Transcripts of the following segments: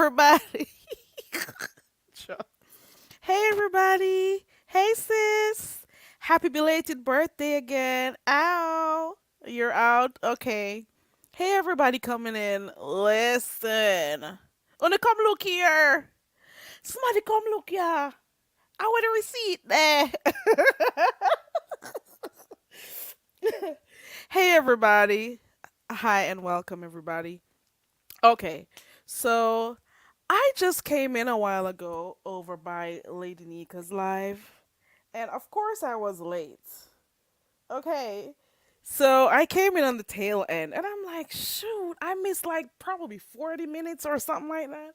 everybody. Sure. Hey, everybody. Hey, sis. Happy belated birthday again. Ow. You're out? Okay. Hey, everybody coming in. Listen. Wanna come look here? Somebody come look here. I want a receipt there. Hey, everybody. Hi, and welcome, everybody. Okay. So, I just came in a while ago over by Lady Nika's live, and of course I was late. Okay. So I came in on the tail end, and I'm like, shoot, I missed like probably 40 minutes or something like that.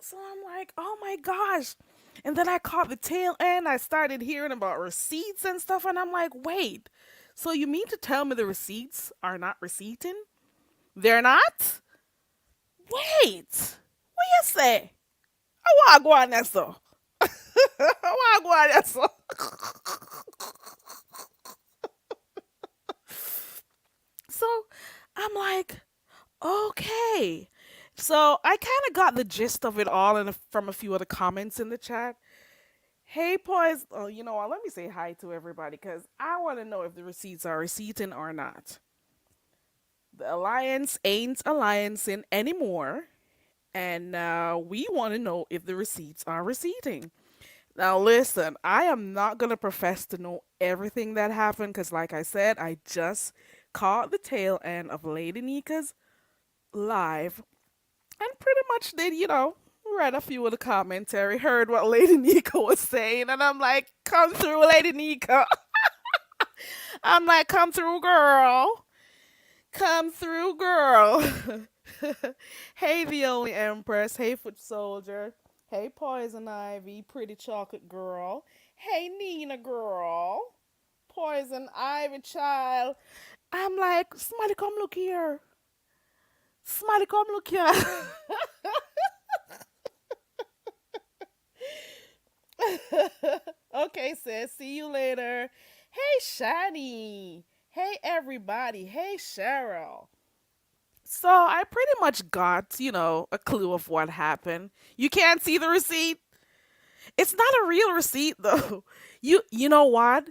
So I'm like, oh my gosh. And then I caught the tail end. I started hearing about receipts and stuff, and I'm like, wait, so you mean to tell me the receipts are not receipting? They're not? Wait, what you say? I want to go on that so. I want to go on that so. So I'm like, okay. So I kind of got the gist of it all from a few of the comments in the chat. Hey, boys. Oh, you know what? Let me say hi to everybody because I want to know if the receipts are receipting or not. The alliance ain't alliancing anymore. And now we want to know if the receipts are receipting. Now, listen, I am not going to profess to know everything that happened because, like I said, I just caught the tail end of Lady Nika's live and pretty much did, read a few of the commentary, heard what Lady Nika was saying, and I'm like, come through, Lady Nika. I'm like, come through, girl. Come through, girl. Hey, the only Empress. Hey, Foot Soldier. Hey, Poison Ivy. Pretty Chocolate Girl. Hey, Nina Girl. Poison Ivy Child. I'm like, somebody come look here. Somebody come look here. Okay, sis. See you later. Hey, Shani. Hey, everybody. Hey, Cheryl. So I pretty much got, a clue of what happened. You can't see the receipt. It's not a real receipt though. You know what?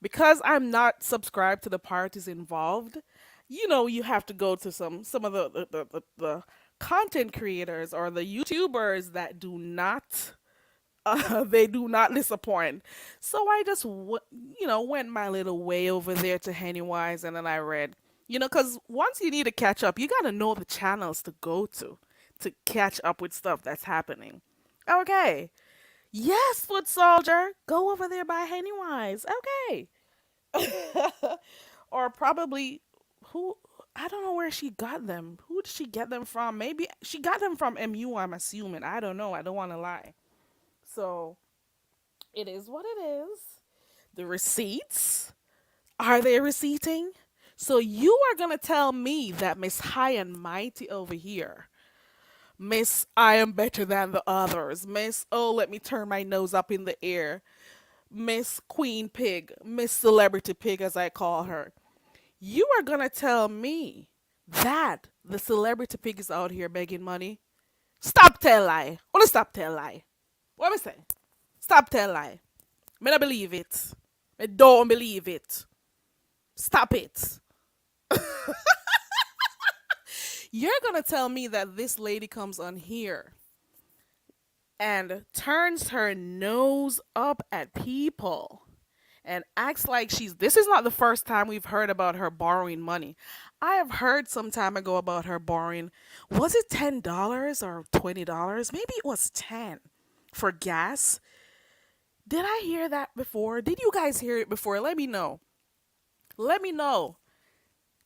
Because I'm not subscribed to the parties involved, you have to go to some of the content creators or the YouTubers that do not they do not disappoint. So I just went my little way over there to Pennywise, and then I read, because once you need to catch up, you got to know the channels to go to catch up with stuff that's happening. Okay. Yes, Foot Soldier, go over there by Pennywise. Okay. Or probably who, I don't know where she got them. Who did she get them from? Maybe she got them from MU, I'm assuming. I don't know. I don't want to lie. So it is what it is. The receipts, are they receipting? So you are going to tell me that Miss High and Mighty over here, Miss I am better than the others, Miss Oh, let me turn my nose up in the air, Miss Queen Pig, Miss Celebrity Pig, as I call her, you are going to tell me that the Celebrity Pig is out here begging money? Stop tell lie. Wanna stop tell lie. What am I saying? Stop tell lie. Me not believe it. I don't believe it. Stop it. You're gonna tell me that this lady comes on here and turns her nose up at people and acts like this is not the first time we've heard about her borrowing money. I have heard some time ago about her borrowing, was it $10 or $20? Maybe it was 10 for gas. Did I hear that before? Did you guys hear it before? Let me know. Let me know.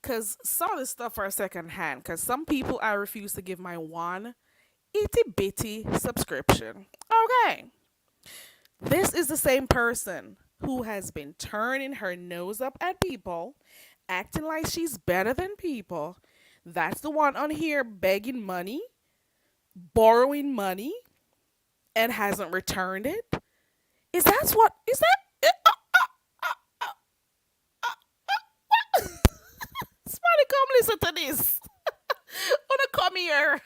Because some of this stuff are secondhand. Because some people I refuse to give my one itty bitty subscription. Okay. This is the same person who has been turning her nose up at people, acting like she's better than people. That's the one on here begging money, borrowing money, and hasn't returned it. Is that what? Is that? Somebody come listen to this. Wanna come here?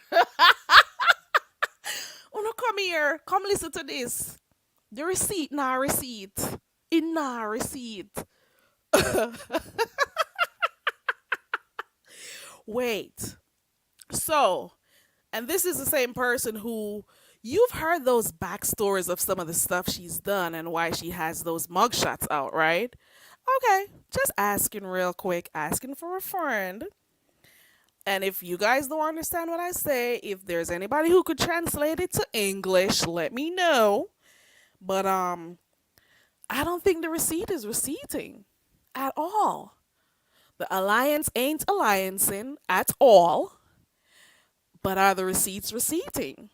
Oh no, come here. Come listen to this. The receipt, nah receipt. In nah receipt. Wait. So, and this is the same person who you've heard those backstories of some of the stuff she's done and why she has those mugshots out, right? Okay, just asking real quick, asking for a friend. And if you guys don't understand what I say, if there's anybody who could translate it to English, let me know. But I don't think the receipt is receipting at all. The alliance ain't alliancing at all, but are the receipts receipting?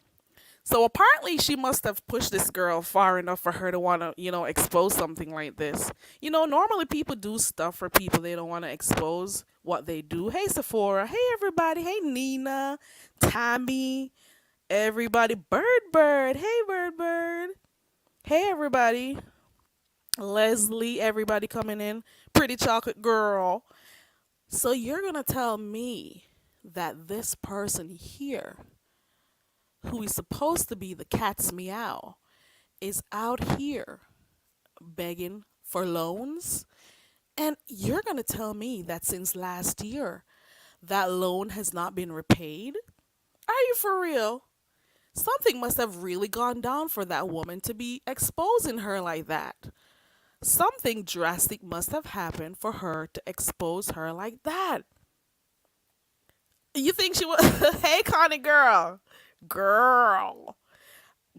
So apparently she must have pushed this girl far enough for her to want to, expose something like this. Normally people do stuff for people they don't want to expose what they do. Hey Sephora, hey everybody, hey Nina, Tammy, everybody, Bird, hey Bird, hey everybody, Leslie, everybody coming in, pretty chocolate girl. So you're going to tell me that this person here, who is supposed to be the cat's meow, is out here begging for loans? And you're going to tell me that since last year, that loan has not been repaid? Are you for real? Something must have really gone down for that woman to be exposing her like that. Something drastic must have happened for her to expose her like that. You think she was. Hey, Connie girl. Girl.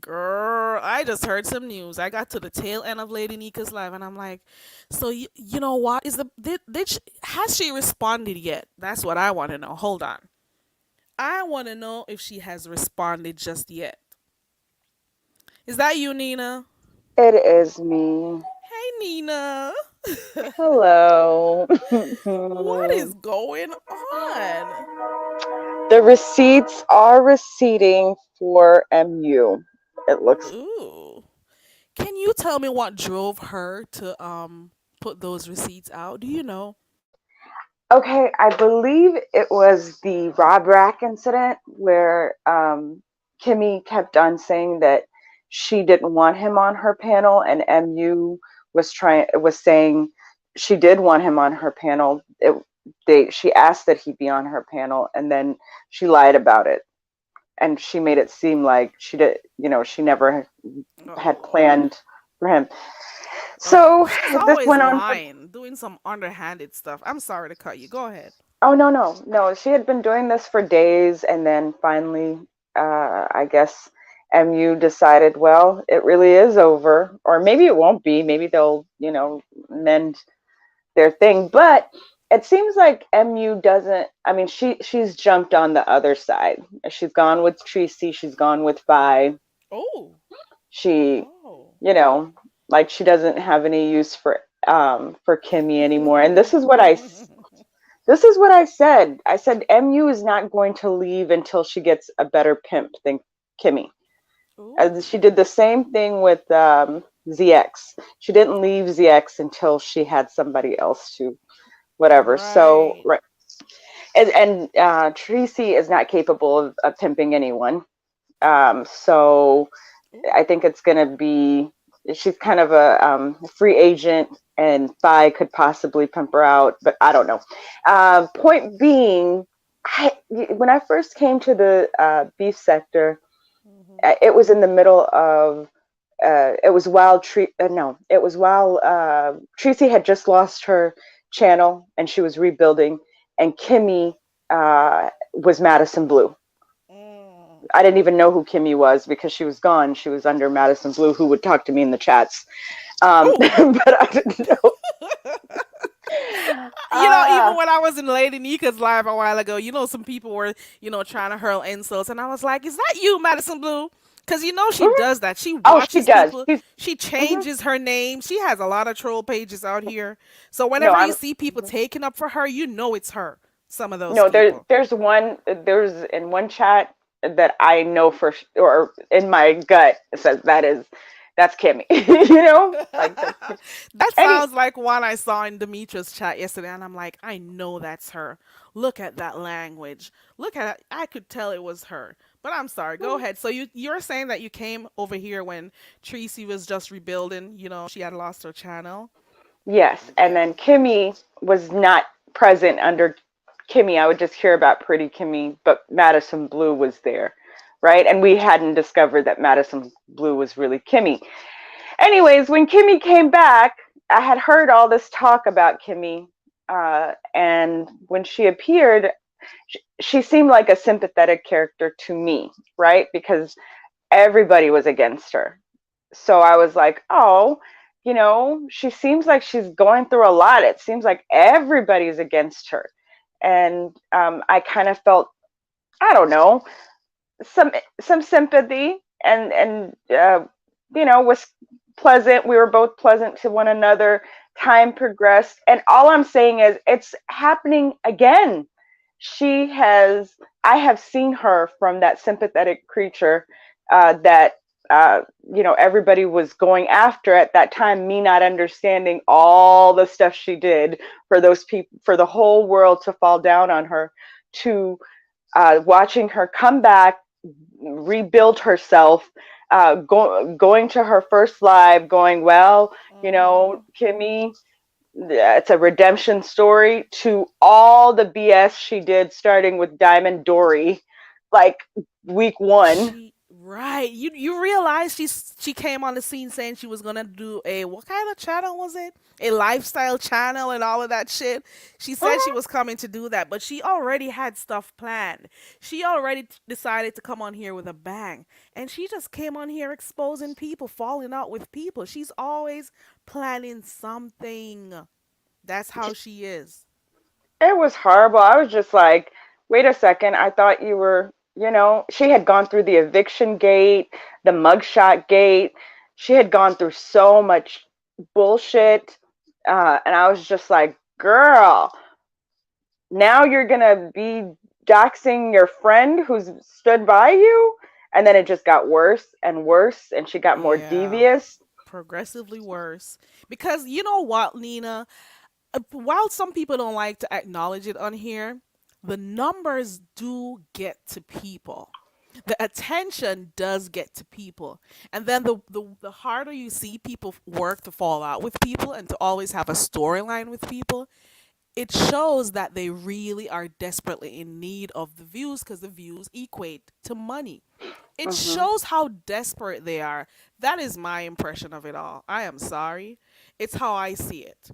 Girl, I just heard some news. I got to the tail end of Lady Nika's live, and I'm like, so you know what? Has she responded yet? That's what I want to know. Hold on. I want to know if she has responded just yet. Is that you, Nina? It is me. Hey, Nina. Hello. What is going on? The receipts are receipting for MU. It looks Ooh. Can you tell me what drove her to put those receipts out? Do you know? okay. I believe it was the Rob Rack incident where Kimmy kept on saying that she didn't want him on her panel, and MU was saying she did want him on her panel. She asked that he be on her panel, and then she lied about it, and she made it seem like she did. She never Oh had Lord. planned for him. Ugh, So she's this always went on for. lying, doing some underhanded stuff. I'm sorry to cut you. Go ahead. Oh no, no, no! She had been doing this for days, and then finally, I guess MU decided, well, it really is over, or maybe it won't be. Maybe they'll, mend their thing. But it seems like MU doesn't. I mean, she's jumped on the other side. She's gone with Tracy. She's gone with Vi. Oh. She, Oh. you know, like she doesn't have any use for Kimmy anymore. And this is what I said. I said MU is not going to leave until she gets a better pimp than Kimmy. Ooh. She did the same thing with ZX. She didn't leave ZX until she had somebody else to whatever. So Right. right, and Tracy is not capable of pimping anyone. So Ooh. I think it's going to be she's kind of a free agent, and Fi could possibly pump her out, but I don't know. Point being, when I first came to the beef sector, Mhm. it was in the middle of. It was while no, it was while Tracy had just lost her channel and she was rebuilding, and Kimmy was Madison Blue. Mm. I didn't even know who Kimmy was because she was gone. She was under Madison Blue, who would talk to me in the chats. Ooh. But I didn't know. Even Ah, when I was in Lady Nika's live a while ago, some people were, trying to hurl insults, and I was like, "Is that you, Madison Blue?" Because she mhm. does that. She Oh, she watches does. people. She's She mhm. changes her name. She has a lot of troll pages out here. So No, whenever you I'm see people mhm. taking up for her, you know it's her. Some of those No. people. There's in one chat that I know or in my gut it says that's Kimmy. Like that's That any. sounds like one I saw in Demetra's chat yesterday, and I'm like, I know that's her. Look at that language. Look at it. I could tell it was her. But I'm sorry. Go ahead. So you're saying that you came over here when Tracy was just rebuilding. She had lost her channel. Yes, and then Kimmy was not present under Kimmy. I would just hear about Pretty Kimmy, but Madison Blue was there, right? And we hadn't discovered that Madison Blue was really Kimmy. Anyways, when Kimmy came back, I had heard all this talk about Kimmy, and when she appeared, she seemed like a sympathetic character to me, right? Because everybody was against her. So I was like, oh, she seems like she's going through a lot. It seems like everybody's against her. And I kind of felt, I don't know, some sympathy, and was pleasant. We were both pleasant to one another. Time progressed, and all I'm saying is it's happening again. I have seen her from that sympathetic creature that everybody was going after at that time, me not understanding all the stuff she did for those people, for the whole world to fall down on her, to watching her come back, rebuild herself, going to her first live, going, well, Mm-hmm. Kimmy, it's a redemption story, to all the BS she did, starting with Diamond Dory, like week one. She right. You realize she came on the scene saying she was gonna do a what kind of channel was it? A lifestyle channel and all of that shit. She said she Mhm. was coming to do that, but she already had stuff planned. She already decided to come on here with a bang, and she just came on here exposing people, falling out with people. She's always planning something. That's how she is. It was horrible. I was just like, wait a second. I thought you were, she had gone through the eviction gate, the mugshot gate. She had gone through so much bullshit. And I was just like, girl, now you're going to be doxing your friend who's stood by you. And then it just got worse and worse. And she got more Yeah, devious. progressively worse. Because you know what, Nina? While some people don't like to acknowledge it on here, the numbers do get to people. The attention does get to people. And then the harder you see people work to fall out with people and to always have a storyline with people, it shows that they really are desperately in need of the views because the views equate to money. It Hmm. shows how desperate they are. That is my impression of it all. I am sorry. It's how I see it.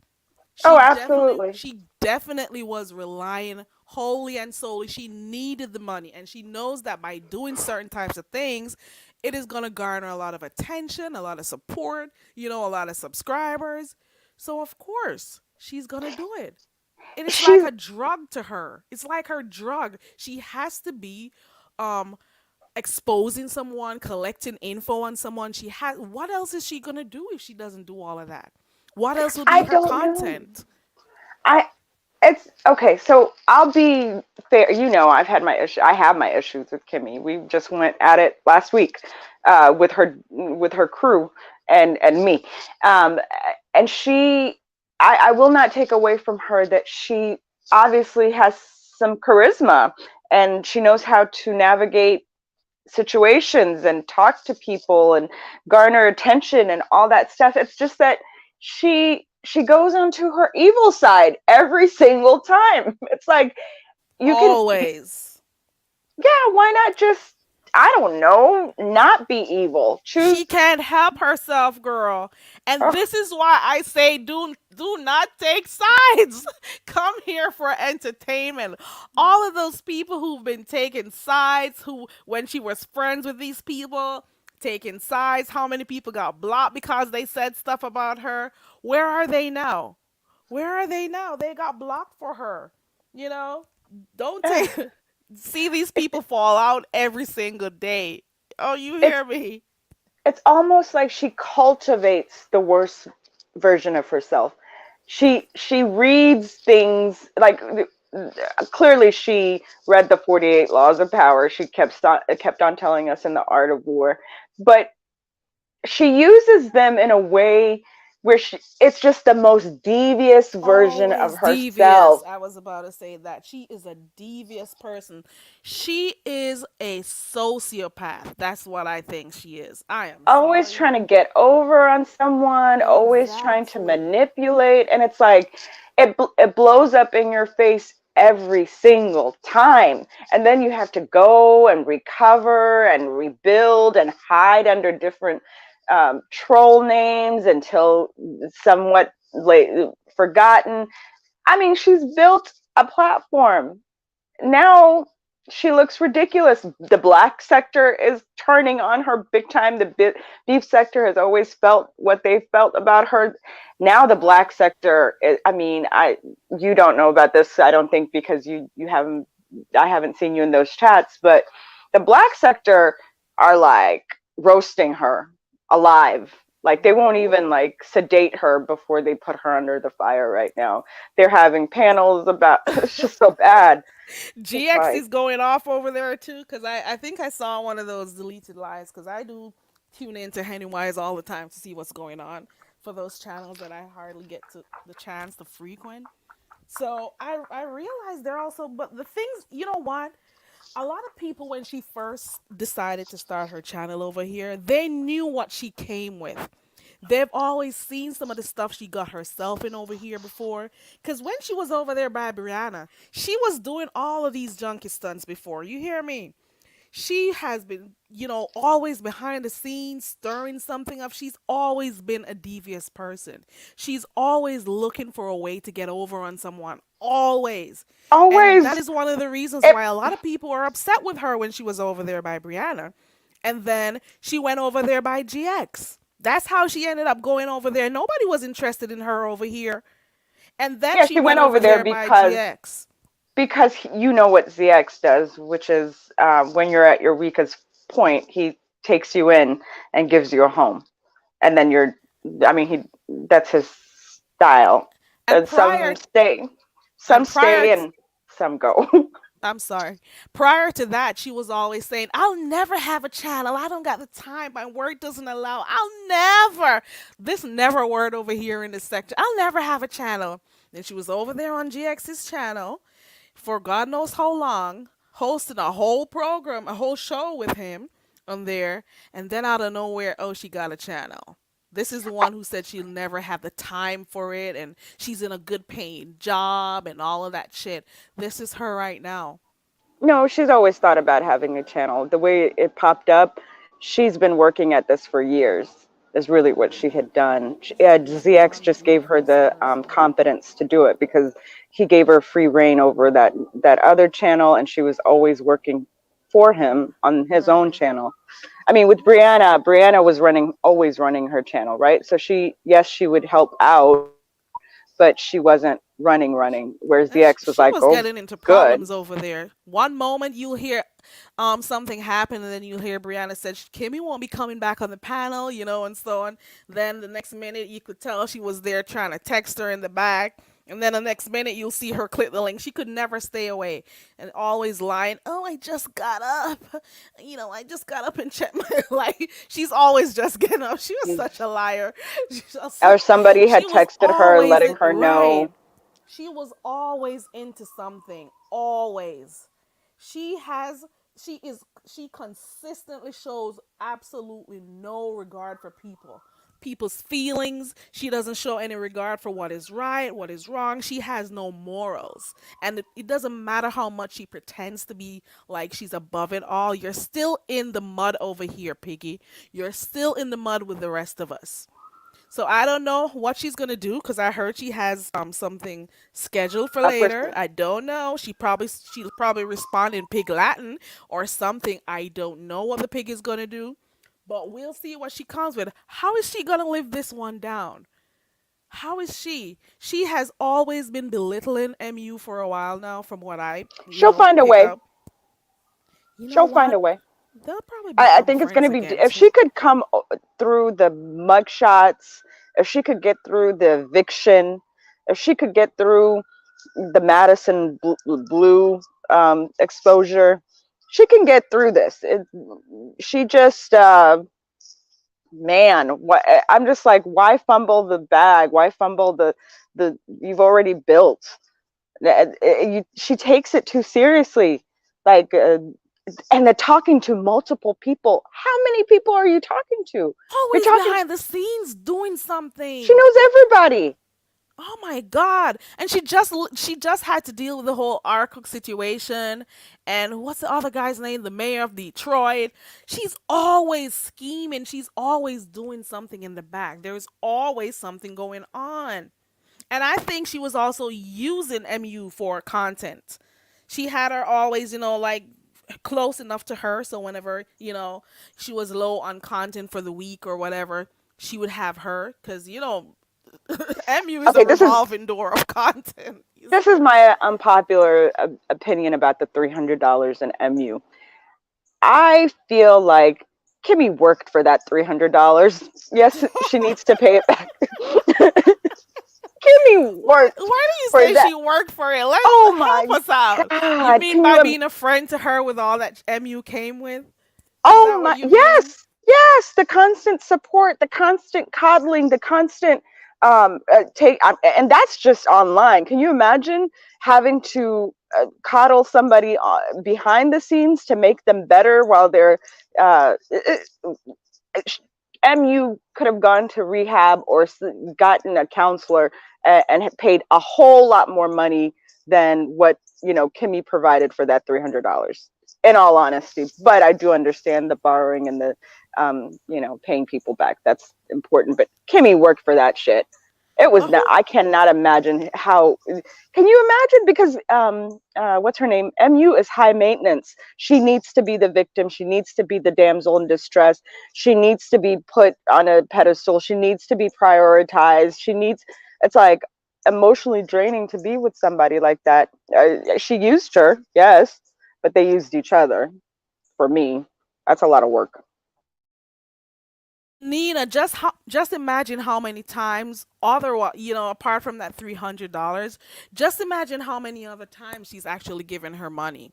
Oh, She definitely absolutely. she definitely was relying wholly and solely. She needed the money and she knows that by doing certain types of things, it is going to garner a lot of attention, a lot of support, a lot of subscribers. So of course, she's going to do it. And it's like She's a drug to her. It's like her drug. She has to be um exposing someone, collecting info on someone. What else is she going to do if she doesn't do all of that? What else would be I her don't know. content? I It's okay. So I'll be fair. I've had my issue. I have my issues with Kimmy. We just went at it last week with her crew and me, um, and she. I will not take away from her that she obviously has some charisma and she knows how to navigate situations and talk to people and garner attention and all that stuff. It's just that she goes onto her evil side every single time. It's like you can, Always. yeah, why not just, I don't know, not be evil. She Choose. can't help herself, girl. And Oh, this is why I say do not take sides. Come here for entertainment. All of those people who've been taking sides, who when she was friends with these people, taking sides, how many people got blocked because they said stuff about her? Where are they now? Where are they now? They got blocked for her. You know? Don't take see these people fall out every single day. Oh, you it's hear me? it's almost like she cultivates the worst version of herself. She reads things like, clearly she read the 48 laws of power. She kept on telling us in the art of war, but she uses them in a way where it's just the most devious version of Always devious. herself. I was about to say that. She is a devious person. She is a sociopath. That's what I think she is. I am Always sorry. trying to get over on someone, always trying to Exactly. manipulate, and it's like it blows up in your face every single time. And then you have to go and recover and rebuild and hide under different troll names until somewhat late forgotten. I mean, she's built a platform. Now she looks ridiculous. The black sector is turning on her big time. The beef sector has always felt what they felt about her. Now the Yeah. black sector, I mean, you don't know about this, I don't think, because you haven't, I haven't seen you in those chats, but the black sector are like roasting her alive. Like they won't Right. even like sedate her before they put her under the fire right now. They're having panels about it's just so bad. It's GX like, is going off over there too, because I think I saw one of those deleted lives, because I do tune into Pennywise all the time to see what's going on for those channels that I hardly get to the chance to frequent. So I realized they're also, but the things, you know what? A lot of people, when she first decided to start her channel over here, they knew what she came with. They've always seen some of the stuff she got herself in over here before. Because when she was over there by Brianna, she was doing all of these junkie stunts before. You hear me? She has been, always behind the scenes stirring something up. She's always been a devious person. She's always looking for a way to get over on someone. Always. And that always is one of the reasons it why a lot of people are upset with her when she was over there by Brianna. And then she went over there by GX. That's how she ended up going over there. Nobody was interested in her over here. And then yeah, she she went went over over there there by GX. because you know what ZX does, which is when you're at your weakest point, he takes you in and gives you a home, and then you're, I mean, he that's his style. And And prior some and prior stay, and some go. I'm sorry. Prior to that, she was always saying, I'll never have a channel. I don't got the time. My work doesn't allow. I'll never. This never word over here in this section. I'll never have a channel. Then she was over there on GX's channel for God knows how long, hosting a whole program, a whole show with him on there. And then out of nowhere, oh, she got a channel. This is the one who said she'll never have the time for it, and she's in a good paying job and all of that shit. This is her right now. No, she's always thought about having a channel. The way it popped up, she's been working at this for years, is really what she had done. ZX just gave her the confidence to do it because he gave her free reign over that other channel, and she was always working for him on his own Right. channel. I mean, with Brianna was always running her channel, right? So yes, she would help out, but she wasn't running. Whereas And ZX was she like, was oh, getting into good. problems over there. One moment you'll hear something happen, and then you'll hear Brianna said Kimmy won't be coming back on the panel, and so on. Then the next minute you could tell she was there trying to text her in the back. And then the next minute you'll see her click the link. She could never stay away and always lying. Oh, I just got up. I just got up and checked my like. She's always just getting up. She was such a liar. Or somebody She had was texted her always letting her right. know. She was always into something. Always. She has she consistently shows absolutely no regard for people's feelings. She doesn't show any regard for what is right, what is wrong. She has no morals. And it doesn't matter how much she pretends to be like she's above it all. You're still in the mud over here, Piggy. You're still in the mud with the rest of us. So I don't know what she's gonna do because I heard she has something scheduled for Of course, later. I don't know. She'll probably respond in Pig Latin or something. I don't know what the pig is gonna do, but we'll see what she comes with. How is she gonna live this one down? How is she? She has always been belittling MU for a while now, from what I she'll find a pick way. up. You know She'll find what? a way. They'll probably I become think it's going friends to be, again if too. she could come through the mug shots, if she could get through the eviction, if she could get through the Madison Blue exposure, she can get through this. She just man, what I'm just like, why fumble the bag? Why fumble the you've already built? She takes it too seriously. Like, and they're talking to multiple people. How many people are you talking to? You're Always talking to, behind the scenes doing she something. knows everybody. Oh my god. And she just had to deal with the whole Arcook situation and what's the other guy's name? The mayor of Detroit. She's always scheming. She's always doing something in the back. There's always something going on. And I think she was also using MU for content. She had her always, like close enough to her so whenever, she was low on content for the week or whatever, she would have her cuz MU is a Okay, revolving door of content. this is my unpopular opinion about the $300 in MU. I feel like Kimmy worked for that $300. Yes, she needs to pay it back. Kimmy Why worked do you for say that. she worked for it? Let's Oh my help us out. You God. mean by being a friend to her with all that MU came with? Is Oh that what my, you mean? yes, yes, the constant support, the constant coddling, the constant and that's just online. Can you imagine having to coddle somebody behind the scenes to make them better while they're uh, MU could have gone to rehab or gotten a counselor and had paid a whole lot more money than what Kimmy provided for that $300. In all honesty, but I do understand the borrowing and the paying people back. That's important. But Kimmy worked for that shit. It was But not. who I cannot imagine how. Can you imagine? Because what's her name? MU is high maintenance. She needs to be the victim. She needs to be the damsel in distress. She needs to be put on a pedestal. She needs to be prioritized. She needs. It's like emotionally draining to be with somebody like that. She used her, yes, but they used each other. For me, that's a lot of work. Nina, just imagine how many times apart from that $300, just imagine how many other times she's actually given her money.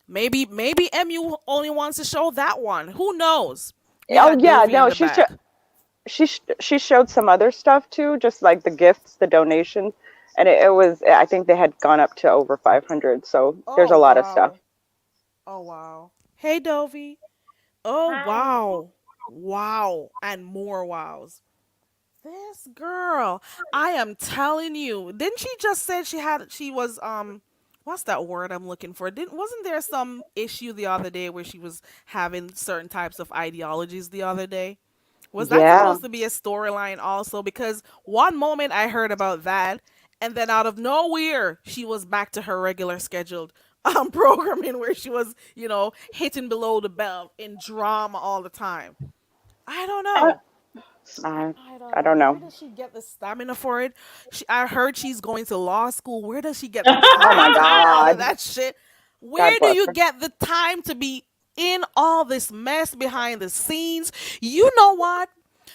Maybe MU only wants to show that one. Who knows? You Oh got yeah, Dovey in no, the back. she showed some other stuff too, just like the gifts, the donations, and it was, I think they had gone up to over 500. So there's Oh a lot of stuff. wow. Oh wow. Hey Dovey. Oh Hi. wow. Wow. And more wows. This girl, I am telling you, didn't she just say she was what's that word I'm looking for? Didn't Wasn't there some issue the other day where she was having certain types of ideologies the other day? Was that Yeah. supposed to be a storyline also? Because one moment I heard about that, and then out of nowhere she was back to her regular scheduled programming where she was, hitting below the belt in drama all the time. I don't I, know. I, I don't I know. don't Where know. does she get the stamina for it? I heard she's going to law school. Where does she get the Oh my time to do all of God. that shit? God Where do bless you her. get the time to be in all this mess behind the scenes? You know what?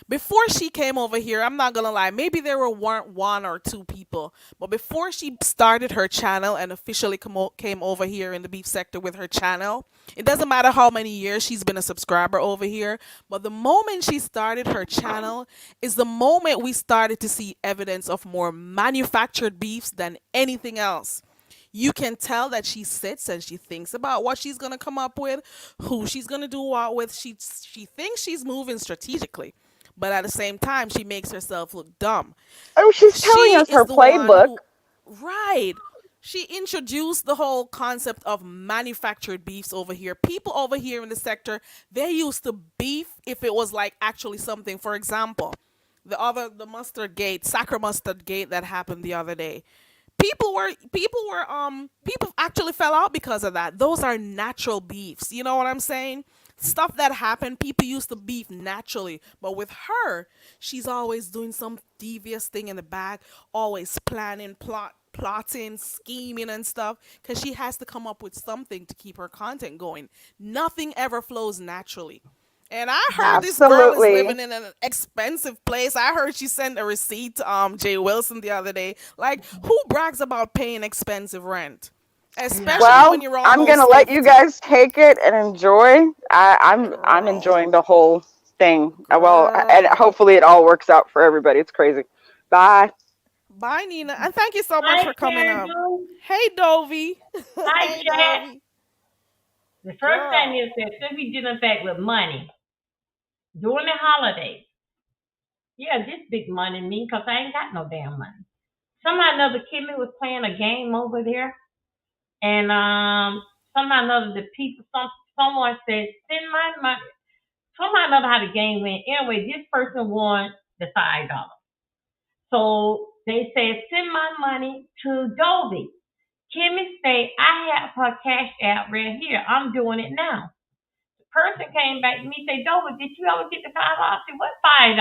Before she came over here, I'm not gonna lie, maybe there weren't one or two people, but before she started her channel and officially came over here in the beef sector with her channel, it doesn't matter how many years she's been a subscriber over here, but the moment she started her channel is the moment we started to see evidence of more manufactured beefs than anything else. You can tell that she sits and she thinks about what she's gonna come up with, who she's gonna do what with. She thinks she's moving strategically, but at the same time, she makes herself look dumb. Oh, she's telling She us is her the one playbook. who, right? She introduced the whole concept of manufactured beefs over here. People over here in the sector, they used to beef if it was like actually something. For example, the mustard gate, sacre mustard gate that happened the other day. People actually fell out because of that. Those are natural beefs. You know what I'm saying? Stuff that happened, people used to beef naturally. But with her, she's always doing some devious thing in the back, always planning, plotting, scheming and stuff, because she has to come up with something to keep her content going. Nothing ever flows naturally. And I heard this girl is Absolutely. living in an expensive place. I heard she sent a receipt to Jay Wilson the other day. Like, who brags about paying expensive rent? Especially Yeah. when Well, you're I'm almost gonna let you 50. guys take it and enjoy. I'm Girl. enjoying the whole. thing. Well, and Girl. hopefully it all works out for everybody. It's crazy. Bye. Bye, Nina. And thank you so much Hi, for coming up. Candle. Hey, Dovey. Hi, Hey, chat. Dovey. The first thing Girl. is that since we dealing back with money during the holidays, yeah, this big money me because I ain't got no damn money. Somehow or another, Kimmy was playing a game over there, and somehow or another, the people, someone said, send my money. Somehow or another, how the game went. Anyway, this person won the $5. So they said, send my money to Dovey. Kimmy say, I have her cash app right here. I'm doing it now. The person came back to me and said, Dover, did you ever get the $5? I said, what $5?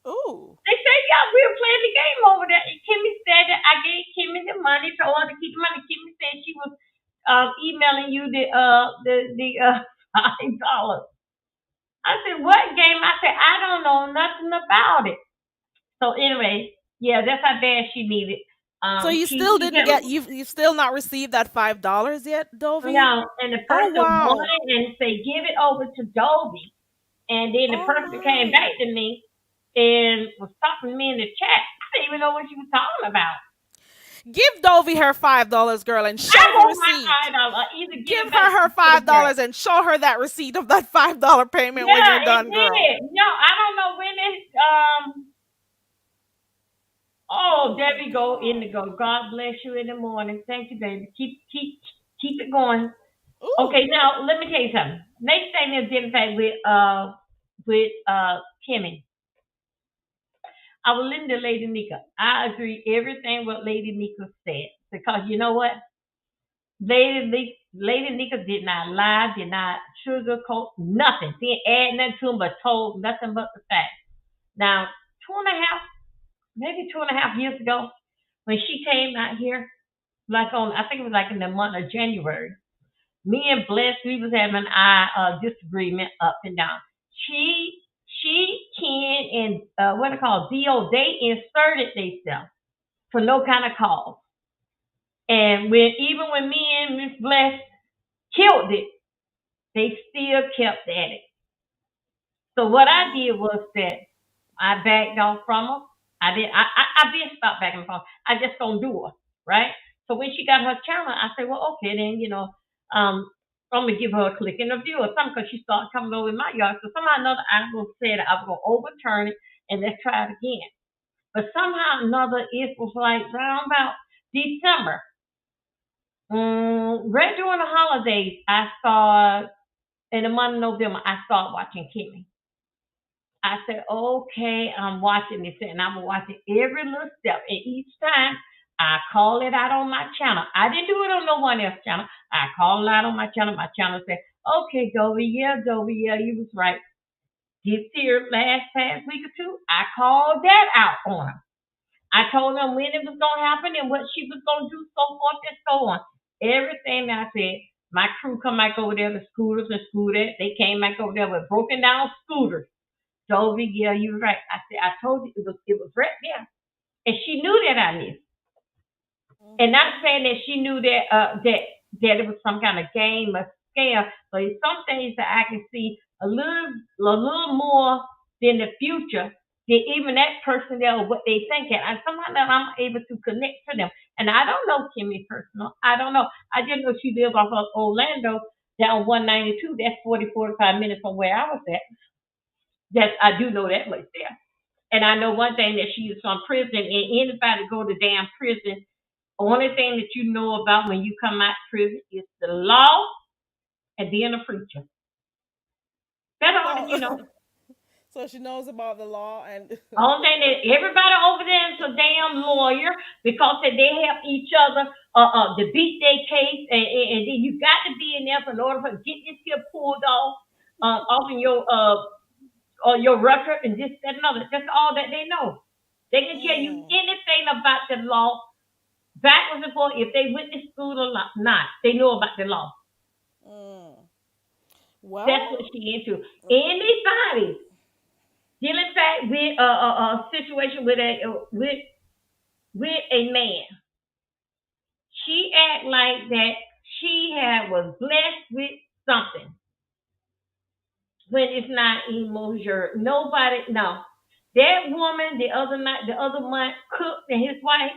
Ooh. They said, yeah, we were playing the game over there. And Kimmy said that I gave Kimmy the money, told her to keep the money. Kimmy said she was emailing you the $5. I said, what game? I said, I don't know nothing about it. So anyway, yeah, that's how bad she needed. So you still She didn't get get you've still not received that $5 yet, Dovey? no, and the Oh person wow. wanted and say, give it over to Dolby. And then the Oh person came my. back to me and was talking to me in the chat. I didn't even know what she was talking about. Give Dovey her $5, girl, and I show the want my receipt. $5. Either give Give it back her her to the girl. $5 and show her that receipt of that $5 payment when Yeah, you're it done, girl. did. No, I don't know when it oh, Oh there my we go, god. Indigo. God bless you in the morning. Thank you, baby. Keep it going. Ooh. Okay, now let me tell you something. Next thing is getting back with Kimmy. I was listening to Lady Nika. I agree everything what Lady Nika said because you know what, Lady Nika did not lie, did not sugarcoat nothing. Didn't add nothing to them, but told nothing but the facts. Now, two and a half, maybe 2.5 years ago, when she came out here, like on, I think it was like in the month of January. Me and Bless, we was having our disagreement up and down. Ken, and what they call Do, they inserted themselves for no kind of cause. And when me and Miss Bless killed it, they still kept at it. So what I did was that I backed off from her. I did. I did stop backing from her. I just don't do her, right? So when she got her channel, I said, well, okay, then um, I'm gonna give her a click in the view or something because she started coming over in my yard. So somehow or another, I was said I was gonna overturn it and let's try it again. But somehow or another, it was like around about December. Right during the holidays, I saw in the month of November, I started watching Kimmy. I said, okay, I'm watching this and I'm watching every little step. And each time I call it out on my channel. I didn't do it on no one else's channel. I call it out on my channel. My channel said, okay, Dovey, yeah, you was right. This here last past week or two, I called that out on her. I told them when it was gonna happen and what she was gonna do, so forth and so on. Everything that I said, my crew come back over there with scooters and scooters. They came back over there with broken down scooters. Dovey, yeah, you're right. I said, I told you it was right there. And she knew that I knew. And not Mhm. saying that she knew that it was some kind of game or scam, but it's some things that I can see a little more than the future than even that person there or what they think. And somehow that I'm able to connect to them. And I don't know Kimmy personal. I don't know. I just know she lives off of Orlando down 192. That's 45 minutes from where I was at. That I do know that much there. And I know one thing that she is from prison, and anybody go to damn prison, only thing that you know about when you come out of prison is the law and being a preacher. That's all that So you know. so she knows about the law and Only thing that everybody over there is a damn lawyer because they help each other to beat their case, and then you got to be in there in order to get this here pulled off in your your record and this, that, and other. That's all that they know. They can tell you mm, anything about the law backwards and forth if they went to school or not. They know about the law. mm. That's Well, what she into. Anybody dealing back with a situation with a man, she act like that she had was blessed with something. when it's not emotional. Nobody, no. That woman the other night, the other month, cooked and his wife.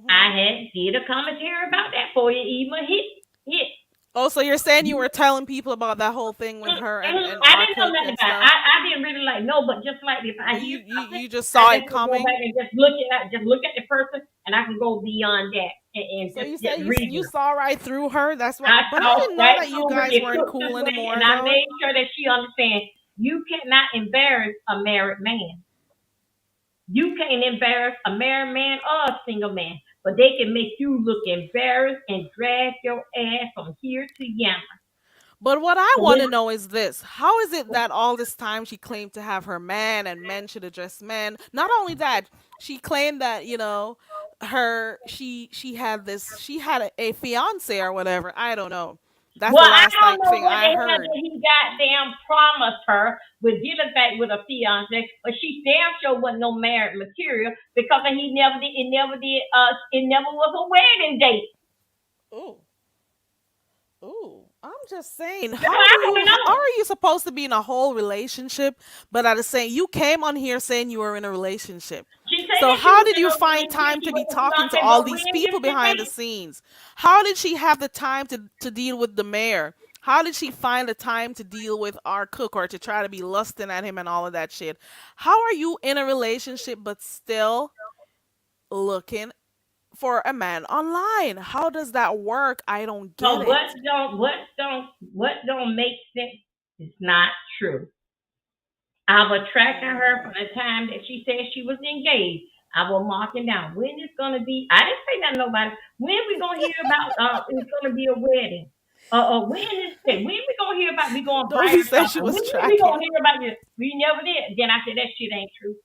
I Hmm. had did a commentary about that for you, even hit. Oh, so you're saying you were telling people about that whole thing with her and I our didn't know cook nothing and about it. stuff, I didn't really like know, but just like if I but hear something, you just I saw just it can go coming. back and just look at the person, and I can go beyond that and So you just say you reason. saw right through her. That's what. I But I talked didn't know right that you through her guys and weren't cooked this cool way, anymore, and I though. made sure that she understands you cannot embarrass a married man. You can't embarrass a married man or a single man, but they can make you look embarrassed and drag your ass from here to yonder. But what I So want to when know is this: how is it that all this time she claimed to have her man and men should address men? Not only that, she claimed that her she had this she had a fiance or whatever. I don't know. That's Well, the I last don't know thing what the I hell heard. that he goddamn promised her with getting back with a fiance, but she damn sure wasn't no married material because he never did. It never was a wedding date. Ooh. Ooh, I'm just saying, That's what I want to how know. are you supposed to be in a whole relationship, but at the same, you came on here saying you were in a relationship. She said So that she how was did in you a find relationship. time She to be was a talking to fiance, all but when these did people she behind the date? scenes? How did she have the time to deal with the mayor? How did she find the time to deal with our cook or to try to be lusting at him and all of that shit? How are you in a relationship but still looking for a man online? How does that work? I don't get So it. what don't make sense is not true. I was tracking her Mm. from the time that she said she was engaged. I was marking down when it's gonna be. I didn't say that to nobody. When we gonna hear about it's gonna be a wedding? When is it? When we gonna hear about we going Dovey private said she shopping? was When is we tracking. gonna hear about this? We never did. Then I said that shit ain't true.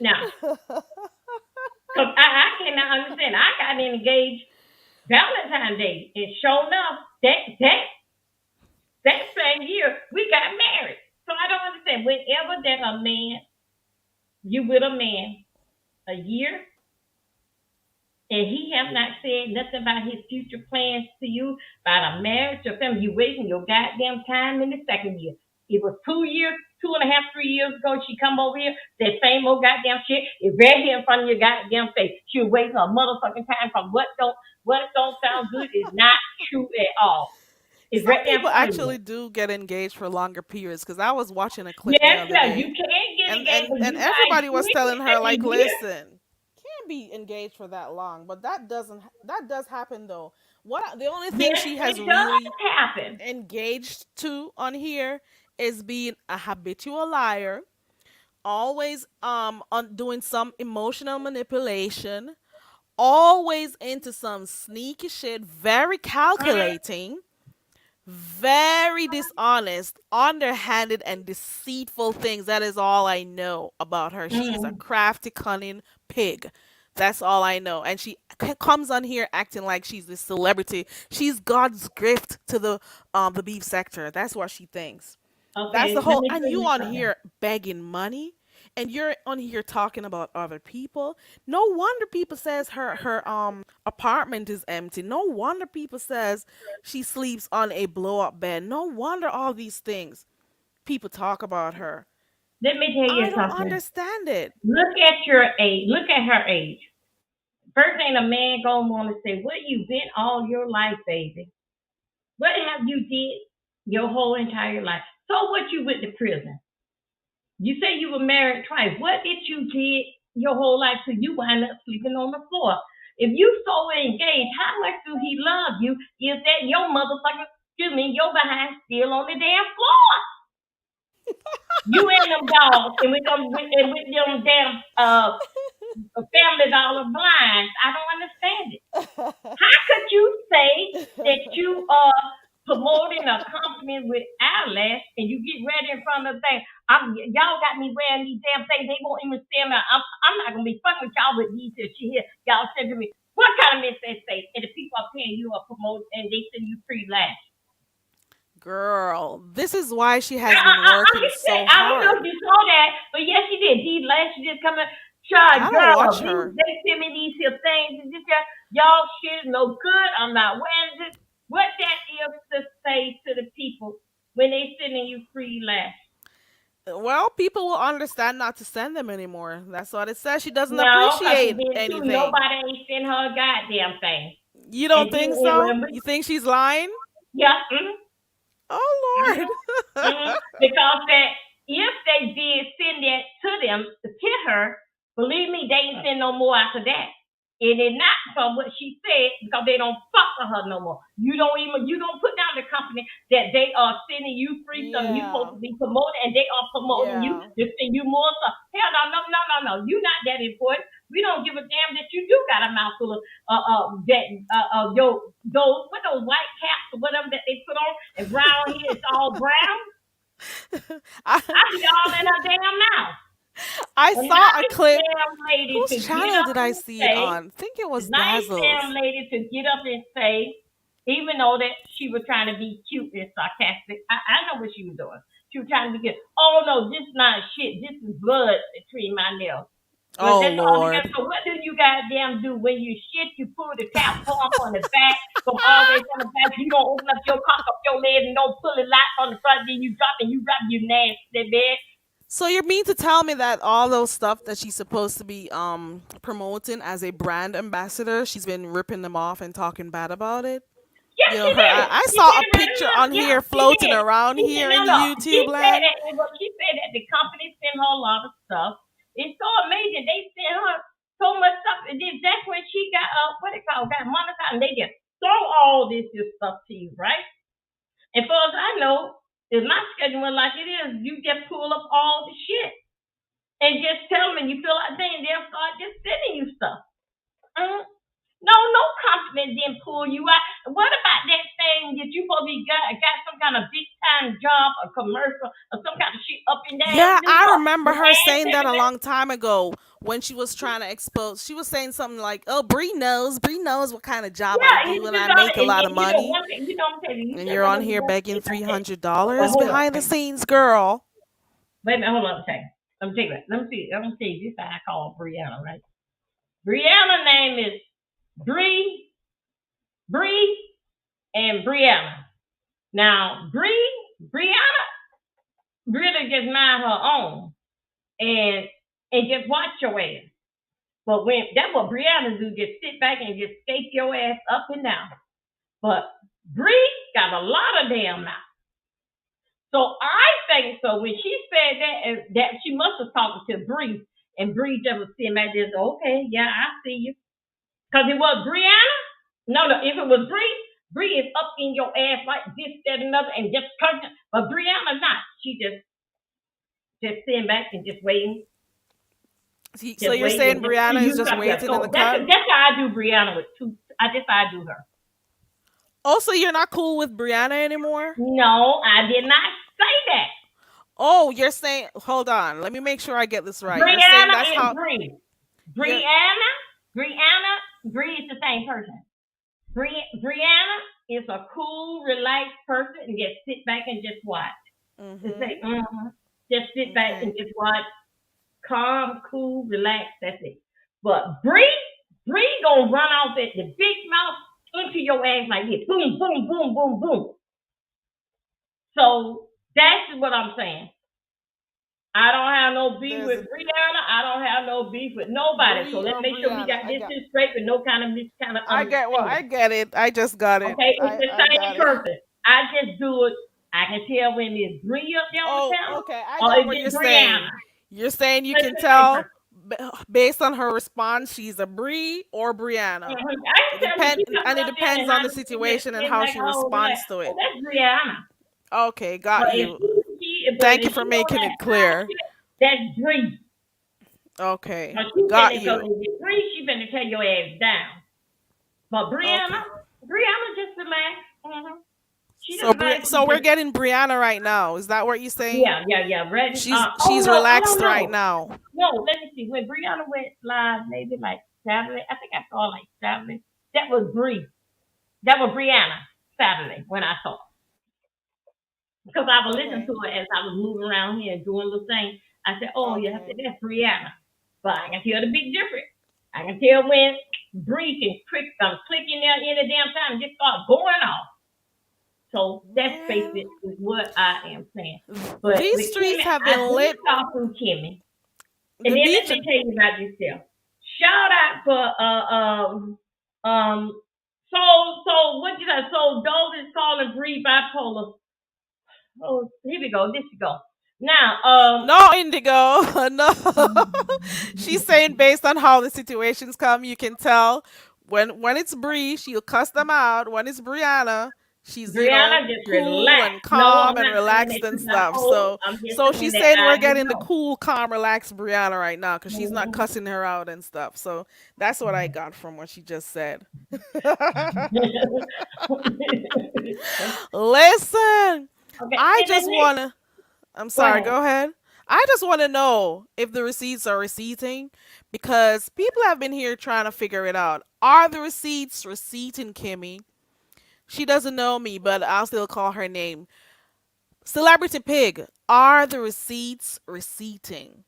No, cause I cannot understand. I got engaged Valentine's Day, and sure enough, that same year we got married. So I don't understand. Whenever that a man you with a man a year and he have not said nothing about his future plans to you, about a marriage or family, you wasting your goddamn time in the second year. It was 2 years, 2.5, 3 years ago. She come over here, that same old goddamn shit is right here in front of your goddamn face. She was wasting her motherfucking time from what don't sound good is not true at all. It's Some right there in people front of you. actually do get engaged for longer periods because I was watching a clip the Yes, other sir. You day, can't get and engaged, and but and you guys everybody do was it telling her in a like, year. listen, can't be engaged for that long, but that does happen though. The only thing Yes, she it has really does happen. engaged to on here is being a habitual liar, always on doing some emotional manipulation, always into some sneaky shit, very Mhm. calculating, very dishonest, underhanded, and deceitful things. That is all I know about her. She is a Mhm. crafty, cunning pig. That's all I know. And she comes on here acting like she's this celebrity. She's God's gift to the beef sector. That's what she thinks. That's the Okay, let whole. me And tell you you on something. here begging money, and you're on here talking about other people. No wonder people says her apartment is empty. No wonder people says she sleeps on a blow up bed. No wonder all these things people talk about her. Let me tell I you don't something. understand it. Look at your age. Look at her age. First thing a man gonna want to say, "What you been all your life, baby? What have you did your whole entire life? So what you went to prison? You say you were married twice. What did you did your whole life till you wind up sleeping on the floor? If you so engaged, how much do he love you? Is that your motherfucking, excuse me, your behind still on the damn floor? You and them dogs and with them damn family dollar blinds. I don't understand it. How could you say that you are promoting a company with eyelash and you get ready in front of the thing? Y'all got me wearing these damn things. They won't even stand there. I'm not gonna be fucking with y'all with these till she here. Y'all send to me. What kind of mess they say? And the people are paying you a promote and they send you free lash. Girl, this is why she I, has I, been I, I'm working just saying, so I don't know if hard. you saw that, but yes, she did. These lashes just coming. Child, I don't girl, watch these, her. they send me these here things and this here. Y'all shit is no good. I'm not wearing this. What that is to say to the people when they sending you free lashes? Well, people will understand not to send them anymore. That's what it says. She doesn't No, because she appreciate did too. anything. Nobody ain't sent her a goddamn thing. You And don't then, think so? when You think she's lying? yeah, Oh Lord. because that if they did send that to them to her, believe me, they ain't send no more after that. It is not from what she said because they don't fuck with her no more. You don't put down the company that they are sending you free stuff. You Yeah. supposed to be promoted and they are promoting you Yeah. to send you more stuff. Hell no. You not that important. We don't give a damn that you do got a mouthful of those white caps or whatever that they put on and brown here, it's all brown. I I be all in her damn mouth. I And saw a nice clip. damn lady to Whose get channel up did I and see it say, on? I think it was nice damn Dazzles. lady to get up and say, even though that she was trying to be cute and sarcastic, I know what she was doing. She was trying to be good. Oh no, this is not shit. This is blood between my nails. But Oh that's all it is. Lord. So what do you goddamn do when you shit? You pull the tap off on the back, from always on the back. You don't open up your cock up your leg and don't pull it light on the front. Then you drop and you rub your nasty bed. So you mean to tell me that all those stuff that she's supposed to be promoting as a brand ambassador, she's been ripping them off and talking bad about it? Yes, You she know her. did. I She saw a did it. picture on Yeah, here she floating did. around She here said, in no. She YouTube said land. that the company sent her a lot of stuff. It's so amazing. They sent her so much stuff. And then that's when she got got monetized. And they just throw all this stuff to you, right? And far as I know, if my schedule like it is, you just pull up all the shit and just tell them and you feel like they'll start just sending you stuff. No compliment didn't pull you out. What about that thing that you probably got some kind of big time job, a commercial, or some kind of shit up and down Yeah, New I York? remember The her ass saying that a everywhere. long time ago when she was trying to expose. She was saying something like, "Oh, Bree knows what kind of job I Yeah, do, you and just I got make it. a And lot then, of money." one thing, I'm telling you, you And just you're on remember here one begging thing three I said. hundred But dollars hold on. behind the scenes, girl. Wait a minute, hold on a second. Let me tell you what. Let me see. Let me tell you this how I call Brianna, right? Brianna name is Bree, and Brianna. Now, Brianna really just mind her own and just watch your ass. But when that's what Brianna do, just sit back and just skate your ass up and down. But Bree got a lot of damn mouth. So I think so when she said that she must have talked to Bree, and Bree just was sitting back there, okay, yeah, I see you. Because it was Brianna. No, if it was Bree is up in your ass like this, that, and another, and just touching. But Brianna not. She just sitting back and just waiting. So you're saying Brianna is just waiting in the cut? That's how I do Brianna with two. That's how I do her. Also, you're not cool with Brianna anymore? No, I did not say that. Oh, you're saying, hold on, let me make sure I get this right. You're saying Brianna that's and how Bree. you're- Bree is the same person. Brianna is a cool, relaxed person and just sit back and just watch. Just say, just sit back and just watch. Calm, cool, relaxed. That's it. But Bree gonna run off at the big mouth into your ass like this. Boom, boom, boom, boom, boom. So that's what I'm saying. I don't have no beef with Brianna. I don't have no beef with nobody. So let's make sure we got this straight with no kind of I get it. I just got it. Okay, it's the same person. I just do it. I can tell when it's Bree up there on the channel. Okay. I got what you're saying. You're saying you can tell based on her response she's a Bree or Brianna. It depends on the situation and how she responds to it. That's Brianna. Okay, got you. Thank you for making it clear. That's Bree. Okay, got you. Bree, she finna tear your ass down. But Brianna just relax. So we're getting Brianna right now. Is that what you're saying? Yeah. Ready? She's relaxed right now. No, let me see. When Brianna went live, maybe like Saturday. I think I saw like Saturday. That was Bree. That was Brianna Saturday when I saw her. Because I was listening to her as I was moving around here and doing little things. I said, I said, that's Brianna. But I can tell the big difference. I can tell when Bree can click in there any damn time and just start going off. So that's Well, basically what I am saying. But these with streets Kimmy, have I been did lit. talk from Kimmy. And then let Demetria, me tell you about yourself. Shout out for um so what did I so Dove is calling Bree bipolar. Oh, here we go. This we go. Now, no Indigo, no. She's saying based on how the situations come, you can tell when it's Bree, she'll cuss them out. When it's Brianna, she's Brianna, just cool relax. and No, calm I'm and not saying relaxed that and she's not stuff. cold. So I'm just so saying she's that saying we're I getting the know. cool, calm, relaxed Brianna right now because she's not Mhm. cussing her out and stuff. So that's what I got from what she just said. Listen, Okay, I and then just wanna. I'm go sorry. ahead. Go ahead. I just want to know if the receipts are receipting because people have been here trying to figure it out. Are the receipts receipting, Kimmy? She doesn't know me, but I'll still call her name. Celebrity Pig, are the receipts receipting?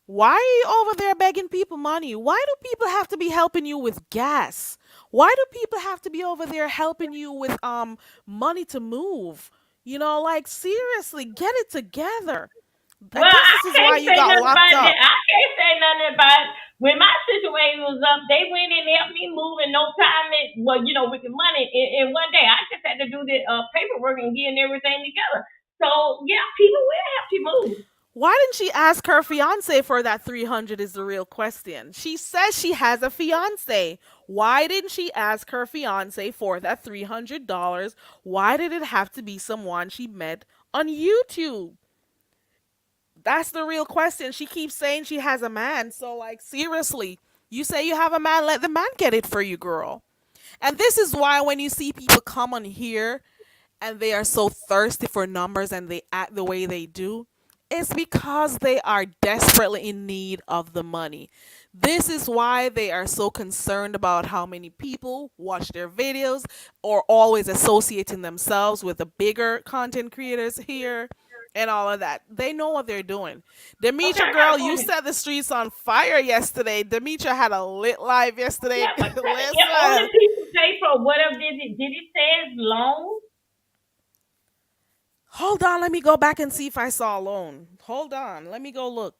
Why are you over there begging people money? Why do people have to be helping you with gas? Why do people have to be over there helping you with money to move? Like seriously, get it together. I Well, guess I this is why can't you say got nothing locked about that. up. I can't say nothing about when my situation was up. They went in and helped me move in no time. With the money in one day. I just had to do the paperwork and getting everything together. So yeah, people will help you move. Why didn't she ask her fiance for that 300 is the real question. She says she has a fiance. Why didn't she ask her fiance for that $300? Why did it have to be someone she met on YouTube? That's the real question. She keeps saying she has a man. So, like, seriously, you say you have a man, let the man get it for you, girl. And this is why when you see people come on here and they are so thirsty for numbers and they act the way they do, it's because they are desperately in need of the money. This is why they are so concerned about how many people watch their videos or always associating themselves with the bigger content creators here and all of that. They know what they're doing. Okay, Demetria, I got a girl, you question. set the streets on fire yesterday. Demetria had a lit live yesterday. Yeah, but if only Listen. people pay for whatever did it say it's loan? Hold on, let me go back and see if I saw a loan. Hold on, let me go look.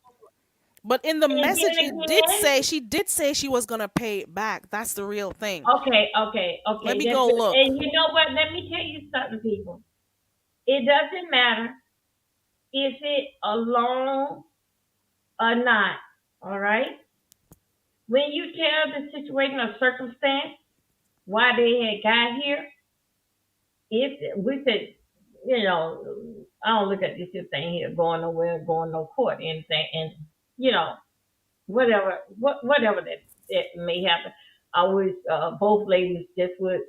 But in the And message, then again, she did say she was gonna pay it back. That's the real thing. okay. Let me That's go good. look. And you know what? Let me tell you something, people. It doesn't matter if it a loan or not. All right. When you tell the situation or circumstance why they had got here, if we could, I don't look at this here thing here going nowhere, going no court, anything, and you know, whatever that may happen. I wish both ladies just would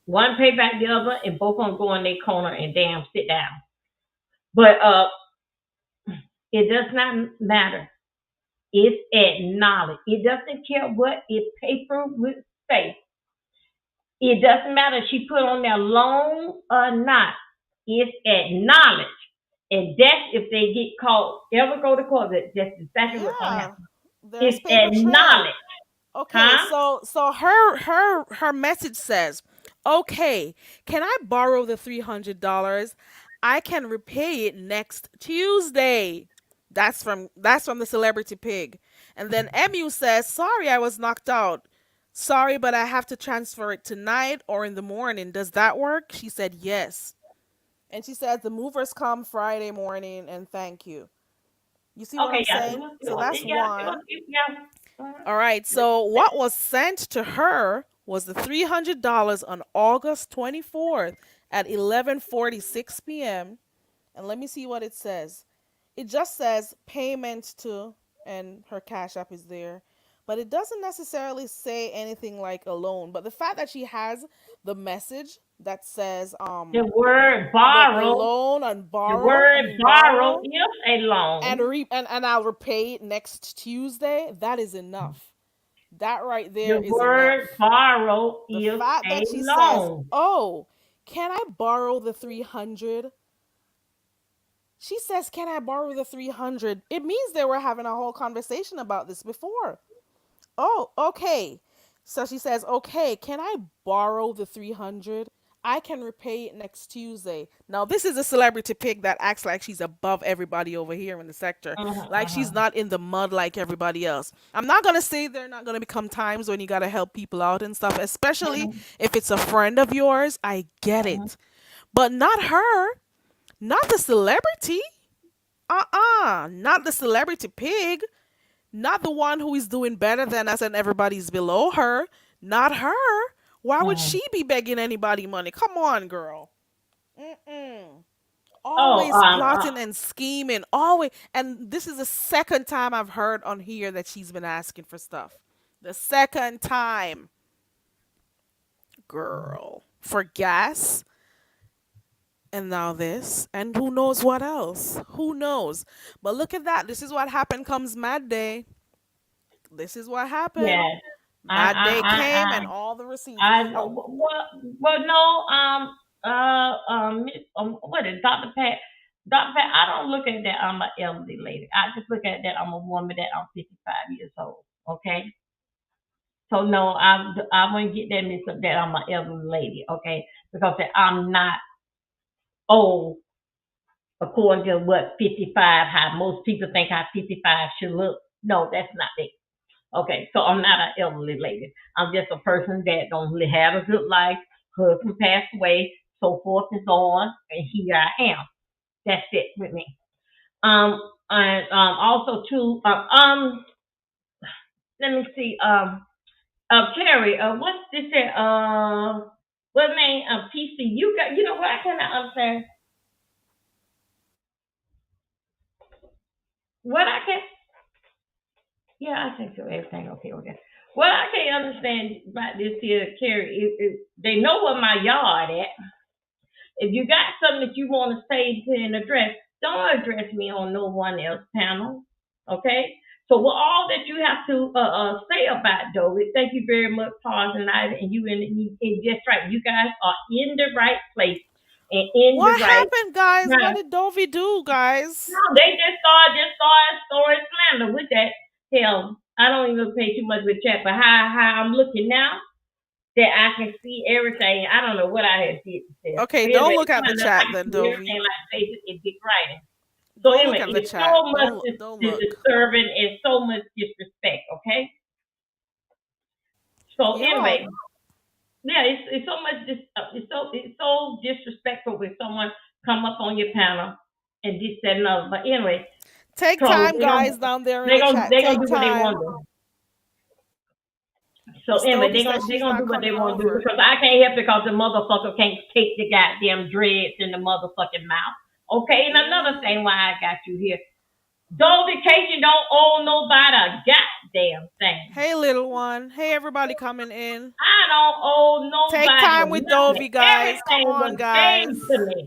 one pay back the other, and both of them go in their corner and damn sit down. But it does not matter. It's acknowledged. It doesn't care what if paper would say. It doesn't matter if she put on their loan or not. It's acknowledged. And that's if they get caught, ever go to court, that's exactly what's gonna Yeah, happen. there's It's paper trail. acknowledged. Okay, Huh? so her message says, "Okay, can I borrow the $300? I can repay it next Tuesday." That's from the Celebrity Pig. And then Emu says, "Sorry, I was knocked out. Sorry, but I have to transfer it tonight or in the morning. Does that work?" She said, "Yes." And she said, "The movers come Friday morning and thank you." You see what I'm Okay, yeah. saying? So that's one. Yeah. All right. So what was sent to her was the $300 on August 24th at 11:46 p.m. And let me see what it says. It just says payment to, and her cash app is there. But it doesn't necessarily say anything like a loan. But the fact that she has the message that says The word the borrow, loan and the borrow, I word mean borrow borrow is a and loan. I'll repay it next Tuesday, that is enough. That right there The is word enough. borrow The is fact a that she says, loan. "Oh, can I borrow the 300?" She says, "Can I borrow the 300?" It means they were having a whole conversation about this before. Oh, okay. So she says, "Okay, can I borrow the 300? I can repay it next Tuesday. Now, this is a celebrity pig that acts like she's above everybody over here in the sector, like she's Mm-hmm. not in the mud like everybody else. I'm not gonna say there are not gonna become times when you gotta help people out and stuff, especially Mm-hmm. if it's a friend of yours. I get Mm-hmm. it, but not her, not the celebrity. Not the celebrity pig, not the one who is doing better than us and everybody's below her. Not her. Why would Mm-hmm. she be begging anybody money? Come on, girl. Mm-mm. Oh, Always plotting and scheming. Always. And this is the second time I've heard on here that she's been asking for stuff. The second time. Girl. For gas. And now this. And who knows what else? Who knows? But look at that. This is what happened comes Mad Day. This is what happened. yes. Mad Day came and I, all the receipts. I, Uh, well, no, what is Dr. Pat? Dr. Pat, I don't look at that I'm an elderly lady. I just look at that I'm a woman that I'm 55 years old. Okay, so no, I wouldn't get that mixed up that I'm an elderly lady. Okay, because I'm not old according to what 55, how most people think how 55 should look. No, that's not it. Okay, so I'm not an elderly lady. I'm just a person that don't really have a good life. Husband passed away, so forth and so on, and here I am. That's it with me. Um, and also too, let me see. Carrie, what's this? What name? PC. You got. You know what? I cannot understand. What I can. Yeah, I think so. Everything okay. Okay. What I can't understand about this here, Carrie, they know where my yard at. If you got something that you want to say to an address, don't address me on no one else panel. Okay? So with all that you have to say about Dovid, thank you very much, Pause and I, and you and just right. You guys are in the right place and in the what right happened, guys? What time. did Dovey do, No, guys? they just started story slander with that. Hell, I don't even pay too much with chat, but how I'm looking now, that I can see everything. I don't know what I had did to say. Okay, But don't anyway, look at the I chat can then, see Dovey. everything like faces and big writing. So Don't look anyway, at the it's chat. so much Don't look. disturbing and so much disrespect. Okay. So Y'all, anyway, yeah, it's so much it's so disrespectful when someone come up on your panel and this that and other. But anyway, take so time, guys, down there in they the gonna chat. they gonna Take do what they want time. to do. So Miss anyway, Dovey they says gonna they she's gonna do not what they coming want to do over. because I can't help it because the motherfucker can't take the goddamn dreads in the motherfucking mouth. Okay, and another Ooh. thing why I got you here. Dole vacation don't owe nobody a goddamn thing. Hey, little one. Hey, everybody coming in. I don't owe Take nobody time with nothing. Dovey, guys. Come Everything on, was gave guys. to me.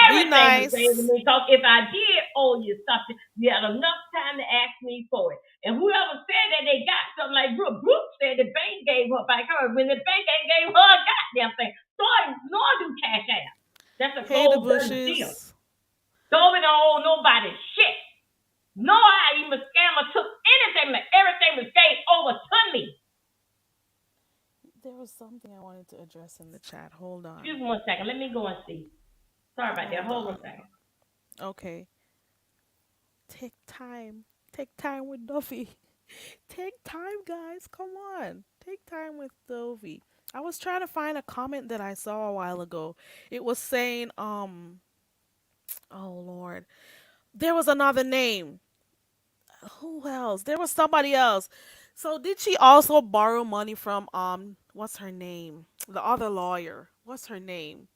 Be Everything was gave to nice. me. Because if I did owe you something, you had enough time to ask me for it. And whoever said that they got something like Brooke said the bank gave her back her when the bank ain't gave her a goddamn thing. So nor do Cash App. That's a Hey, the closed done deal. bushes. Don't owe nobody shit. No, I even scammer took anything, everything was gave over to me. There was something I wanted to address in the chat. Hold on. Excuse me 1 second. Let me go and see. Sorry about that. Hold Hold on on. 1 second. Okay. Take time. Take time with Dovey. Take time, guys. Come on. Take time with Dovey. I was trying to find a comment that I saw a while ago. It was saying, oh Lord. There was another name. Who else? There was somebody else. So did she also borrow money from what's her name? The other lawyer. What's her name?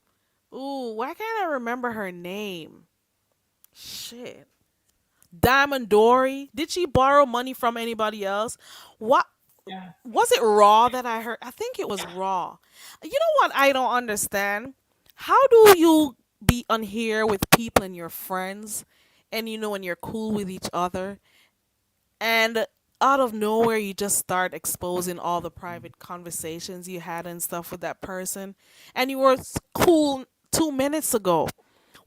Ooh, why can't I remember her name? Shit. Diamond Dory. Did she borrow money from anybody else? What Yeah. was it Raw that I heard? I think it was Raw. You know what I don't understand? How do you be on here with people and your friends and when you're cool with each other and out of nowhere you just start exposing all the private conversations you had and stuff with that person and you were cool 2 minutes ago,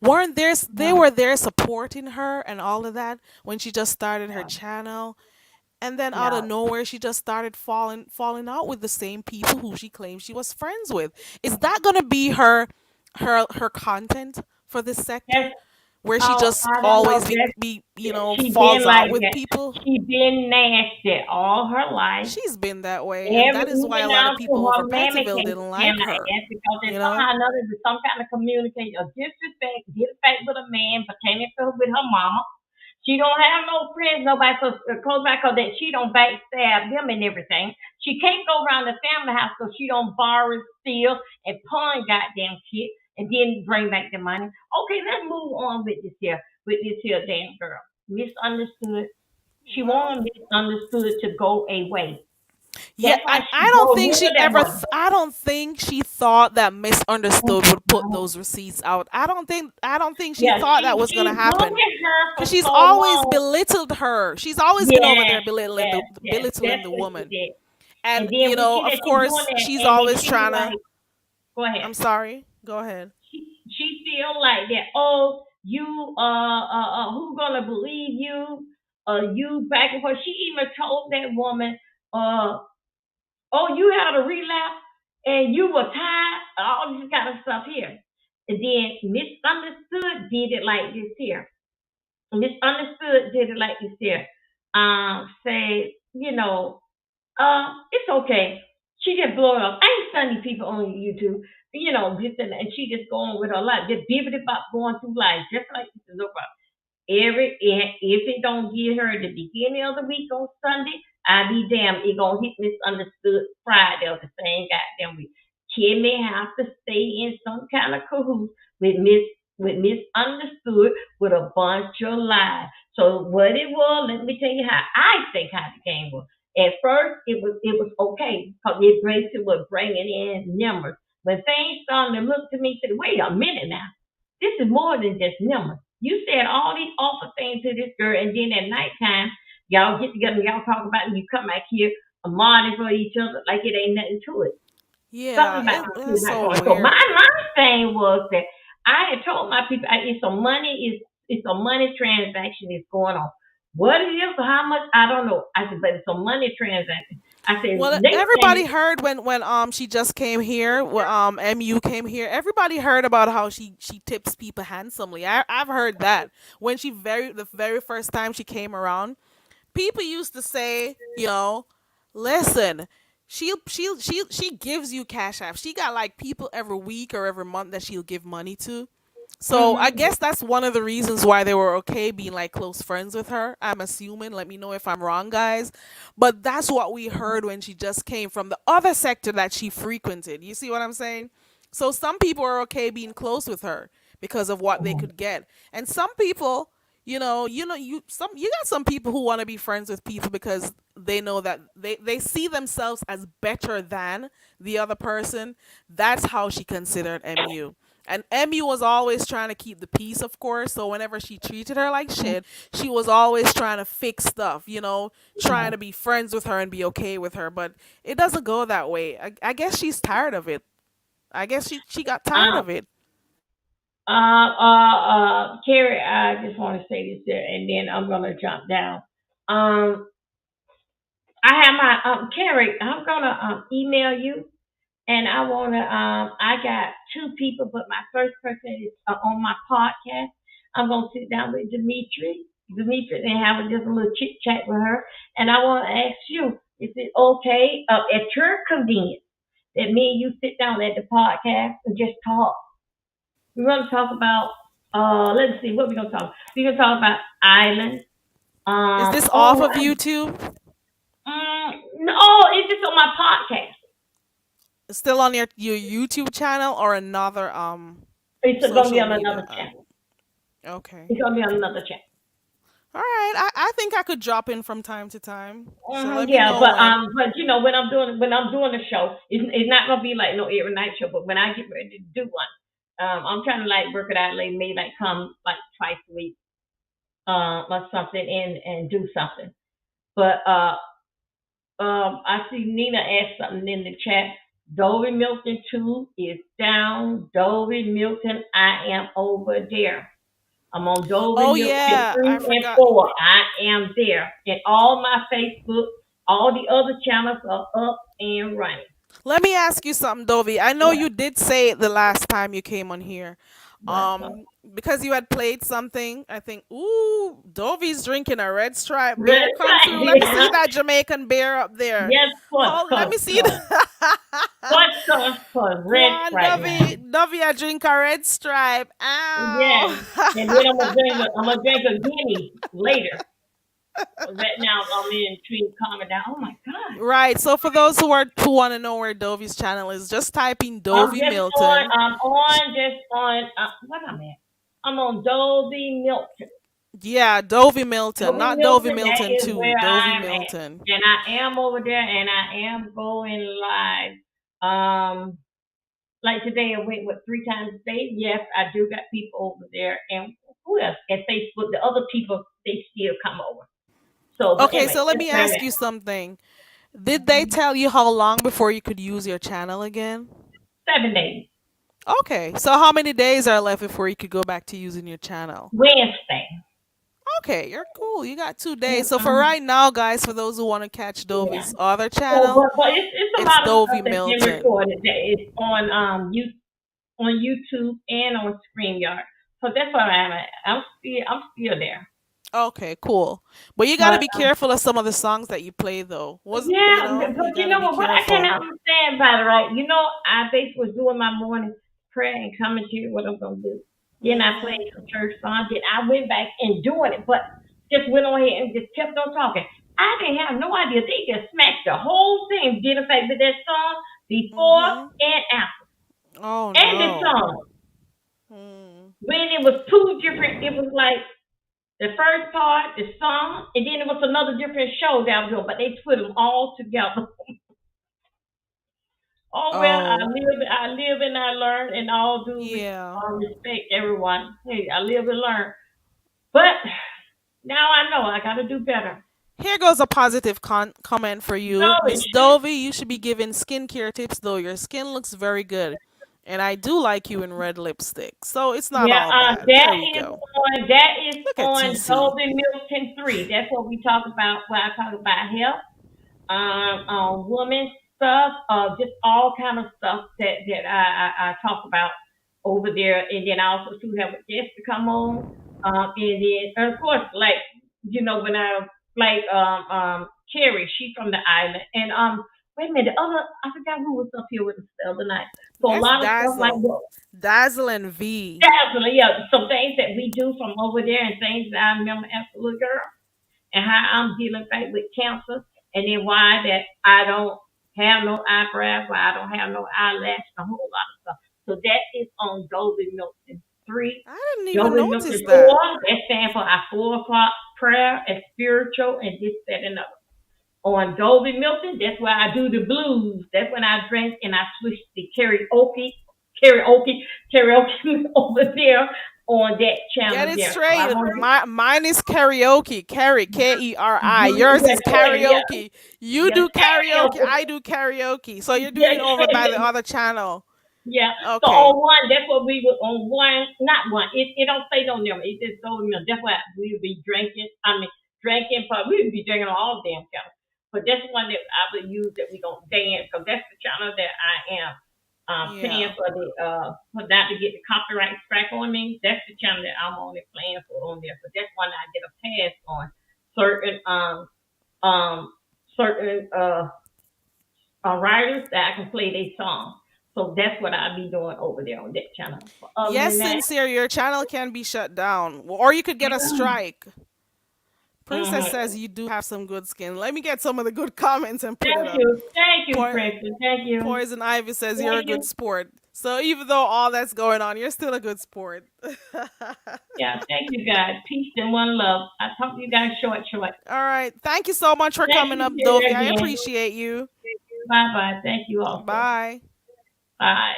weren't there they Yeah. were there supporting her and all of that when she just started her Yeah. channel, and then out of No. nowhere she just started falling out with the same people who she claimed she was friends with. Is that gonna be her content for this sector, That's where she oh, just I don't know. always That's she been falls out like with that. people? She been nasty all her life. She's been that way, and that is why Even a lot of down to people over her mammy Petterville came didn't came like like her. that because You there's know? somehow or another there's some kind of communication or disrespect with a man pertaining to with her mama. She don't have no friends, nobody close back her that she don't backstab them and everything. She can't go around the family house so she don't borrow, steal, and pawn goddamn shit and then bring back the money. Okay, let's move on with this here damn girl. Misunderstood. She Well, wanted misunderstood to go away. yeah, That's why I she don't go think rid she of that ever. one. I don't think she thought that Oh, Misunderstood would put no. those receipts out. I don't think. I don't think she Yeah, thought that was gonna she's been happen. with her Cause for she's so always long. belittled her. She's always been over Yes, there belittling yes, the yes. belittling That's the what she woman. did. And And then we see of that she's doing course, that, she's and then always she trying like, to. go ahead. I'm sorry. Go ahead. She feel like that. Oh, you who gonna believe you? You back and forth. She even told that woman, uh, oh, you had a relapse and you were tired. All this kind of stuff here. And then misunderstood did it like this here. Misunderstood did it like this here. Say, it's okay. She just blow it off. I ain't stunning people on YouTube, this and she just going with her life, just bibbity bop going through life, just like this is no problem. If it don't get her at the beginning of the week on Sunday, I be damned, it gonna hit Misunderstood Friday of the same goddamn week. Kimmy have to stay in some kind of cahoots with Misunderstood with a bunch of lies. So what it was, let me tell you how I think how the game was. At first, it was okay because it basically was bringing in numbers. When things started to look to me, said, "Wait a minute now, this is more than just numbers." You said all these awful things to this girl, and then at nighttime, y'all get together, y'all talk about it, and you come back here, monitoring for each other like it ain't nothing to it. Yeah, Something about this is it's not so going. So weird. my thing was that I had told my people it's a money transaction is going on. What it is or how much I don't know. I said, but it's a money transaction. I said Well, they everybody saying heard when she just came here, when MU came here. Everybody heard about how she tips people handsomely. I've heard that when the very first time she came around, people used to say, listen, she gives you cash app. She got like people every week or every month that she'll give money to. So I mm-hmm, guess that's one of the reasons why they were okay being like close friends with her. I'm assuming. Let me know if I'm wrong, guys. But that's what we heard when she just came from the other sector that she frequented. You see what I'm saying? So some people are okay being close with her because of what they could get, and some people, you got some people who want to be friends with people because they know that they see themselves as better than the other person. That's how she considered MU. And Emmy was always trying to keep the peace, of course. So whenever she treated her like shit, she was always trying to fix stuff, trying to be friends with her and be okay with her. But it doesn't go that way. I guess she's tired of it. I guess she got tired um, of it. Carrie, I just want to say this here, and then I'm gonna jump down. Um, I have my Carrie. I'm gonna email you, and I got two people, but my first person is on my podcast. I'm gonna sit down with Demetri, and have just a little chit chat with her, and I want to ask you, is it okay at your convenience that me and you sit down at the podcast and just talk? We're gonna talk about let's see what we're gonna talk. We're gonna talk about islands. Is this off Oh, of YouTube? no, it's just on my podcast. Still on your YouTube channel or another It's gonna be social on media another app? channel. Okay. It's gonna be on another channel. All right. I think I could drop in from time to time. So let me Yeah, know when. but when I'm doing the show, it's not gonna be like no every night show. But when I get ready to do one, I'm trying to like work it out, like maybe like come like twice a week, or something, and do something. But I see Nina asked something in the chat. Dory Milton 2 is down. Dory Milton, I am over there. I'm on Dolby Oh Milton yeah, 3 I and forgot. 4. I am there. And all my Facebook, all the other channels are up and running. Let me ask you something, Dovi. I know What? you did say it the last time you came on here. What? Because you had played something, I think, ooh, Dovi's drinking a red stripe beer. Red Come flag. through. Let me see that Jamaican beer up there. Yes, Oh, let me see cause that. what cause Go red on, stripe now. Dovey, I drink a red stripe. Yeah. Ow. And then I'm gonna drink a guinea later. Right now I'm in tree calming down. Oh my god. Right. So for those who want to know where Dovey's channel is, just type in Dovey Milton. I'm on just on what I'm at. I'm on Dolby Milton. Yeah, Dovey Milton, Dolby not Dovey Milton, that Milton is 2, where Dovey I'm at. Milton. And I am over there and I am going live. Um like today I went with 3 times a day. Yes, I do got people over there and who else? At Facebook, the other people they still come over. So but Okay, anyway, so let that's me where I'm ask at. you something. Did they tell you how long before you could use your channel again? 7 days. Okay, so how many days are left before you could go back to using your channel? Wednesday. Okay, you're cool. You got 2 days. So for Mm-hmm. right now, guys, for those who want to catch Yeah. Dovey's other So, channel, but it's a it's lot of Dovey stuff that's been Milton. recorded that is on YouTube and on StreamYard. So that's where I'm at. I'm still there. Okay, cool. But you got to But be careful of some of the songs that you play, though. yeah, You but got you to know be what I careful. cannot understand about it, right? I basically was doing my morning prayer and coming to you what I'm gonna do. Then I Hmm. played some church songs. Then I went back and doing it, but just went on ahead and just kept on talking. I didn't have no idea they just smacked the whole thing. Did effect with that song before Hmm. and after, Oh and the no. song. Hmm. When it was two different, it was like the first part, the song, and then it was another different show that I was doing, but they put them all together. Oh well, Oh I live and I learn, and all due yeah. respect, everyone. Hey, I live and learn. But now I know I got to do better. Here goes a positive comment for No, you. it Miss should. Dovey, you should be giving skincare tips though. Your skin looks very good. And I do like you in red lipstick. So it's not Yeah, all bad. There we is go. that is Look at on TC. Golden Milton 3. That's what we talk about when I talk about health, woman stuff, just all kind of stuff that I talk about over there. And then I also too have a guest to come on. And of course, like when I like Carrie, she from the island, and wait a minute, the other I forgot who was up here with us the other night. So a That's lot of stuff like Dazzle. that. Dazzle and V. Definitely, yeah. Some things that we do from over there and things that I remember as a little girl and how I'm dealing with cancer and then why that I don't have no eyebrows, why I don't have no eyelash, a whole lot of stuff. So that is on Golden Milton 3. I didn't even Golden notice Milton 4, that. that stands for our 4 o'clock prayer and spiritual and this, that, and other. On Dolby Milton, that's where I do the blues. That's when I drink and I switch the karaoke, karaoke over there on that Get channel it there. So I straight. want to Mine is karaoke. Keri. Yours yeah, is karaoke. You yeah, do karaoke. karaoke. I do karaoke. So you're doing Yeah, it over by the other channel. yeah. So Okay. on one, that's what we would on one, not one. It don't say no number. It just goes milk. That's why we would be drinking. I mean, drinking, but we would be drinking on all damn channels. But that's one that I would use that we gonna dance because that's the channel that I am paying Yeah. for the for not to get the copyright strike on me. That's the channel that I'm only playing for on there. So that's one I get a pass on certain um certain writers that I can play their song. So that's what I'll be doing over there on that channel. But other Yes, than that, sincere. Your channel can be shut down, or you could get a strike. Princess mhm. says you do have some good skin. Let me get some of the good comments and put it up. Thank you, Po- Princess. Thank you, Poison Ivy says you're a thank good you. sport. So even though all that's going on, you're still a good sport. Yeah, thank you guys. Peace and one love. I talk to you guys short. All right. Thank you so much for Thank coming you, up, Terry, Dovey. I again. appreciate you. Bye bye. Thank you also. Bye. Bye.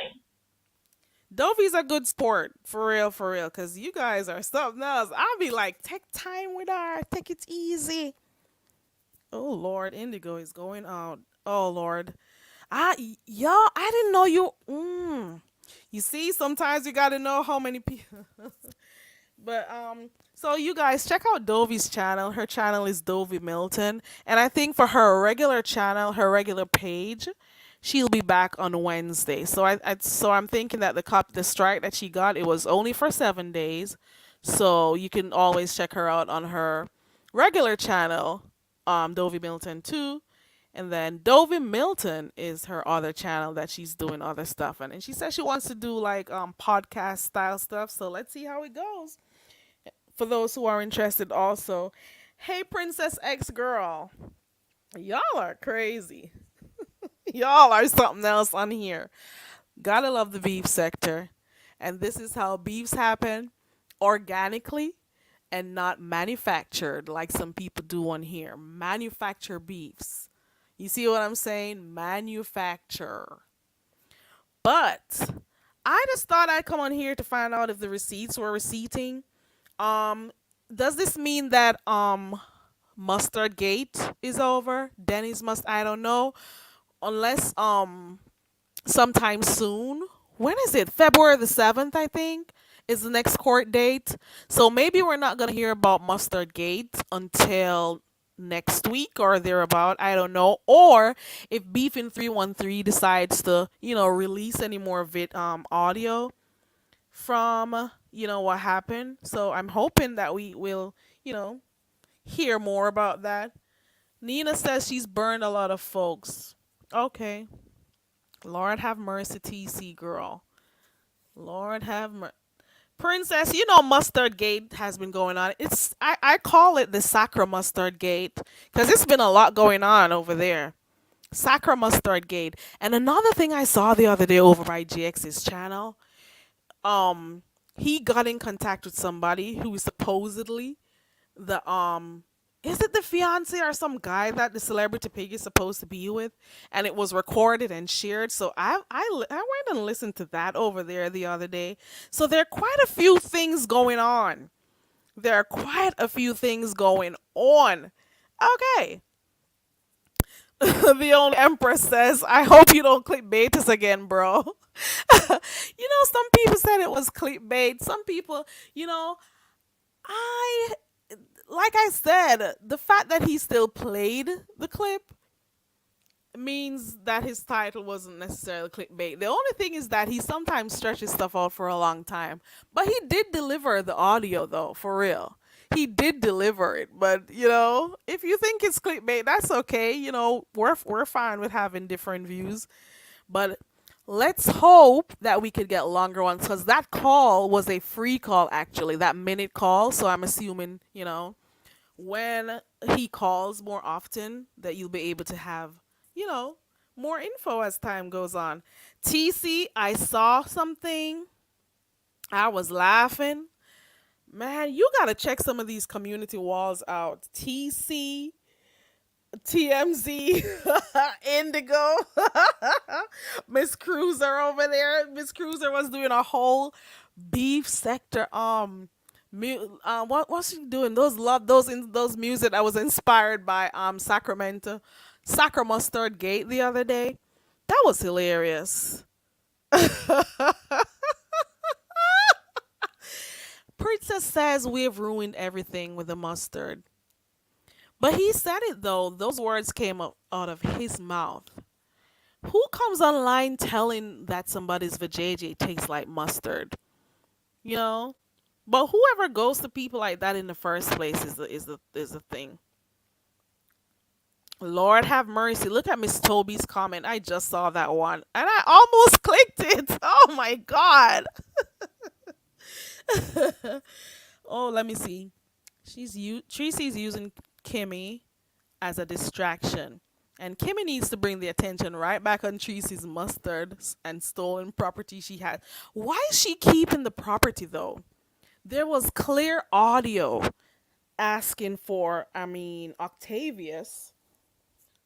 Dovey's a good sport. For real. Because you guys are something else. I'll be like, take time with her. Take it easy. Oh, Lord. Indigo is going out. Oh, Lord. Y'all, I didn't know you. You see, sometimes you got to know how many people. But so you guys check out Dovi's channel. Her channel is Dovie Milton, and I think for her regular channel, her regular page, she'll be back on Wednesday. So I'm thinking that the strike that she got, it was only for 7 days, so you can always check her out on her regular channel, Dovie Milton too. And then Dovie Milton is her other channel that she's doing other stuff on. And she says she wants to do like podcast style stuff. So let's see how it goes. For those who are interested also. Hey Princess X Girl. Y'all are crazy. Y'all are something else on here. Gotta love the beef sector. And this is how beefs happen organically and not manufactured like some people do on here. Manufacture beefs. You see what I'm saying? Manufacture. But I just thought I'd come on here to find out if the receipts were receipting. Um, does this mean that Mustard Gate is over? Denny's must I don't know. Unless sometime soon. When is it? February the 7th, I think, is the next court date. So maybe we're not gonna hear about Mustard Gate until next week or thereabout. I don't know. Or if Beefin 313 decides to, release any more audio from what happened. So I'm hoping that we will, hear more about that. Nina says she's burned a lot of folks. Okay. Lord have mercy, TC girl. Lord have mercy. Princess, Mustard Gate has been going on. I call it the Sacra Mustard Gate because it's been a lot going on over there. Sacra Mustard Gate. And another thing I saw the other day over by GX's channel, he got in contact with somebody who is supposedly the is it the fiance or some guy that the celebrity pig is supposed to be with, and it was recorded and shared. So I went and listened to that over there the other day. So there are quite a few things going on. There are quite a few things going on. Okay. The only empress says, I hope you don't clickbait us again, bro. Some people said it was clickbait. Some people, I like I said, the fact that he still played the clip means that his title wasn't necessarily clickbait. The only thing is that he sometimes stretches stuff out for a long time. But he did deliver the audio though, for real. He did deliver it. But if you think it's clickbait, that's okay. We're fine with having different views. But let's hope that we could get longer ones because that call was a free call actually, that minute call. So I'm assuming, when he calls more often that you'll be able to have, you know, more info as time goes on. TC, I saw something. I was laughing. Man, you gotta check some of these community walls out. TC, TMZ, Indigo, Miss Cruiser over there. Miss Cruiser was doing a whole beef sector. What's she doing? Those music that was inspired by Sacramento, Sacra Mustard Gate the other day. That was hilarious. Princess says we've ruined everything with the mustard. But he said it though. Those words came out of his mouth. Who comes online telling that somebody's vajayjay tastes like mustard? You know? But whoever goes to people like that in the first place is the thing. Lord have mercy. Look at Miss Toby's comment. I just saw that one. And I almost clicked it. Oh my god. Oh, let me see. Tracy's using Kimmy as a distraction. And Kimmy needs to bring the attention right back on Tracy's mustard and stolen property she had. Why is she keeping the property though? There was clear audio asking for, Octavius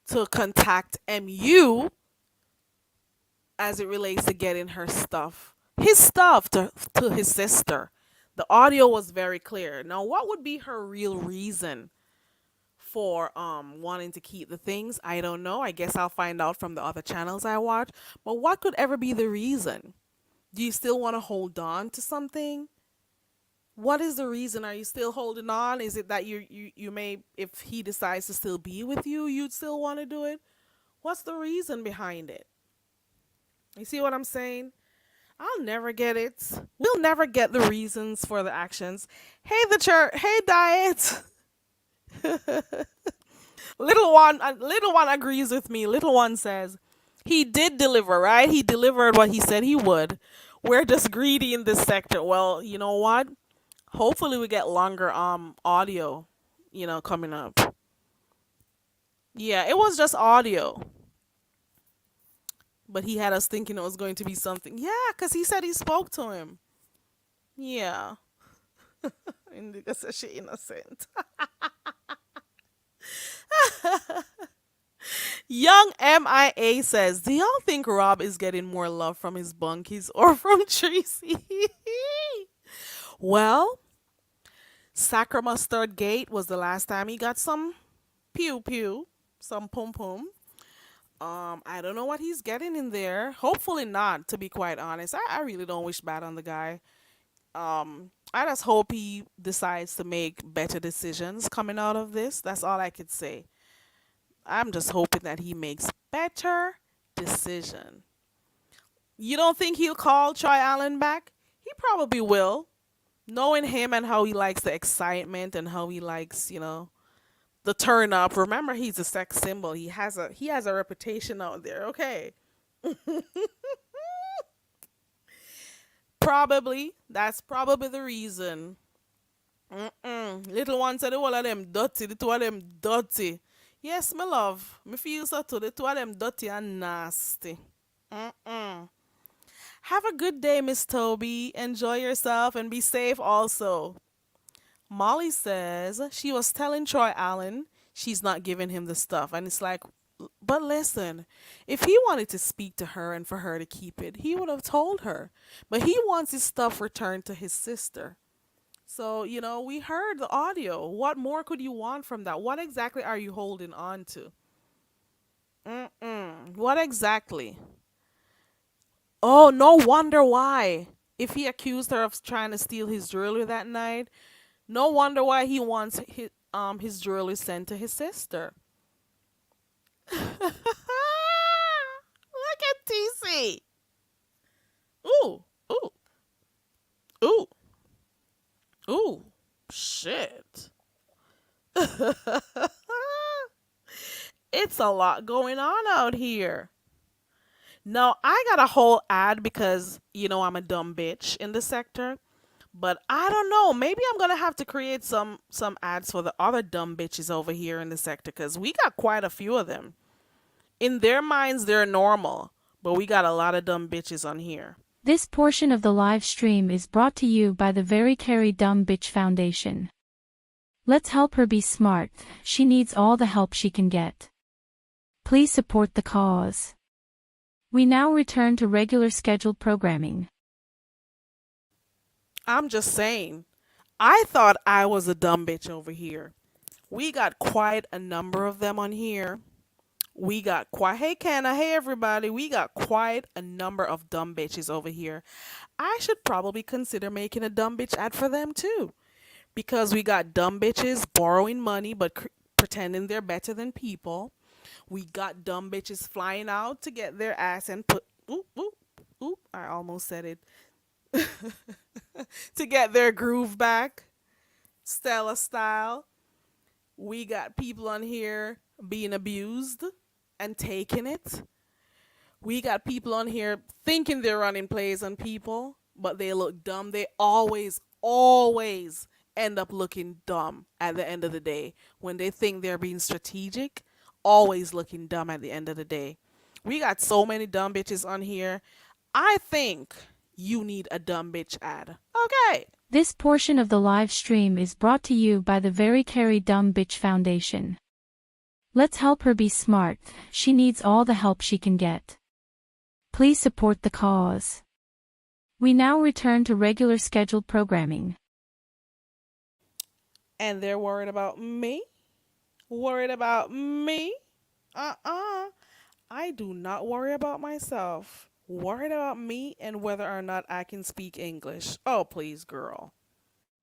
to contact MU as it relates to getting his stuff to his sister. The audio was very clear. Now, what would be her real reason for wanting to keep the things? I don't know. I guess I'll find out from the other channels I watch. But what could ever be the reason? Do you still want to hold on to something? What is the reason? Are you still holding on? Is it that you may, if he decides to still be with you, you'd still want to do it? What's the reason behind it? You see what I'm saying? I'll never get it. We'll never get the reasons for the actions. Hey, the church. Hey, diet. Little one agrees with me. Little one says he did deliver, right? He delivered what he said he would. We're just greedy in this sector. Well, you know what? Hopefully we get longer audio, coming up. Yeah, it was just audio, but he had us thinking it was going to be something. Yeah, cuz he said he spoke to him. Yeah. Indigo says she innocent. Young MIA says, "Do y'all think Rob is getting more love from his bunkies or from Tracy?" Well, Sacra Mustard Gate was the last time he got some pew pew, some pum pum. I don't know what he's getting in there. Hopefully not, to be quite honest. I really don't wish bad on the guy. I just hope he decides to make better decisions coming out of this. That's all I could say. I'm just hoping that he makes better decision. You don't think he'll call Troy Allen back? He probably will. Knowing him and how he likes the excitement and how he likes, the turn up. Remember, he's a sex symbol. He has a reputation out there. Okay. Probably. That's probably the reason. Little one said the all of them dirty. The two of them dirty. Yes, my love. Me feel so too. The two of them dirty and nasty. Mm-mm. Have a good day, Miss Toby. Enjoy yourself and be safe also. Molly says she was telling Troy Allen she's not giving him the stuff. And it's like, but listen, if he wanted to speak to her and for her to keep it, he would have told her. But he wants his stuff returned to his sister. So, we heard the audio. What more could you want from that? What exactly are you holding on to? What exactly? Oh, no wonder why. If he accused her of trying to steal his jewelry that night, no wonder why he wants his jewelry sent to his sister. Look at TC. Ooh, ooh, ooh, ooh. Shit. It's a lot going on out here. No, I got a whole ad because I'm a dumb bitch in the sector. But I don't know. Maybe I'm gonna have to create some ads for the other dumb bitches over here in the sector because we got quite a few of them. In their minds, they're normal, but we got a lot of dumb bitches on here. This portion of the live stream is brought to you by the Very Carry Dumb Bitch Foundation. Let's help her be smart. She needs all the help she can get. Please support the cause. We now return to regular scheduled programming. I'm just saying. I thought I was a dumb bitch over here. We got quite a number of them on here. Hey Kenna, hey everybody. We got quite a number of dumb bitches over here. I should probably consider making a dumb bitch ad for them too. Because we got dumb bitches borrowing money but pretending they're better than people. We got dumb bitches flying out to get their ass and put, oop, oop, oop, I almost said it. To get their groove back, Stella style. We got people on here being abused and taking it. We got people on here thinking they're running plays on people, but they look dumb. They always end up looking dumb at the end of the day. When they think they're being strategic, always looking dumb at the end of the day. We got so many dumb bitches on here. I think you need a dumb bitch ad. Okay. This portion of the live stream is brought to you by the Very Carry Dumb Bitch Foundation. Let's help her be smart. She needs all the help she can get. Please support the cause. We now return to regular scheduled programming. And they're worried about me? Worried about me? I do not worry about myself. Worried about me and whether or not I can speak English. Oh, please, girl.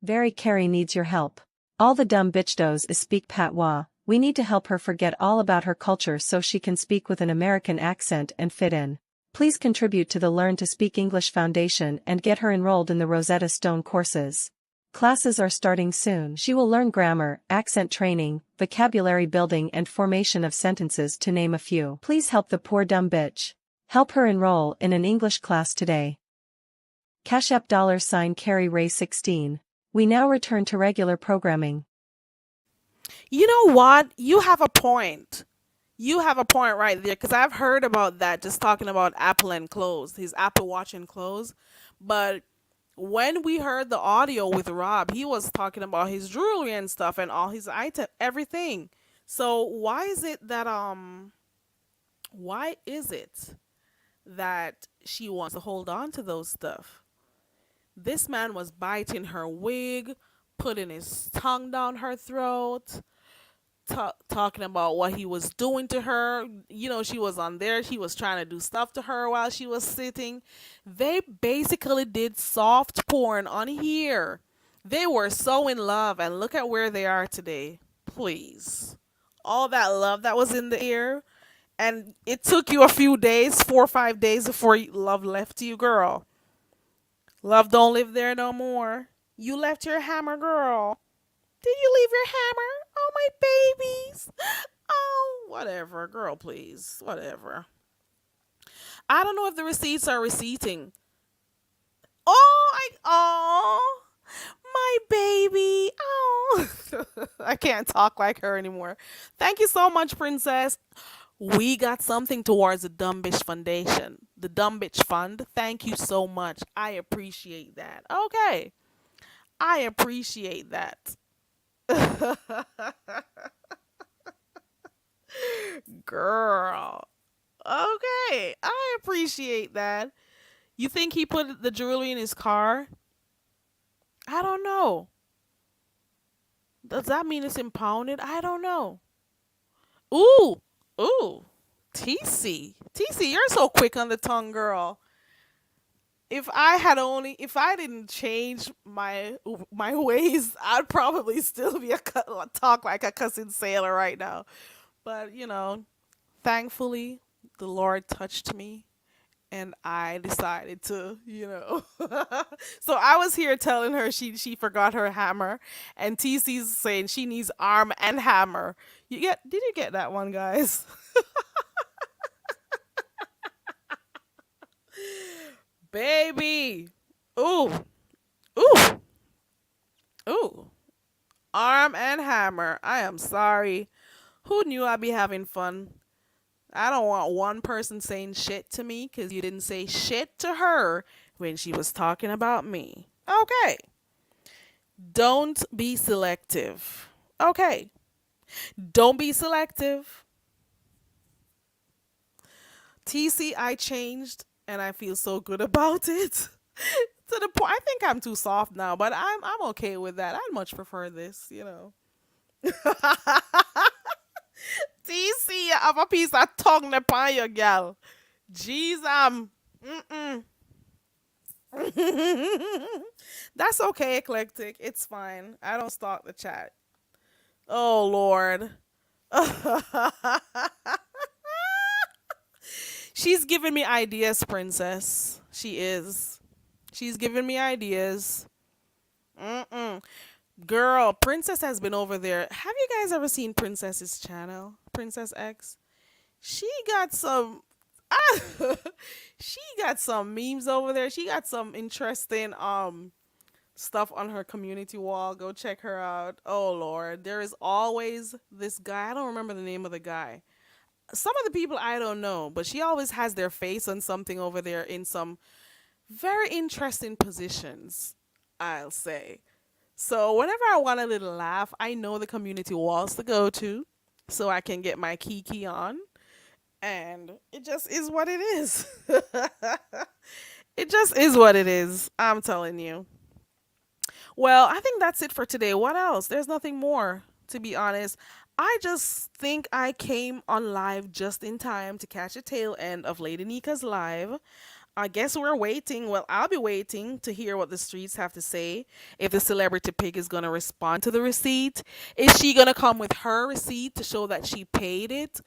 Very Carrie needs your help. All the dumb bitch does is speak patois. We need to help her forget all about her culture so she can speak with an American accent and fit in. Please contribute to the Learn to Speak English Foundation and get her enrolled in the Rosetta Stone courses. Classes are starting soon. She will learn grammar, accent training, vocabulary building and formation of sentences to name a few. Please help the poor dumb bitch. Help her enroll in an English class today. Cash App $Carrie Ray 16. We now return to regular programming. You know what? You have a point. You have a point right there because I've heard about that just talking about Apple and clothes, his Apple Watch and clothes. But when we heard the audio with Rob, he was talking about his jewelry and stuff and all his item, everything. So why is it that she wants to hold on to those stuff? This man was biting her wig, putting his tongue down her throat, talking about what he was doing to her. You know, she was on there. He was trying to do stuff to her while she was sitting. They basically did soft porn on here. They were so in love, and look at where they are today. Please. All that love that was in the air, and it took you a few days, 4 or 5 days before love left you, girl. Love don't live there no more. You left your hammer, girl. Did you leave your hammer? Oh, my babies. Oh, whatever. Girl, please. Whatever. I don't know if the receipts are receipting. Oh, my baby. Oh, I can't talk like her anymore. Thank you so much, Princess. We got something towards the Dumb Bitch Foundation, the Dumb Bitch Fund. Thank you so much. I appreciate that. Okay. I appreciate that. Girl. Okay. I appreciate that. You think he put the jewelry in his car? I don't know. Does that mean it's impounded? I don't know. Ooh. Ooh. TC. TC, you're so quick on the tongue, girl. If I didn't change my ways, I'd probably still be talk like a cussing sailor right now. But thankfully, the Lord touched me, and I decided to. So I was here telling her she forgot her hammer, and TC's saying she needs arm and hammer. Did you get that one, guys? Baby. Ooh. Ooh. Ooh. Arm and hammer. I am sorry. Who knew I'd be having fun? I don't want one person saying shit to me because you didn't say shit to her when she was talking about me. Okay. Don't be selective. Okay. Don't be selective. TC, I changed and I feel so good about it. To the point, I think I'm too soft now, but I'm okay with that. I'd much prefer this. TC, you have a piece of tongue upon you, gal. Jeez, mm-mm. That's okay, eclectic. It's fine. I don't stalk the chat. Oh Lord. She's giving me ideas, Princess. She is. She's giving me ideas. Mm-mm. Girl, Princess has been over there. Have you guys ever seen Princess's channel? Princess X? She got some she got some memes over there. She got some interesting stuff on her community wall. Go check her out. Oh Lord. There is always this guy. I don't remember the name of the guy. Some of the people I don't know, but she always has their face on something over there in some very interesting positions, I'll say. So whenever I want a little laugh, I know the community walls to go to so I can get my kiki on. And it just is what it is. It just is what it is. I'm telling you. Well, I think that's it for today. What else? There's nothing more, to be honest. I just think I came on live just in time to catch the tail end of Lady Nika's live. I guess we're waiting. Well, I'll be waiting to hear what the streets have to say. If the celebrity pig is going to respond to the receipt, is she going to come with her receipt to show that she paid it?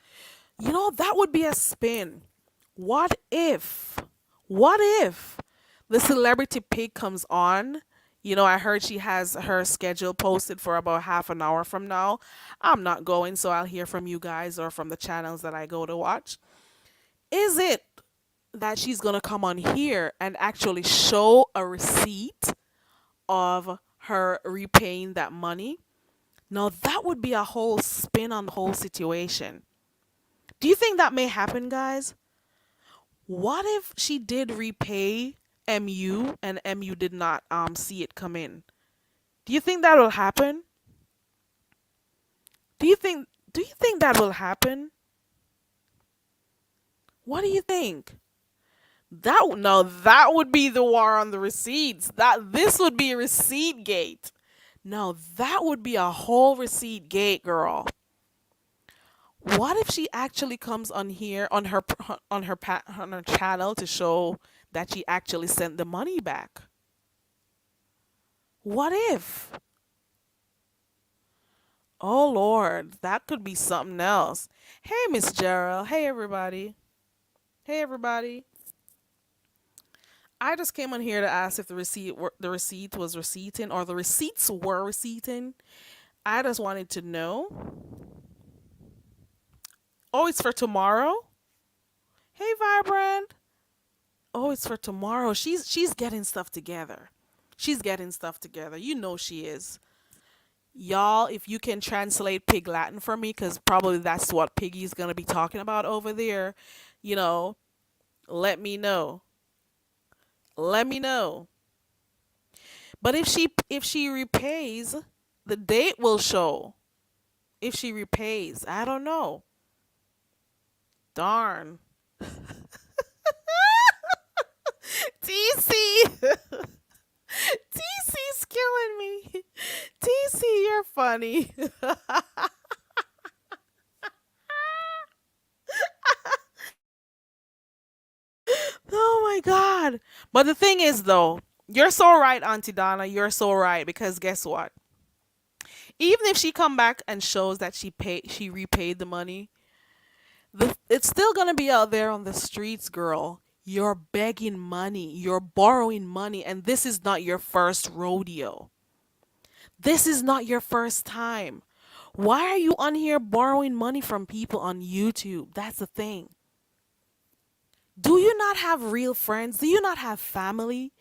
That would be a spin. What if? What if the celebrity pig comes on? I heard she has her schedule posted for about half an hour from now. I'm not going, so I'll hear from you guys or from the channels that I go to watch. Is it that she's going to come on here and actually show a receipt of her repaying that money? Now, that would be a whole spin on the whole situation. Do you think that may happen, guys? What if she did repay MU and MU did not see it come in? Do you think that will happen? Do you think that will happen? What do you think? That would be the war on the receipts. This would be receipt gate. No, that would be a whole receipt gate, girl. What if she actually comes on here on her channel to show that she actually sent the money back? What if? Oh Lord, that could be something else. Hey, Miss Gerald. Hey, everybody. Hey, everybody. I just came on here to ask if the receipt was receipting or the receipts were receipting. I just wanted to know. Oh, it's for tomorrow. Hey, Vibrant. Oh, it's for tomorrow. She's getting stuff together. She's getting stuff together. You know she is. Y'all, if you can translate Pig Latin for me, because probably that's what Piggy's gonna be talking about over there. You know, let me know. Let me know. But if she repays, the date will show. If she repays, I don't know. Darn. TC. TC's killing me. TC, you're funny. Oh my God. But the thing is, though, you're so right, Auntie Donna. You're so right because guess what? Even if she come back and shows that she repaid the money, it's still gonna be out there on the streets, girl. You're begging money, you're borrowing money, and this is not your first rodeo. This is not your first time. Why are you on here borrowing money from people on YouTube? That's the thing. Do you not have real friends? Do you not have family?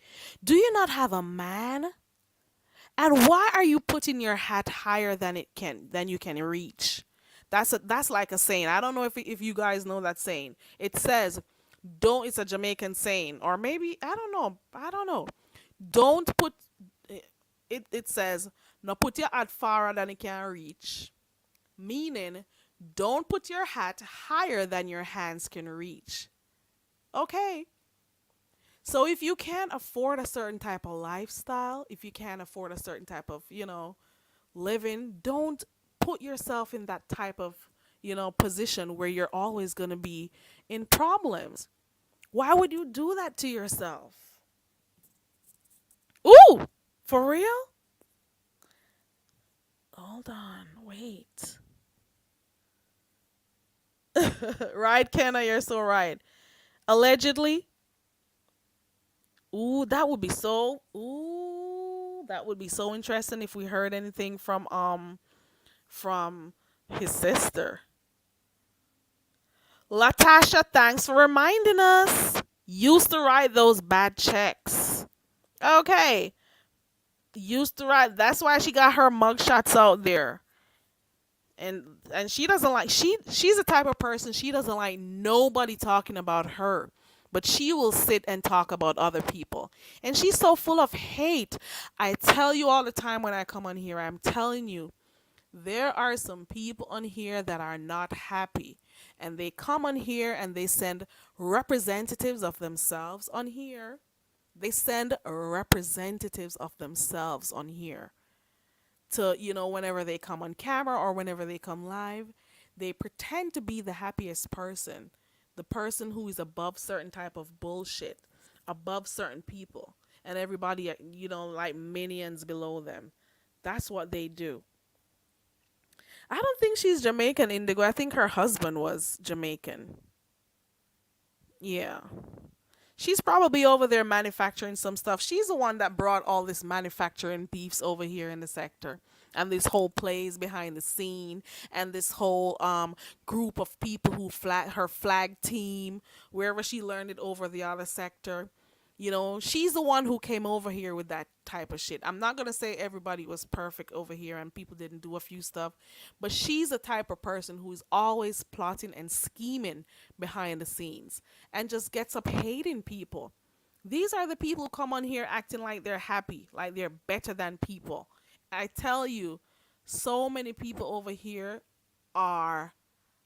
Do you not have a man? And why are you putting your hat higher than you can reach? That's like a saying. I don't know if you guys know that saying. It says, "Don't." It's a Jamaican saying, or maybe I don't know. I don't know. Don't put. It says, "No, put your hat farther than it can reach," meaning, don't put your hat higher than your hands can reach. Okay. So if you can't afford a certain type of lifestyle, if you can't afford a certain type of, living, don't put yourself in that type of, position where you're always going to be in problems. Why would you do that to yourself? Ooh, for real? Hold on, wait. Right, Kenna, you're so right. Allegedly. That would be so interesting if we heard anything from his sister. Latasha, thanks for reminding us. Used to write those bad checks. Okay. Used to write, that's why she got her mugshots out there. And she doesn't like she's the type of person, she doesn't like nobody talking about her, but she will sit and talk about other people, and she's so full of hate. I tell you all the time when I come on here, I'm telling you, there are some people on here that are not happy, and they come on here and they send representatives of themselves on here. They send representatives of themselves on here to, whenever they come on camera or whenever they come live, they pretend to be the happiest person, the person who is above certain type of bullshit. above certain people, and everybody, like minions below them. That's what they do. I don't think she's Jamaican, Indigo. I think her husband was Jamaican. Yeah. She's probably over there manufacturing some stuff. She's the one that brought all this manufacturing beefs over here in the sector. And this whole plays behind the scene, and this whole group of people who her flag team, wherever she learned it over the other sector. She's the one who came over here with that type of shit. I'm not gonna say everybody was perfect over here and people didn't do a few stuff, but she's the type of person who's always plotting and scheming behind the scenes and just gets up hating people. These are the people who come on here acting like they're happy, like they're better than people. I tell you, so many people over here are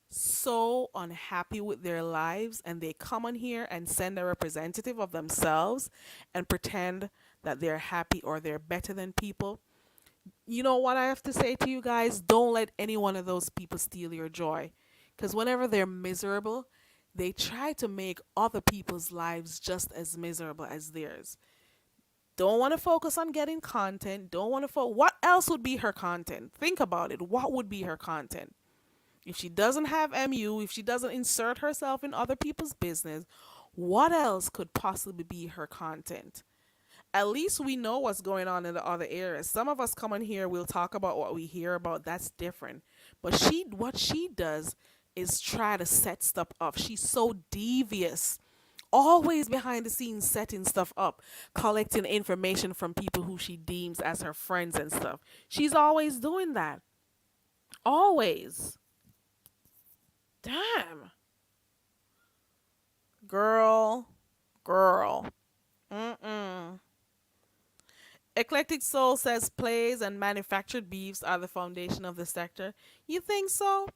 so unhappy with their lives, and they come on here and send a representative of themselves and pretend that they're happy or they're better than people. You know what I have to say to you guys? Don't let any one of those people steal your joy, because whenever they're miserable, they try to make other people's lives just as miserable as theirs. Don't want to focus on getting content. Don't want to what else would be her content? Think about it. What would be her content? If she doesn't have MU, if she doesn't insert herself in other people's business, what else could possibly be her content? At least we know what's going on in the other areas. Some of us come in here, we'll talk about what we hear about. That's different. But what she does is try to set stuff up. She's so devious. Always behind the scenes setting stuff up, collecting information from people who she deems as her friends and stuff. She's always doing that. Always. Damn. Girl. Mm-mm. Eclectic Soul says plays and manufactured beefs are the foundation of the sector. You think so?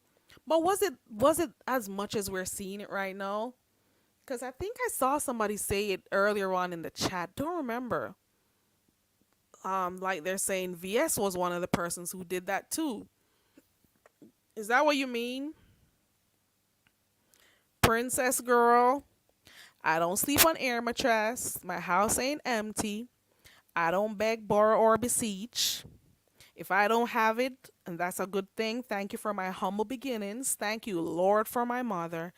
But was it as much as we're seeing it right now? Because I think I saw somebody say it earlier on in the chat. Don't remember. Like they're saying VS was one of the persons who did that too. Is that what you mean? Princess girl. I don't sleep on air mattress. My house ain't empty. I don't beg, borrow, or beseech. If I don't have it, and that's a good thing, thank you for my humble beginnings. Thank you, Lord, for my mother.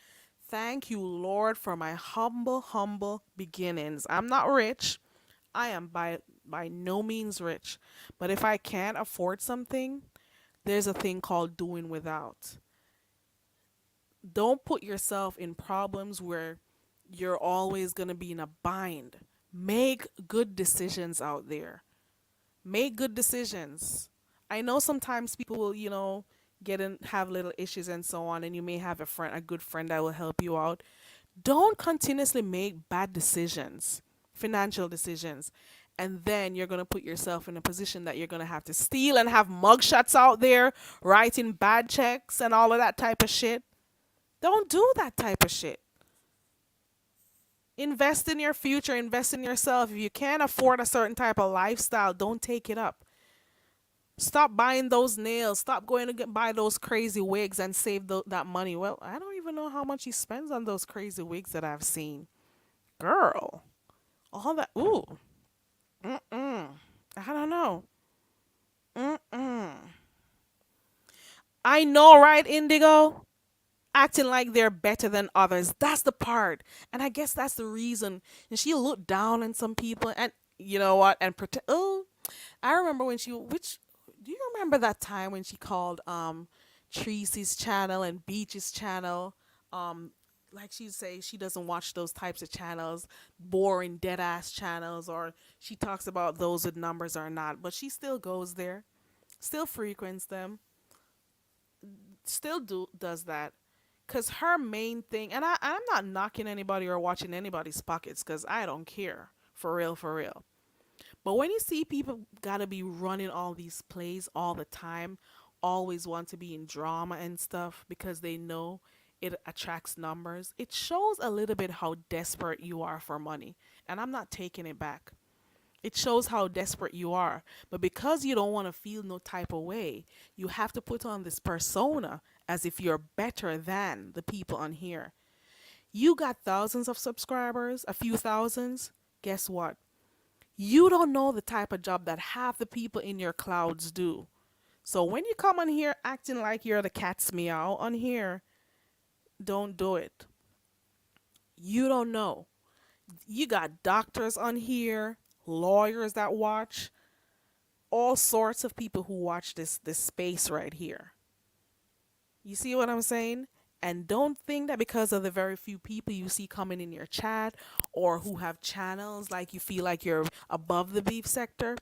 Thank you, Lord, for my humble beginnings. I'm not rich. I am by no means rich. But if I can't afford something, there's a thing called doing without. Don't put yourself in problems where you're always going to be in a bind. Make good decisions out there. Make good decisions. I know sometimes people will, get in have little issues and so on, and you may have a good friend that will help you out. Don't continuously make bad decisions, financial decisions, and then you're going to put yourself in a position that you're going to have to steal and have mugshots out there writing bad checks and all of that type of shit. Don't do that type of shit. Invest in your future, invest in yourself. If you can't afford a certain type of lifestyle, don't take it up. Stop buying those nails. Stop going to buy those crazy wigs and save that money. Well, I don't even know how much he spends on those crazy wigs that I've seen. Girl, all that. Ooh. Mm-mm. I don't know. Mm-mm. I know, right, Indigo? Acting like they're better than others. That's the part. And I guess that's the reason. And she looked down on some people, and you know what? And pretend. Oh, I remember when do you remember that time when she called Tracy's channel and Beach's channel? Like she'd say she doesn't watch those types of channels, boring dead ass channels, or she talks about those with numbers or not, but she still goes there, still frequents them, still does that. Cause her main thing, and I'm not knocking anybody or watching anybody's pockets, cause I don't care, for real, for real. But when you see people gotta be running all these plays all the time, always want to be in drama and stuff because they know it attracts numbers, it shows a little bit how desperate you are for money. And I'm not taking it back. It shows how desperate you are. But because you don't want to feel no type of way, you have to put on this persona as if you're better than the people on here. You got thousands of subscribers, a few thousands. Guess what? You don't know the type of job that half the people in your clouds do. So when you come on here acting like you're the cat's meow on here, don't do it. You don't know. You got doctors on here, lawyers that watch, all sorts of people who watch this space right here. You see what I'm saying? And don't think that because of the very few people you see coming in your chat or who have channels like you feel like you're above the beef sector.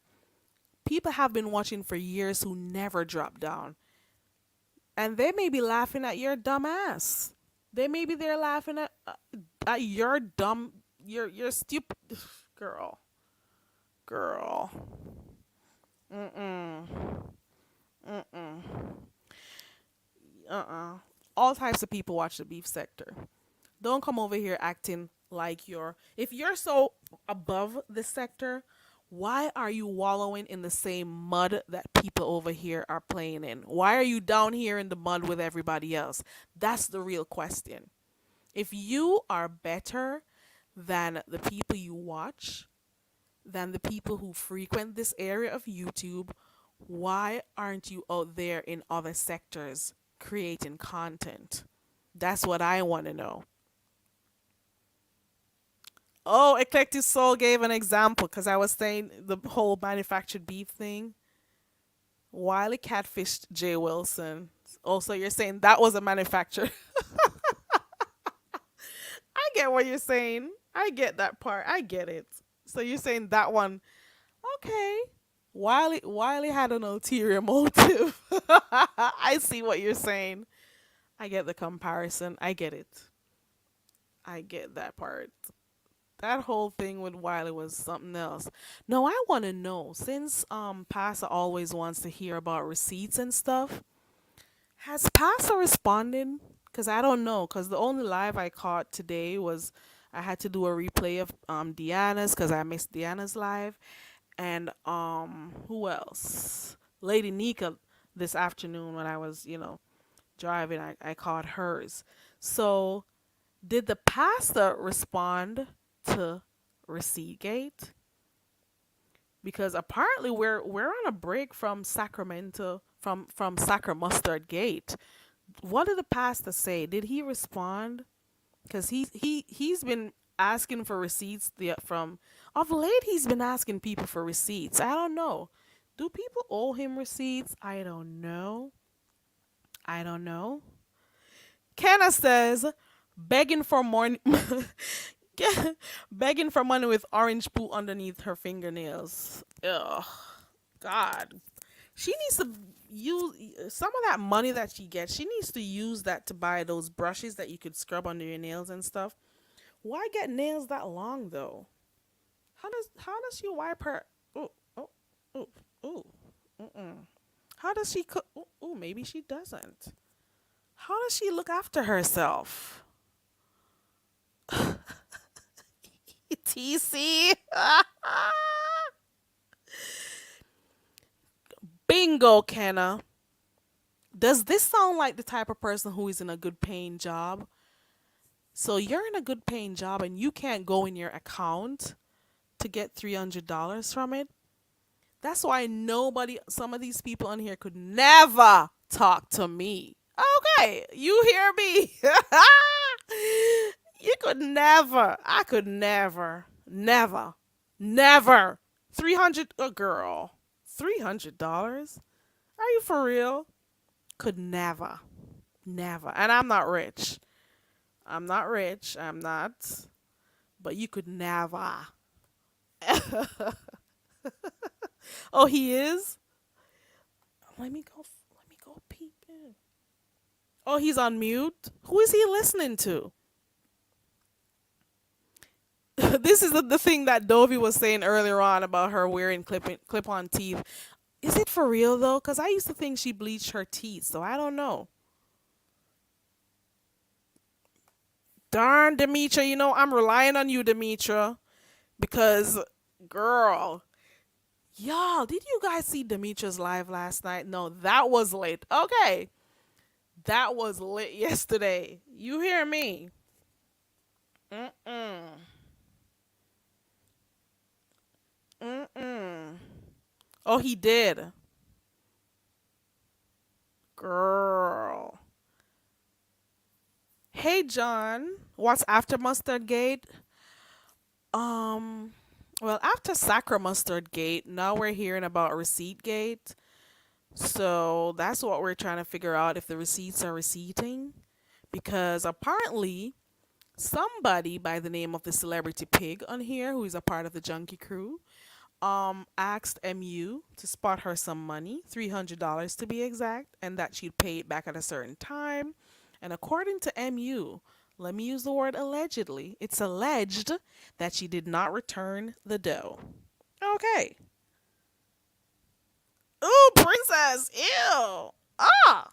People have been watching for years who never drop down. And they may be laughing at your dumb ass. They may be there laughing at your dumb your stupid girl. Girl. Mm-mm. Mm-mm. All types of people watch the beef sector. Don't come over here acting like if you're so above the sector, why are you wallowing in the same mud that people over here are playing in? Why are you down here in the mud with everybody else? That's the real question. If you are better than the people you watch, than the people who frequent this area of YouTube, why aren't you out there in other sectors creating content? That's what I want to know. Oh, Eclectic Soul gave an example because I was saying the whole manufactured beef thing. Wiley catfished Jay Wilson. Also, you're saying that was a manufacturer. I get what you're saying. I get that part. I get it. So you're saying that one. Okay. Wiley had an ulterior motive. I see what you're saying. I get the comparison. I get it. I get that part. That whole thing with Wiley was something else. No, I want to know, since Pastor always wants to hear about receipts and stuff, has Pastor responded? Because I don't know, because the only live I caught today was I had to do a replay of Deanna's because I missed Deanna's live. And who else? Lady Nika this afternoon when I was, driving, I caught hers. So did the pastor respond to Receiptgate? Because apparently we're on a break from Sacramento, from Sacra Mustard Gate. What did the pastor say? Did he respond? Because he's been asking for receipts from of late. He's been asking people for receipts. I don't know. Do people owe him receipts? I don't know. Kenna says begging for money begging for money with orange poo underneath her fingernails. Ugh. God. She needs to use some of that money that she gets. She needs to use that to buy those brushes that you could scrub under your nails and stuff. Why get nails that long though? How does she wipe her? Oh. Mm-mm. How does she cook? Oh, maybe she doesn't. How does she look after herself? TC. Bingo, Kenna. Does this sound like the type of person who is in a good paying job? So you're in a good paying job and you can't go in your account to get $300 from it? That's why some of these people on here could never talk to me. Okay, you hear me? You could never. I could never. Never. 300, a girl. $300? Are you for real? Could never. Never. And I'm not rich. I'm not. But you could never. Oh, he is? Let me go peep in. Oh, he's on mute? Who is he listening to? This is the thing that Dovey was saying earlier on about her wearing clip-on teeth. Is it for real though? Because I used to think she bleached her teeth, so I don't know. Darn, Demetra, I'm relying on you, Demetra. Because, girl, y'all, did you guys see Demetra's live last night? No, that was late. Okay. That was lit yesterday. You hear me? Mm-mm. Mm-mm. Oh, he did. Girl. Hey, John. What's after Mustard Gate? Um, well, after Sacra Mustard Gate, now we're hearing about Receipt Gate. So that's what we're trying to figure out if the receipts are receipting. Because apparently, somebody by the name of the Celebrity Pig on here, who is a part of the Junkie Crew, asked MU to spot her some money, $300 to be exact, and that she'd pay it back at a certain time. And according to MU, let me use the word allegedly, it's alleged that she did not return the dough. Okay. Ooh, princess. Ew. Ah.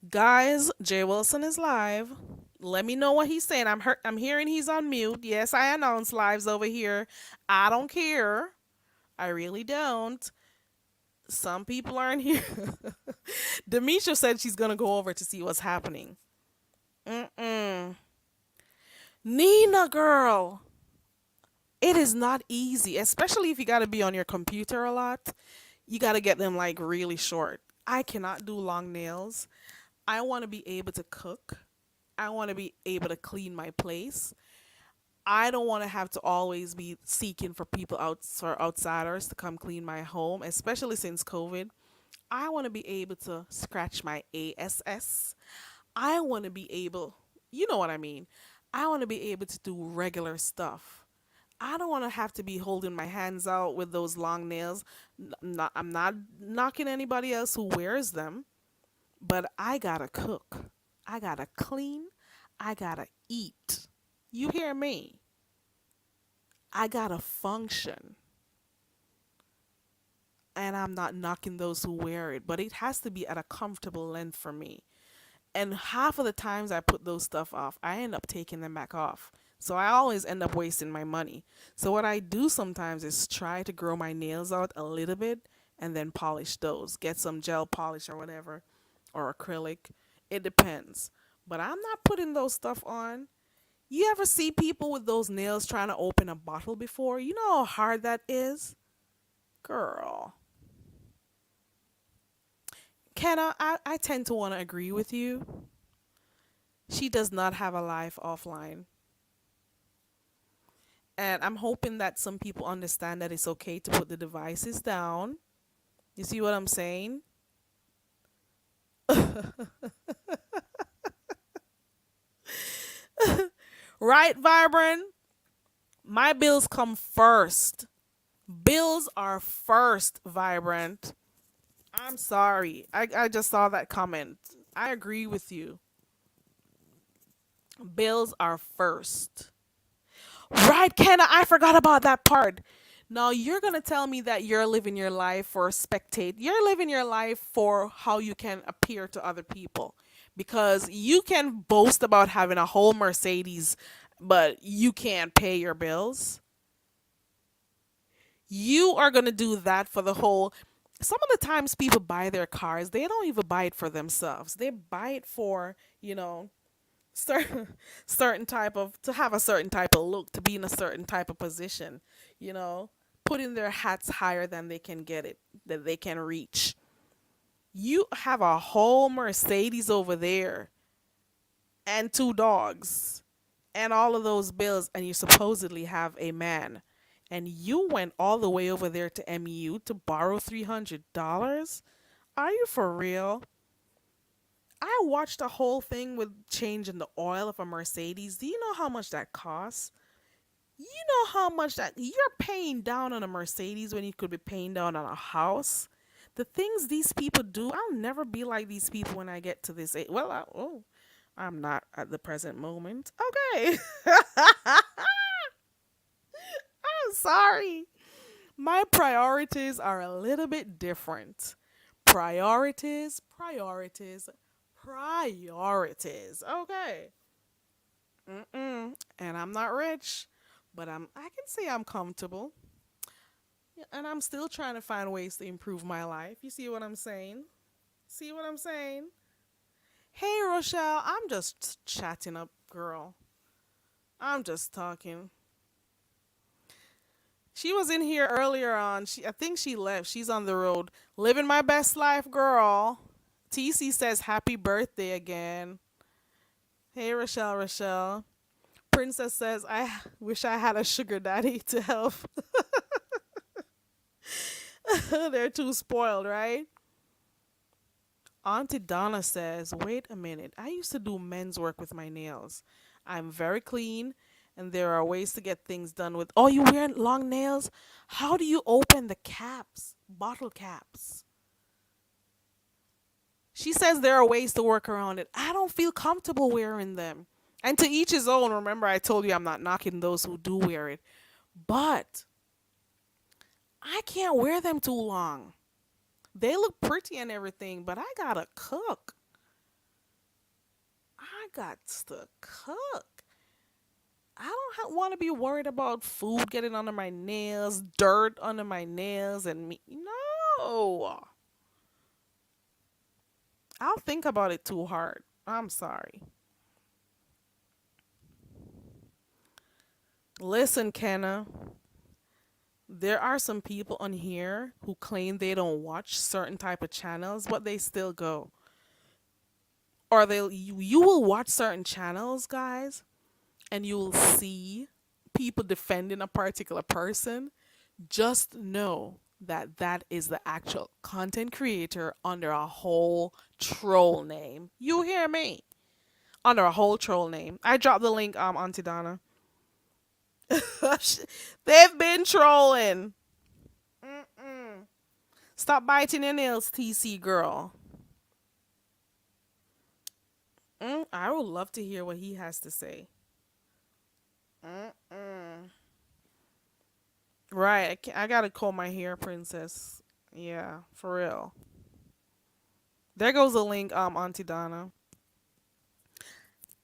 Guys, Jay Wilson is live. Let me know what he's saying. I'm hearing he's on mute. Yes, I announce lives over here. I don't care. I really don't. Some people aren't here. Demisha said she's gonna go over to see what's happening. Mm-mm. Nina, girl, it is not easy, especially if you gotta be on your computer a lot. You gotta get them like really short. I cannot do long nails. I want to be able to cook. I want to be able to clean my place. I don't want to have to always be seeking for people for outsiders to come clean my home, especially since COVID. I want to be able to scratch my ASS. I want to be able, you know what I mean? I want to be able to do regular stuff. I don't want to have to be holding my hands out with those long nails. I'm not knocking anybody else who wears them, but I gotta cook. I gotta clean. I gotta eat. You hear me? I gotta function. And I'm not knocking those who wear it, but it has to be at a comfortable length for me. And half of the times I put those stuff off, I end up taking them back off. So I always end up wasting my money. So what I do sometimes is try to grow my nails out a little bit and then polish those. Get some gel polish or whatever or acrylic. It depends. But I'm not putting those stuff on. You ever see people with those nails trying to open a bottle before? You know how hard that is? Girl. Kenna, I tend to want to agree with you. She does not have a life offline. And I'm hoping that some people understand that it's okay to put the devices down. You see what I'm saying? Right, Vibrant? My bills come first. Bills are first, Vibrant. I'm sorry. I just saw that comment. I agree with you. Bills are first. Right, Kenna, I forgot about that part. Now you're gonna tell me that you're living your life for spectate. You're living your life for how you can appear to other people. Because you can boast about having a whole Mercedes, but you can't pay your bills. You are gonna do that for the whole. Some of the times people buy their cars, they don't even buy it for themselves. They buy it for, certain certain type of to have a certain type of look, to be in a certain type of position, you know, putting their hats higher than they can get it, that they can reach. You have a whole Mercedes over there and two dogs and all of those bills, and you supposedly have a man. And you went all the way over there to MEU to borrow $300? Are you for real? I watched the whole thing with changing the oil of a Mercedes. Do you know how much that costs? You know how much that you're paying down on a Mercedes when you could be paying down on a house? The things these people do, I'll never be like these people when I get to this age. Well, I'm not at the present moment. Okay. I'm sorry. My priorities are a little bit different. Priorities, priorities, priorities. Okay. And I'm not rich, but I can say I'm comfortable. Yeah, and I'm still trying to find ways to improve my life. You see what I'm saying? See what I'm saying? Hey, Rochelle, I'm just chatting up, girl. I'm just talking. She was in here earlier on. I think she left. She's on the road. Living my best life, girl. TC says happy birthday again. Hey, Rochelle, Rochelle. Princess says, I wish I had a sugar daddy to help. They're too spoiled, right? Auntie Donna says, wait a minute. I used to do men's work with my nails. I'm very clean, and there are ways to get things done with. Oh, you wear long nails? How do you open the caps? Bottle caps. She says there are ways to work around it. I don't feel comfortable wearing them. And to each his own. Remember, I told you I'm not knocking those who do wear it. But I can't wear them too long. They look pretty and everything, but I gotta cook. I got to cook. I don't want to be worried about food getting under my nails, dirt under my nails, and me. No. I'll think about it too hard. I'm sorry. Listen, Kenna, there are some people on here who claim they don't watch certain type of channels, but they still go. Or you will watch certain channels, guys, and you'll see people defending a particular person. Just know that that is the actual content creator under a whole troll name. You hear me? Under a whole troll name. I dropped the link, Auntie Donna. They've been trolling. Mm-mm. Stop biting your nails, TC girl. I would love to hear what he has to say. Mm-mm. Right, I gotta comb my hair, princess. Yeah, for real. There goes the link, Auntie Donna.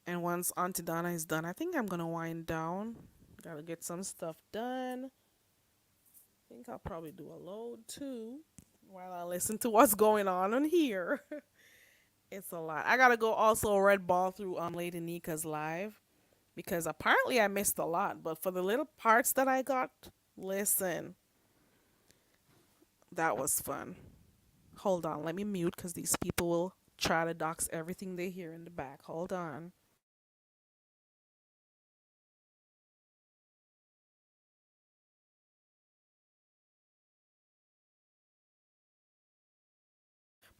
And once Auntie Donna is done, I think I'm gonna wind down. Gotta get some stuff done. I think I'll probably do a load too while I listen to what's going on here. It's a lot. I gotta go also red ball through Lady Nika's live because apparently I missed a lot. But for the little parts that I got, listen, that was fun. Hold on, let me mute because these people will try to dox everything they hear in the back. Hold on.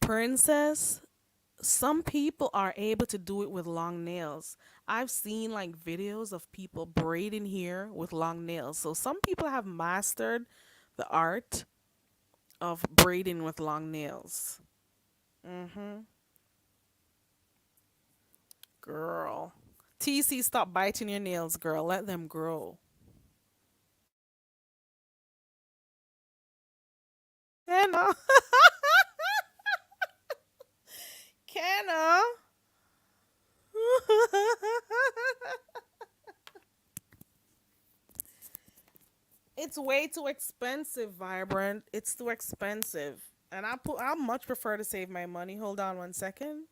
Princess, some people are able to do it with long nails. I've seen like videos of people braiding hair with long nails. So some people have mastered the art of braiding with long nails. Mhm. Girl. TC, stop biting your nails, girl. Let them grow. Kenna. Kenna. It's way too expensive, Vibrant. It's too expensive. And I much prefer to save my money. Hold on one second.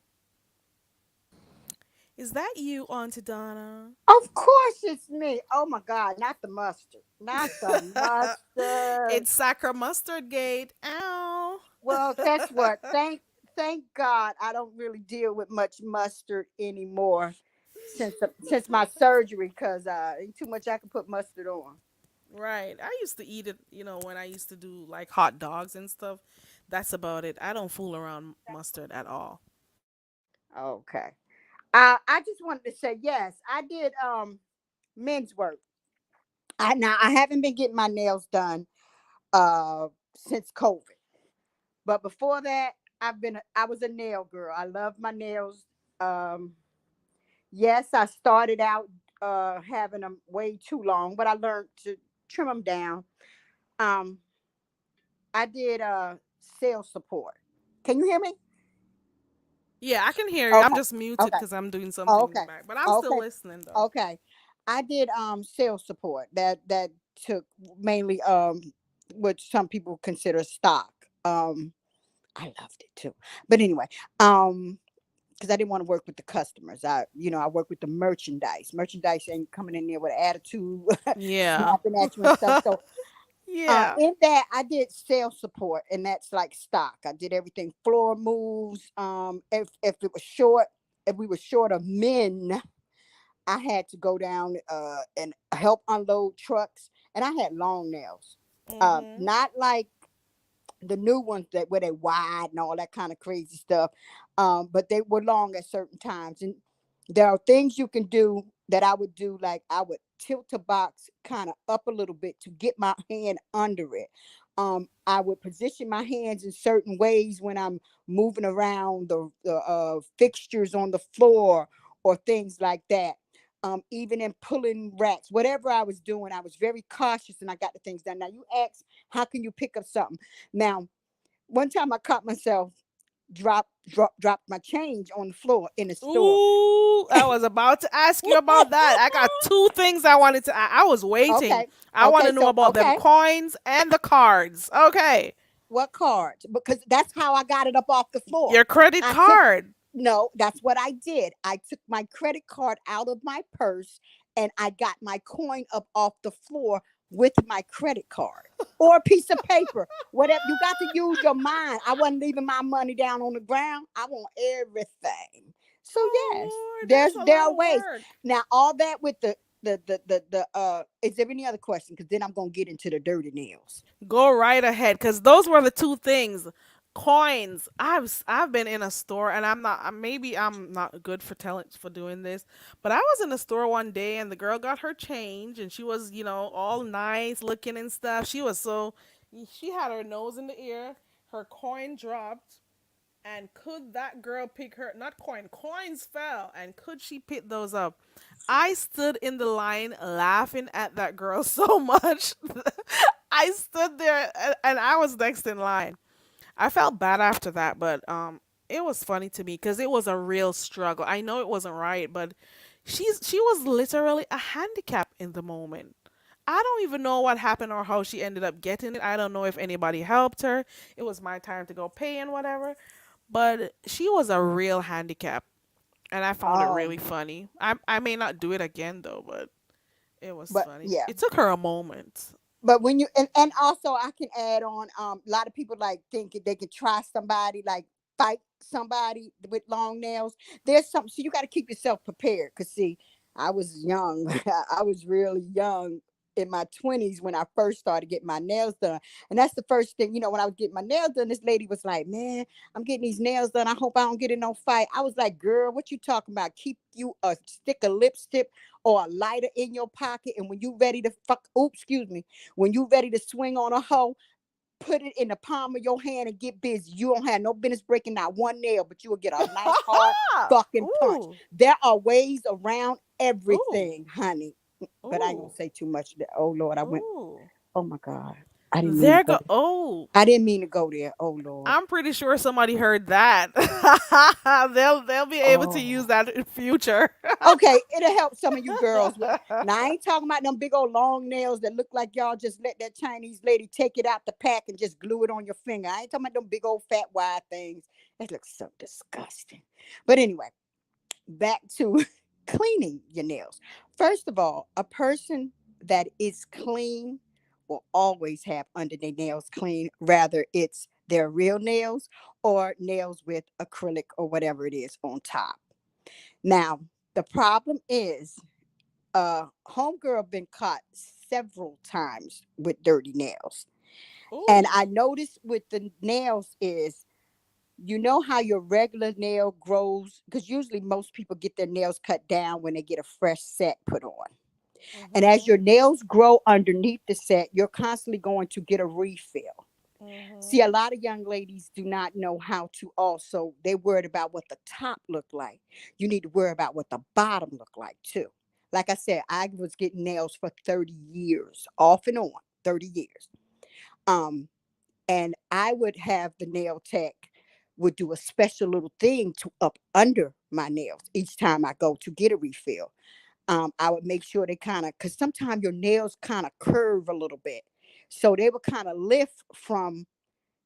Is that you, Auntie Donna? Of course it's me. Oh my God, not the mustard. Not the mustard. It's Sacra Mustard Gate. Ow. Well, guess what? Thank God I don't really deal with much mustard anymore since my surgery because ain't too much I can put mustard on. Right. I used to eat it, when I used to do like hot dogs and stuff. That's about it. I don't fool around mustard at all. Okay. I just wanted to say yes, I did men's work. I haven't been getting my nails done since COVID. But before that, I was a nail girl. I love my nails. Um yes, I started out having them way too long, but I learned to trim them down. Um I did sales support. Can you hear me? Yeah, I can hear you. I'm Okay. just muted Okay. because I'm doing something in the Okay. back. But I'm still Okay. listening though. Okay. I did sales support that took mainly what some people consider stock. I loved it too. But anyway, um because I didn't want to work with the customers. I work with the merchandise. Merchandise ain't coming in there with attitude, Yeah. snapping at you and stuff. So Yeah. in that I did sales support, and that's like stock. I did everything, floor moves. If it was short, if we were short of men, I had to go down and help unload trucks. And I had long nails, Mhm. not like the new ones that where they wide and all that kind of crazy stuff. But they were long at certain times. And there are things you can do that I would do, like I would tilt a box kind of up a little bit to get my hand under it. I would position my hands in certain ways when I'm moving around the fixtures on the floor or things like that. Even in pulling racks, whatever I was doing, I was very cautious and I got the things done. Now you ask, how can you pick up something? Now, one time I caught myself drop my change on the floor in the store. Ooh, I was about to ask you about that. I got two things I wanted to. I was waiting. Okay. I want Okay. to know So, about them okay. coins and the cards. Okay, What cards? Because that's how I got it up off the floor. your credit I took, card. no, that's what I did. I took my credit card out of my purse and I got my coin up off the floor with my credit card or a piece of paper. Whatever. You got to use your mind. I wasn't leaving my money down on the ground. I want everything. So yes, Oh Lord, that's a there lot are of ways. work. Now all that with the is there any other question? Because then I'm gonna get into the dirty nails. Go right ahead, cause those were the two things. Coins. I've been in a store, and maybe I'm not good for telling for doing this, but I was in a store one day, and the girl got her change, and she was all nice looking and stuff. She had her nose in the air. Her coin dropped, and could that girl pick her not coins fell, and could she pick those up? I stood in the line laughing at that girl so much. I stood there, and I was next in line. I felt bad after that, but it was funny to me because it was a real struggle. I know it wasn't right, but she was literally a handicap in the moment. I don't even know what happened or how she ended up getting it. I don't know if anybody helped her. It was my time to go pay and whatever. But she was a real handicap, and I found it really Um, funny. I may not do it again though, but it was but funny. yeah. It took her a moment. But when you and also I can add on, a lot of people like think they can try somebody, like fight somebody with long nails. There's something, so you got to keep yourself prepared. Cause see, I was young. I was really young in my 20s when I first started getting my nails done. And that's the first thing, when I was getting my nails done, this lady was like, "Man, I'm getting these nails done. I hope I don't get in no fight." I was like, "Girl, what you talking about? Keep you a stick of lipstick or a lighter in your pocket, and when you ready to oops, excuse me, when you ready to swing on a hoe, put it in the palm of your hand and get busy. You don't have no business breaking out one nail, but you will get a nice hard fucking punch." Ooh, There are ways around ooh, everything, honey. But I ain't gonna ooh, say too much. Oh Lord, I went. ooh. Oh my God, I didn't mean to There go go. there. Oh, I didn't mean to go there. Oh Lord. I'm pretty sure somebody heard that. They'll be able to use Oh. that in future. Okay, it'll help some of you girls. Now I ain't talking about them big old long nails that look like y'all just let that Chinese lady take it out the pack and just glue it on your finger. I ain't talking about them big old fat wide things. That looks so disgusting. But anyway, back to cleaning your nails. First of all, a person that is clean will always have under their nails clean, rather it's their real nails or nails with acrylic or whatever it is on top. Now, the problem is, homegirl been caught several times with dirty nails. And Ooh. I noticed with the nails is, how your regular nail grows, because usually most people get their nails cut down when they get a fresh set put on. And as Mhm. your nails grow underneath the set, you're constantly going to get a refill. See, a Mhm. lot of young ladies do not know how to also, they worried about what the top look like. You need to worry about what the bottom look like too. Like I said, I was getting nails for 30 years, off and on, 30 years. Um, and I would have the nail tech would do a special little thing to up under my nails each time I go to get a refill. I would make sure they kind of, because sometimes your nails kind of curve a little bit. So they would kind of lift from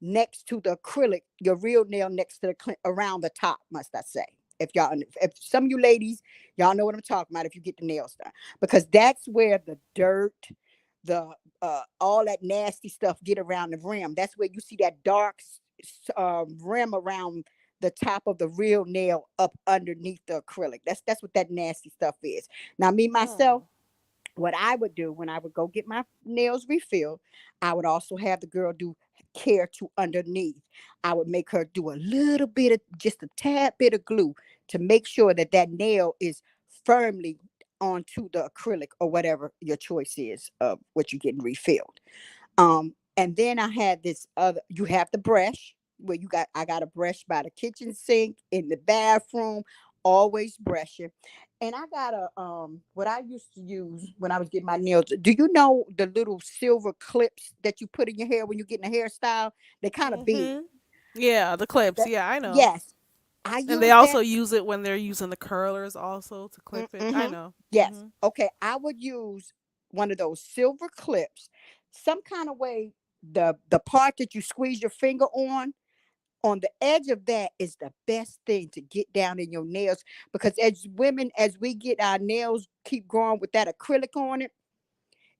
next to the acrylic, your real nail next to the around the top, must I say. If y'all, if some of you ladies, y'all know what I'm talking about. If you get the nails done, because that's where the dirt, the all that nasty stuff get around the rim. That's where you see that dark rim around the top of the real nail up underneath the acrylic. That's what that nasty stuff is. Now, me myself, Mm. what I would do when I would go get my nails refilled, I would also have the girl do care to underneath. I would make her do a little bit of, just a tad bit of glue to make sure that that nail is firmly onto the acrylic or whatever your choice is of what you're getting refilled. And then I had this other, you have the brush where I got a brush by the kitchen sink in the bathroom, always brushing. And I got what I used to use when I was getting my nails. Do you know the little silver clips that you put in your hair when you're getting a hairstyle? They kind of big. Mhm. Yeah, the clips. That, Yeah, I know. yes, I And they use also that. use it when they're using the curlers also to clip it. I Mm-hmm. know. Yes. Mhm. Okay. I would use one of those silver clips, some kind of way. The part that you squeeze your finger on the edge of that is the best thing to get down in your nails, because as women, as we get our nails keep growing with that acrylic on it,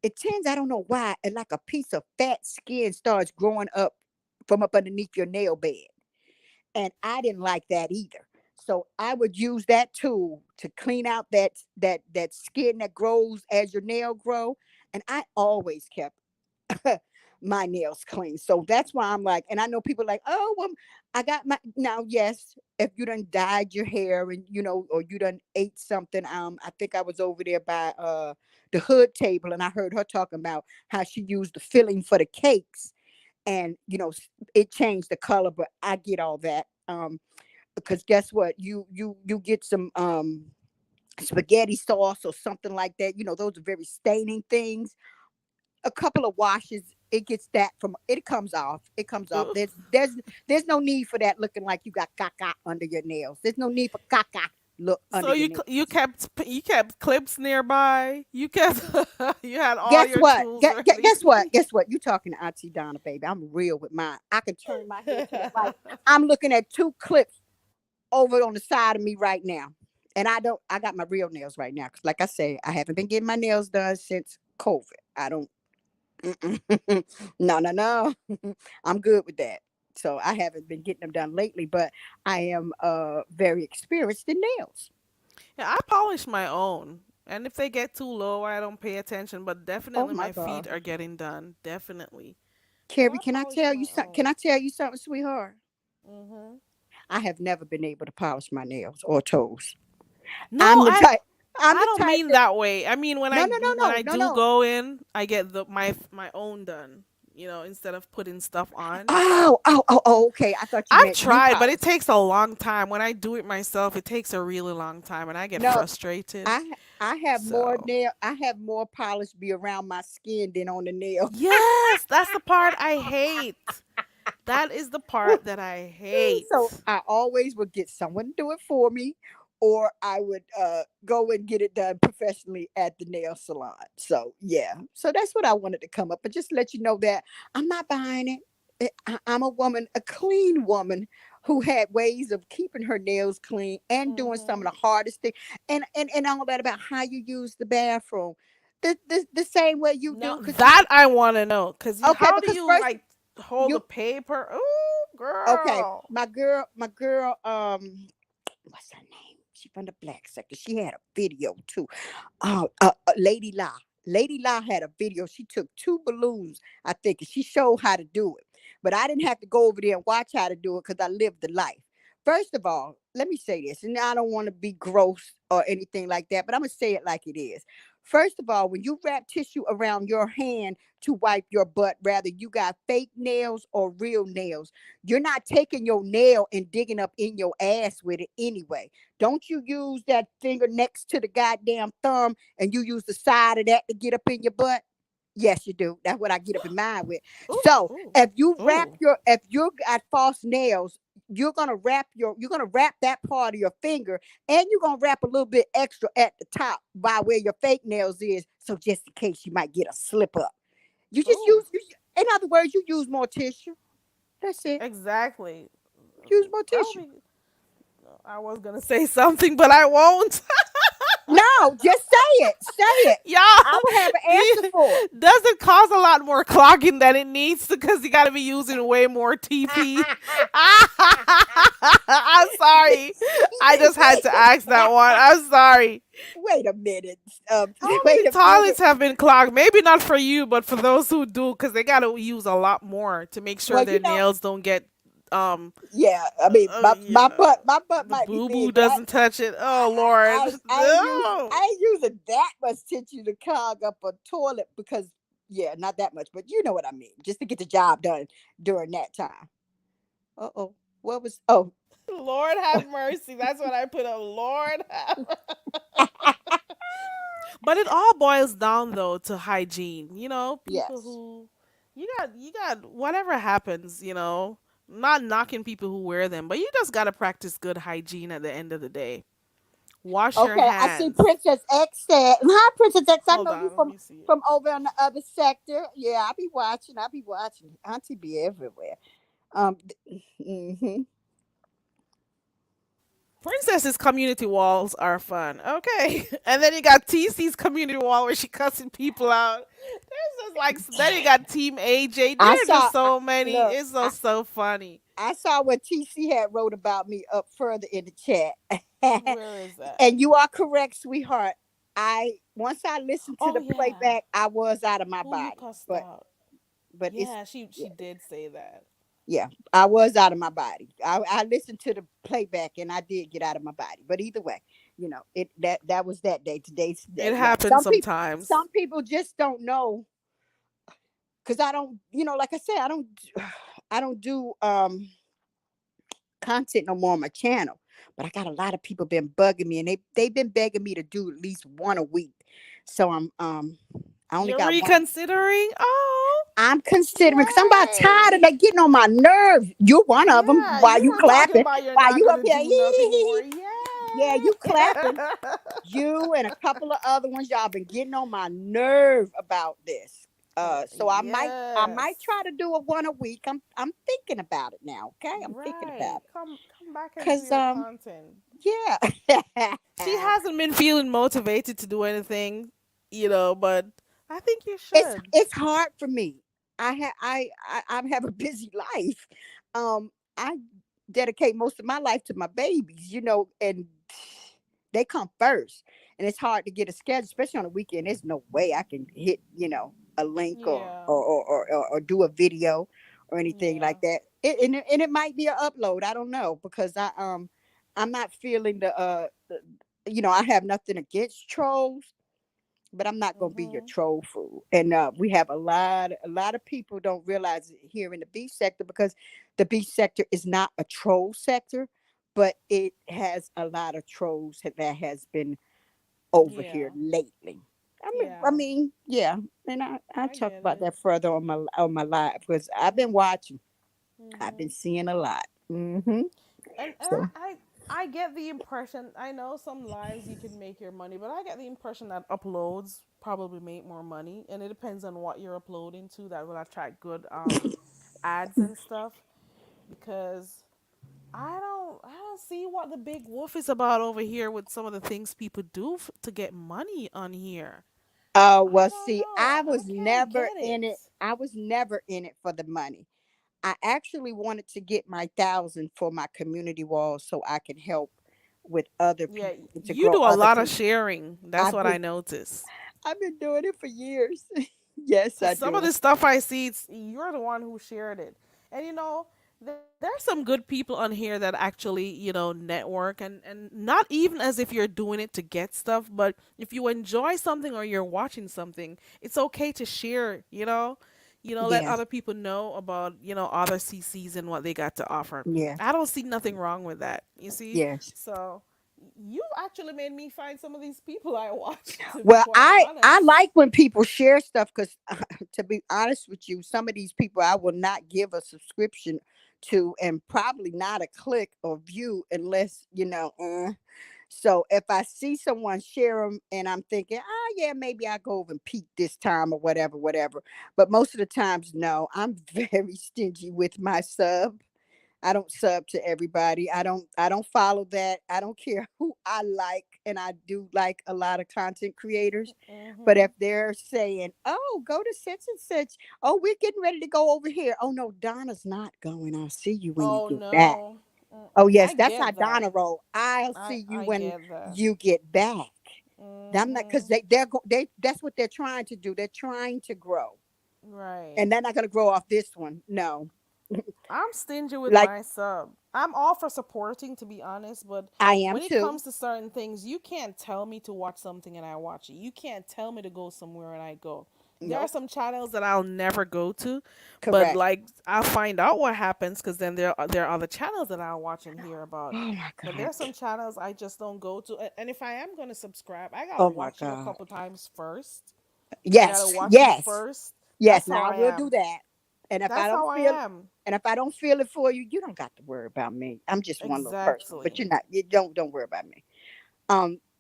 it tends, I don't know why, and like a piece of fat skin starts growing up from up underneath your nail bed. And I didn't like that either. So I would use that tool to clean out that skin that grows as your nail grow. And I always kept my nails clean. So that's why I'm like, and I know people like, oh, well, I got my, now, yes, if you done dyed your hair and, or you done ate something. I think I was over there by the hood table, and I heard her talking about how she used the filling for the cakes, and, it changed the color, but I get all that. Because guess what? You get some spaghetti sauce or something like that. Those are very staining things. A couple of washes, it gets that from it comes off. It comes off. Ooh. There's no need for that looking like you got caca under your nails. There's no need for caca look under So your you nails. you kept clips nearby. You kept you had all Guess your what? tools Guess, ready. guess what? Guess what? You talking to Auntie Donna, baby. I'm real with mine. I can turn my head to the right. I'm looking at two clips over on the side of me right now. And I got my real nails right now. Cause like I say, I haven't been getting my nails done since COVID. I don't, no, no, no. I'm good with that. So I haven't been getting them done lately, but I am very experienced in nails. Yeah, I polish my own. And if they get too low, I don't pay attention, but Oh definitely my my God. feet are getting done. Definitely. So Carrie, I can I polish tell you my something? Can own. I tell you something, sweetheart? Mhm. I have never been able to polish my nails or toes. No, I'm the I type. I'm I the don't type mean that that way. I mean no, no, no, when no, I no, do no. go in, I get my own done. Instead of putting stuff on. Oh, oh, oh, oh, okay. I thought you I've meant you tried, but it polish. takes a long time. When I do it myself, it takes a really long time and I get No, frustrated. I have more So, nail. I have more polish be around my skin than on the nails. yes, that's the part I hate. That is the part that I So hate. I always would get someone to do it for me, or I would go and get it done professionally at the nail salon. So yeah, so that's what I wanted to come up, but just let you know that I'm not buying it. I'm a woman, a clean woman who had ways of keeping her nails clean and doing some of Mhm. the hardest thing, and all that about how you use the bathroom. The same way you No, do, because that I want to know cuz okay, how do because you first like hold the you paper? Ooh, okay, girl. my girl, what's her name? She from the black sector. She had a video too. Lady La. Lady La had a video. She took two balloons, I think, and she showed how to do it. But I didn't have to go over there and watch how to do it because I lived the life. First of all, let me say this, and I don't want to be gross or anything like that, but I'm gonna say it like it is. First of all, when you wrap tissue around your hand to wipe your butt, rather you got fake nails or real nails, you're not taking your nail and digging up in your ass with it anyway. Don't you use that finger next to the goddamn thumb and you use the side of that to get up in your butt? Yes, you do. That's what I get up in mine with. Ooh, So ooh. Ooh. if you got false nails, you're gonna wrap that part of your finger, and you're gonna wrap a little bit extra at the top by where your fake nails is. So just in case you might get a slip up. You just Ooh. in other words, you use more tissue. That's it. Exactly. Use more That'll tissue. be I was gonna say something, but I won't. No, just say it. Say it. Y'all, I will have an answer the- for does it cause a lot more clogging than it needs to? Because you got to be using way more TP. I'm sorry. I just had to ask that one. I'm sorry. Wait a minute. How Wait many a minute. toilets have been clogged? Maybe not for you, but for those who do, because they got to use a lot more to make sure Well, their nails don't get um yeah. I mean, my yeah, butt the might be boo boo big, but doesn't touch it. Oh Lord, no. I ain't using that much tissue to clog up a toilet because yeah, not that much, but you know what I mean. Just to get the job done during that time. Uh oh. What was? Oh, Lord have mercy. That's what I put up. Lord have. But it all boils down though to hygiene. People yes. who you got whatever happens, not knocking people who wear them, but you just got to practice good hygiene at the end of the day. Wash your Okay, I see hands. Princess X said, "Hi, Princess X. I Hold know you on, let me see it. from over on the other sector. Yeah, I be watching. I be watching. Auntie be everywhere. Mm-hmm. Princess's community walls are fun. Okay. And then you got TC's community wall where she cussing people out. There's just like, then you got Team AJ. I There are just saw. so many. Look, It's so funny. I saw what TC had wrote about me up further in the chat. Where is that? And you are correct, sweetheart. I once I listened to Oh the yeah. playback, I was out of my Who you body. cussed But out? it's Yeah, she yeah, did say that. yeah, I was out of my body. I listened to the playback and I did get out of my body. But either way, it that was that day. Today's It today. Yeah. happens sometimes. Some people just don't know because I don't, like I said, I don't do content no more on my channel. But I got a lot of people been bugging me, and they've been begging me to do at least one a week. So I only You're got one. reconsidering? Oh, I'm considering because I'm about tired of yay. that getting on my nerves. You one of them. Yeah, While you you were talking clapping, about you're while not you up gonna here, do nothing more. yeah, you Yay! clapping. You and a couple of other ones, y'all been getting on my nerve about this. So I might Yes. try to do a one a week. I'm thinking about it now. Okay, I'm thinking Right. about it Come back and do because your content. yeah. She hasn't been feeling motivated to do anything, but I think you it's should. it's hard for me. I have a busy life. I dedicate most of my life to my babies, and they come first. And it's hard to get a schedule, especially on a weekend. There's no way I can hit, a link or Yeah. or do a video or anything Yeah. like that. And it might be an upload. I don't know because I'm not feeling I have nothing against trolls, but I'm not gonna be your Mhm. troll fool. And we have a lot of people don't realize it here in the beach sector because the beach sector is not a troll sector, but it has a lot of trolls that has been over here Yeah. lately. I Yeah. mean, yeah, and I I talk get about it. that further on my live because I've been watching, I've been Mhm. seeing a lot. Hmm. And So I get the impression. I know some lives you can make your money, but I get the impression that uploads probably make more money, and it depends on what you're uploading to. That will attract good ads and stuff. Because I don't see what the big wolf is about over here with some of the things people do to get money on here. I well, don't see, know. I can't get it. I was never in it for the money. I actually wanted to get my 1,000 for my community wall so I can help with other Yeah, people and to you grow do a other lot of people. sharing. That's I've what I been notice. I've been doing it for years. Yes, Cause I some of do. the stuff I see, you're the one who shared it, and there's some good people on here that actually network, and not even as if you're doing it to get stuff, but if you enjoy something or you're watching something, it's okay to share. Let Yeah, other people know about other CCs and what they got to offer. yeah, I don't see nothing wrong with that. You see, yes. so you actually made me find some of these people I watch. To be Well, quite I honest. like when people share stuff because, to be honest with you, some of these people I will not give a subscription to, and probably not a click or view unless So if I see someone share them, and I'm thinking, oh yeah, maybe I go over and peek this time or whatever. But most of the times, no, I'm very stingy with my sub. I don't sub to everybody. I don't follow that. I don't care who I like, and I do like a lot of content creators. But Mm-hmm. if they're saying, "Oh, go to such and such," "Oh, we're getting ready to go over here," "Oh no, Donna's not going. I'll see you when you Oh get back." no. Oh Mm-mm. yes, I that's how get that. Donna roll. "I'll I see you I when get that. you get back." I'm not, because Mm-hmm. they that's what they're trying to do. They're trying to grow, Right. and they're not going to grow off this one. No, I'm stingy with like my sub. I'm all for supporting, to be honest, but I am when it too. comes to certain things, you can't tell me to watch something and I watch it. You can't tell me to go somewhere and I go. There are Nope. some channels that I'll never go to, but Correct. like I'll find out what happens because then there are other channels that I'll watch and hear about. Oh my But there god. are some channels I just don't go to, and if I am gonna subscribe, I gotta Oh my watch it a god. couple times first. I gotta Yes. watch it Yes. first. Yes. That's how Now I I will do am. that. And if I That's don't how I feel am. and if I don't feel it for you, you don't got to worry about me. I'm just one little person, but Exactly. you're not. You don't worry about me.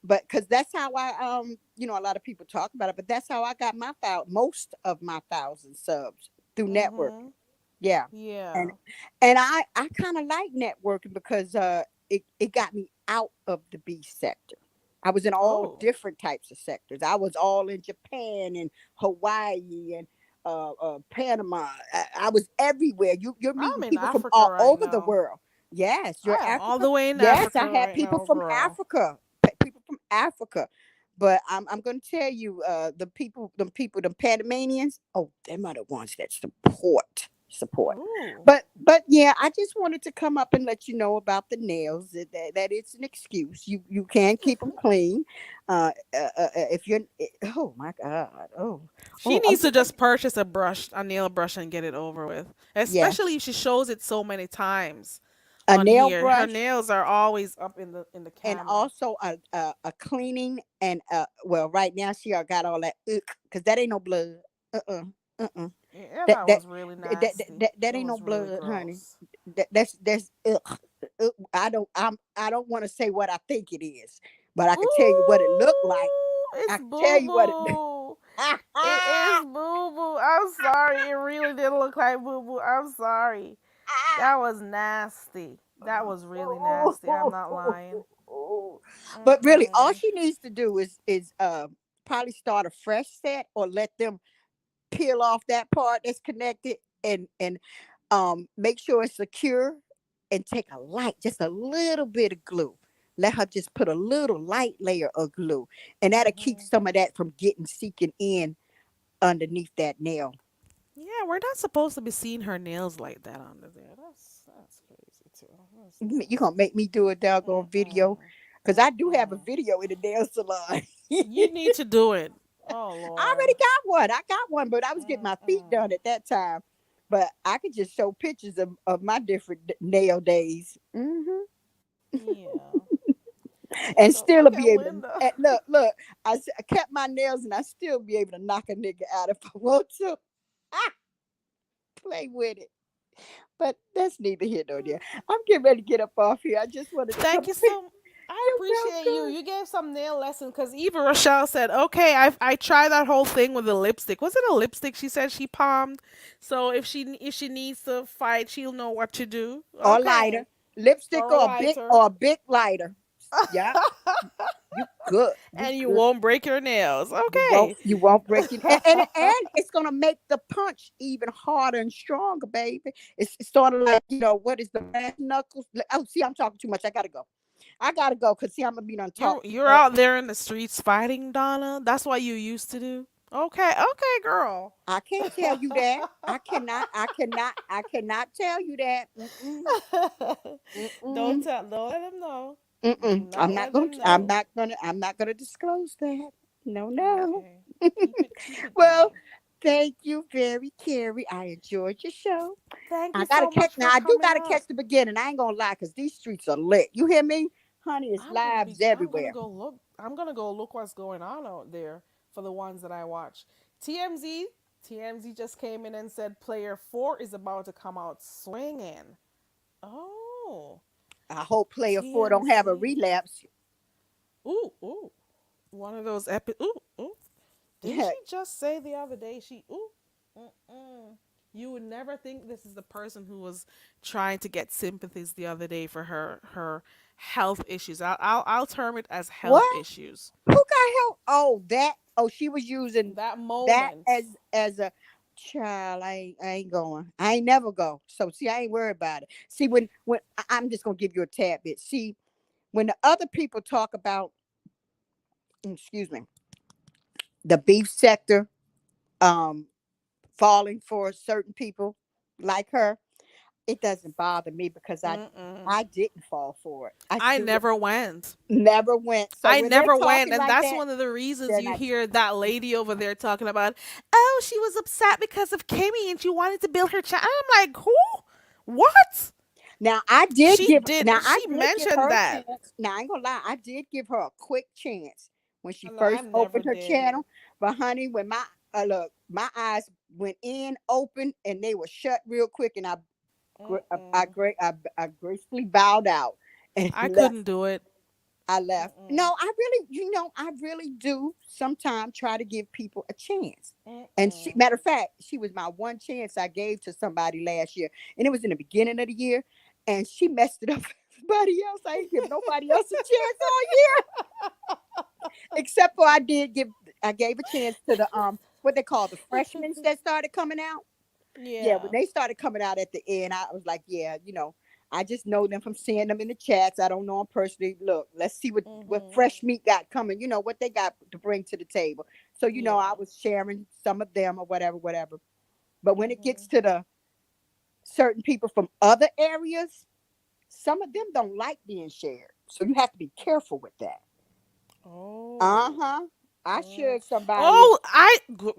But because that's how I a lot of people talk about it, but that's how I got most of my 1,000 subs through networking. Mhm. Yeah. And Yeah. I kind of like networking because it got me out of the B sector. I was in all Oh. different types of sectors. I was all in Japan and Hawaii and Panama. I was everywhere. You're I'm meeting in people from Africa all right over the now. world. Yes, you're I am all Africa. the way in Yes, I Africa had right people now, from girl. Africa. People from Africa. But I'm going to tell you, the Panamanians, oh, them are the ones that support. Ooh. But yeah, I just wanted to come up and let you know about the nails. That it's an excuse. You can keep them clean. If you're, oh my God, She I'm needs to getting just purchase a brush, a nail brush, and get it over with. Especially yes, if she shows it so many times a on nail here. Her brush nails are always up in the and camera. also a cleaning and well, right now she got all that because that ain't no blood. Uh-uh. Yeah, That that that was really that that, nasty. that It ain't no was really blood, honey. gross. That's I don't want to say what I think it is, but I can tell you what it looked like. Ooh, it's I can tell boo you what it. boo. It is boo boo. I'm sorry. It really did look like boo boo. I'm sorry. That was nasty. That was really nasty. I'm not lying. But really, all Mm-mm. she needs to do is probably start a fresh set or let them peel off that part that's connected and make sure it's secure and take a light, just a little bit of glue. Let her just put a little light layer of glue, and that'll keep Hmm. some of that from getting seeking in underneath that nail. Yeah, we're not supposed to be seeing her nails like that under there. That's crazy too. That's You gonna nasty. make me do a doggone video? Mm-mm. Because I do have a Mm-mm. video in the nail salon. You need to do it. Oh I Lord. already got one. I got one, but I was getting my feet Mm-mm. done at that time. But I could just show pictures of my different nail days. Yeah. And So still look be at able to Linda. look. I kept my nails, and I still be able to knock a nigga out if I want to. Ah, play with it. But that's neither here nor there. I'm getting ready to get up off here. I just wanted to come Thank you up here. so. I You're appreciate you. welcome. You gave some nail lessons because Eva Rochelle said, "Okay, I tried that whole thing with the lipstick. Was it a lipstick?" She said she palmed. So if she needs to fight, she'll know what to do. Or lighter, Okay, lipstick or a lighter, or a big lighter. Yeah, you good. You and you good. won't break your nails. You won't Okay. break it, and it's gonna make the punch even harder and stronger, baby. It's sort of like what is the brass knuckles? Oh, see, I'm talking too much. I gotta go. Because see, I'm gonna be done talk too You're much. out there in the streets fighting, Donna. That's what you used to do. Okay, okay, girl. I can't tell you that. I cannot. I cannot. I cannot tell you that. Mm-mm, Don't mm-mm, tell. Don't let them know. Do mm-mm. not let them I'm know. not gonna. I'm not gonna disclose that. No, no. Okay. Keep it Well, down. thank you very, Carrie. I enjoyed your show. Thank I you gotta so catch much now. for I do coming gotta up. catch the beginning. I ain't gonna lie, cause these streets are lit. You hear me, honey? It's lives I'm gonna everywhere. go look. I'm gonna go look what's going on out there for the ones that I watch. TMZ. TMZ just came in and said player 4 is about to come out swinging. Oh, I hope Player Four don't have a TMZ. relapse. Ooh, ooh. One of those epic. Ooh, ooh. Didn't she just say the other day she ooh? Mm-mm. You would never think this is the person who was trying to get sympathies the other day for her health issues. I'll term it as health What? issues. Who got help? Oh, that. Oh, she was using That that moment. as a child. I ain't going. I ain't never go. So see, I ain't worried about it. See, when I'm just gonna give you a tad bit. See, when the other people talk about, excuse me, the beef sector, um, falling for certain people like her, it doesn't bother me because Mm-mm. I didn't fall for it. I I stood, never went. never went. So I when they're never went, talking and like that's that, one of the reasons they're you not. hear that lady over there talking about, oh, she was upset because of Kimmy and she wanted to build her channel. I'm like, who? What? Now I She did give mentioned her a that. chance. Now I ain't gonna lie, I did give her a quick chance when she No, I first never opened her did. channel. But honey, when my look, my eyes went in open and they were shut real quick, and Mm-mm. I gracefully bowed out and I left. couldn't do it. I left. Mm-mm. No, I really, I really do sometimes try to give people a chance. And Mm-mm. matter of fact, she was my one chance I gave to somebody last year, and it was in the beginning of the year, and she messed it up for everybody else. I ain't give nobody else a chance all year, except for I gave a chance to the what they call the freshmen that started coming out. Yeah, when Yeah. they started coming out at the end, I was like, yeah, I just know them from seeing them in the chats. I don't know them personally. Look, let's see what Mm-hmm. fresh meat got coming. What they got to bring to the table. So I Yeah. was sharing some of them or whatever, whatever. But when it Mm-hmm. gets to the certain people from other areas, some of them don't like being shared. So you have to be careful with that. Uh Oh. huh. I Mm. shared somebody. Oh,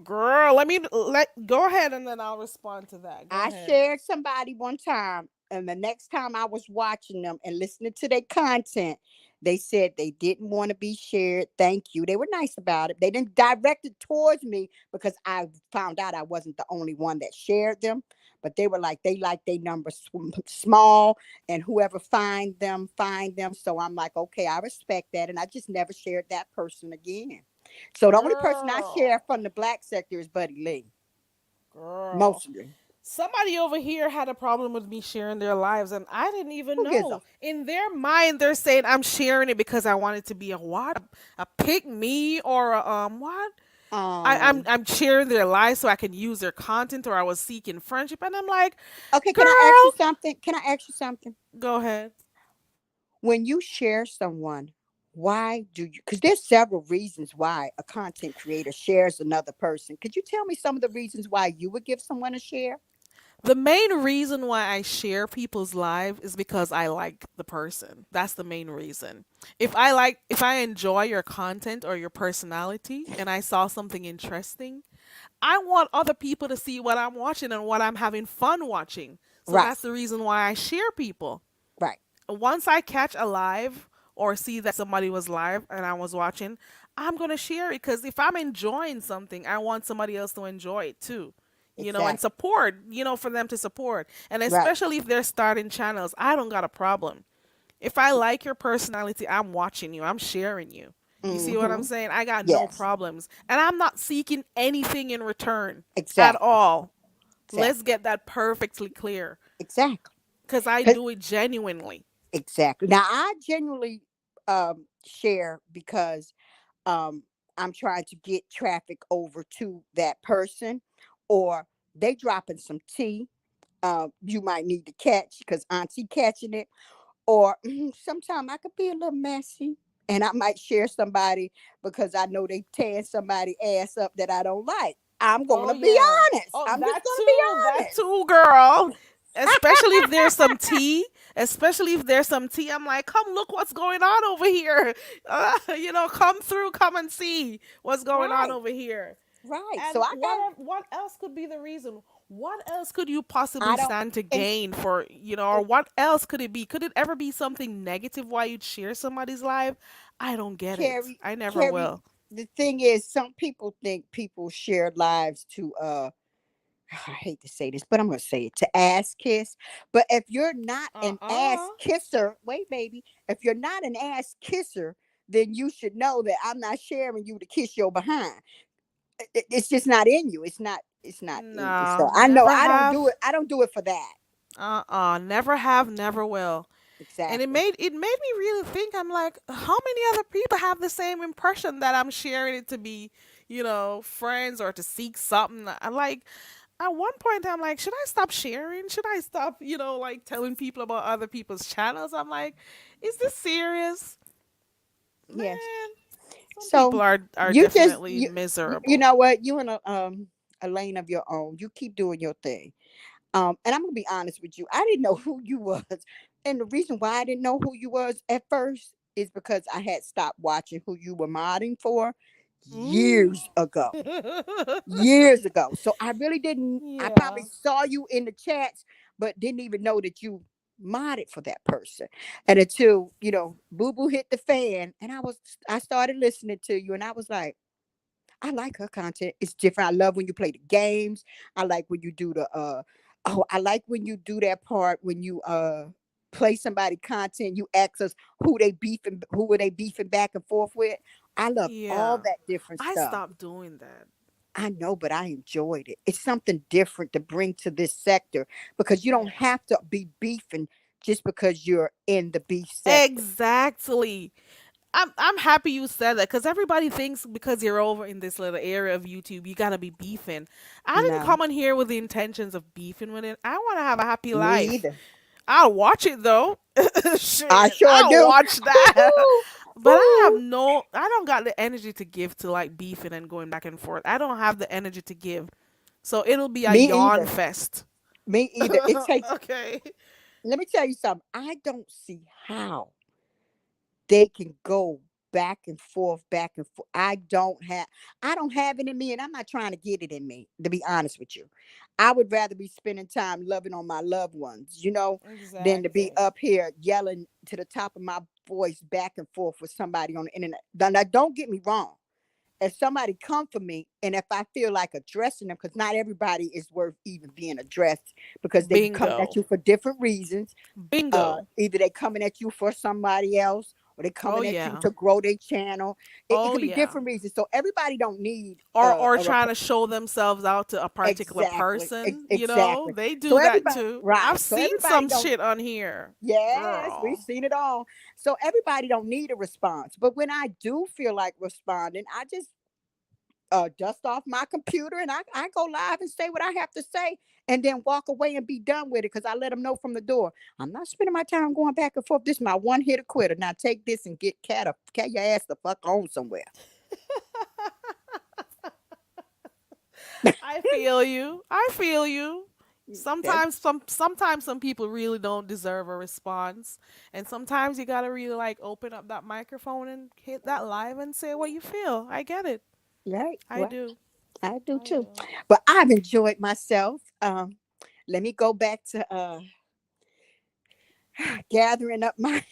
girl, let go ahead and then I'll respond to that. Go I ahead. shared somebody one time, and the next time I was watching them and listening to their content, they said they didn't want to be shared. Thank you. They were nice about it. They didn't direct it towards me because I found out I wasn't the only one that shared them. But they were like, they like their numbers small, and whoever find them. So I'm like, okay, I respect that. And I just never shared that person again. So the only person I share Girl. from the black sector is Buddy Lee, Girl. mostly. Somebody over here had a problem with me sharing their lives, and I didn't even Who gives a know. In their mind, they're saying I'm sharing it because I want it to be a what? A pick me or a what? Um, I'm sharing their lives so I can use their content, or I was seeking friendship, and I'm like, okay, can I ask you girl, something? Can I ask you something? go ahead. When you share someone, why do you? Because there's several reasons why a content creator shares another person. Could you tell me some of the reasons why you would give someone a share? The main reason why I share people's life is because I like the person. That's the main reason. If I enjoy your content or your personality and I saw something interesting, I want other people to see what I'm watching and what I'm having fun watching. So Right, that's the reason why I share people. right, Once I catch a live or see that somebody was live and I was watching, I'm going to share it because if I'm enjoying something, I want somebody else to enjoy it too. And exactly, support, for them to support. And right. especially if they're starting channels, I don't got a problem. If I like your personality, I'm watching you, I'm sharing you. You see what I'm Mm-hmm. saying? I got no Yes, problems. And I'm not seeking anything in return at exactly, all. Let's exactly, get that perfectly clear exactly. because I 'Cause- do it genuinely. Exactly. Now I genuinely share because um I'm trying to get traffic over to that person, or they dropping some tea you might need to catch because auntie catching it, or sometimes I could be a little messy and I might share somebody because I know they tearing somebody ass up that I don't like. I'm Oh gonna be yeah. honest. Oh, I'm just gonna be that honest. too, girl. Especially if there's some tea. Especially if there's some tea. I'm like, come look what's going on over here. Come through, come and see what's going on Right, over here. right. So And I got what else could be the reason? What else could you possibly I don't stand to and, gain for, or and what else could it be? Could it ever be something negative why you'd share somebody's life? I don't get it. Carrie, I never Carrie, will. the thing is some people think people share lives to I hate to say this, but I'm going to say it to ass kiss. But if you're not an Uh-uh. ass kisser, wait, baby, if you're not an ass kisser, then you should know that I'm not sharing you to kiss your behind. It's just not in you. It's not. It's not easy. No, So I know never have. I don't do it for that. Never have, never will. And Exactly. it made me really think. I'm like, how many other people have the same impression that I'm sharing it to be, friends or to seek something? I like at one point I'm like, should I stop sharing? Should I stop, like telling people about other people's channels? I'm like, is this serious? Yes. Man, some So people are you just definitely you miserable. know what? You in a lane of your own. You keep doing your thing. And I'm gonna be honest with you. I didn't know who you was, and the reason why I didn't know who you was at first is because I had stopped watching who you were modding for Mm. years ago. Years ago. So I really didn't. I probably Yeah. saw you in the chats, but didn't even know that you modded for that person. And until Boo Boo hit the fan, and I started listening to you, and I was like, I like her content. It's different. I love when you play the games. I like when you do the I like when you do that part when you play somebody content, you ask us who were they beefing back and forth with. I love all Yeah. that different I stuff. stopped doing that. I know, but I enjoyed it. It's something different to bring to this sector because you don't Yeah. have to be beefing just because you're in the beef sector. Exactly. I'm happy you said that because everybody thinks because you're over in this little area of YouTube, you gotta be beefing. I didn't No, come on here with the intentions of beefing with it. I want to have a happy me life. either. I'll watch it though. I Shit, sure I'll do. watch that. But Woo. I don't got the energy to give to like beefing and going back and forth. I don't have the energy to give. So it'll be a Me yawn either. fest. Me either. It takes. Okay. Let me tell you something. I don't see how they can go back and forth, back and forth. I don't have it in me, and I'm not trying to get it in me, to be honest with you. I would rather be spending time loving on my loved ones, than to be Exactly. up here yelling to the top of my voice back and forth with somebody on the internet. Now, don't get me wrong. If somebody come for me, and if I feel like addressing them, because not everybody is worth even being addressed, because they be coming at Bingo. you for different reasons. Bingo. Either they coming at you for somebody else, or they Oh coming at you yeah. to grow their channel. It Oh could be yeah. different reasons. So everybody don't need Or a trying to show themselves out to a particular exactly, person, exactly. they So do that everybody, too. I've right? So seen everybody some don't. shit on here. Yes, we've Girl. seen it all. So everybody don't need a response. But when I do feel like responding, I just dust off my computer, and I go live and say what I have to say, and then walk away and be done with it, because I let them know from the door. I'm not spending my time going back and forth. This is my one hit quitter. Now take this and get cat your ass the fuck on somewhere. I feel you. I feel you. That, Sometimes some people really don't deserve a response. And sometimes you gotta really like open up that microphone and hit that live and say what you feel. I get it. right. I Well, do. I do I too. do. But I've enjoyed myself. Let me go back to gathering up my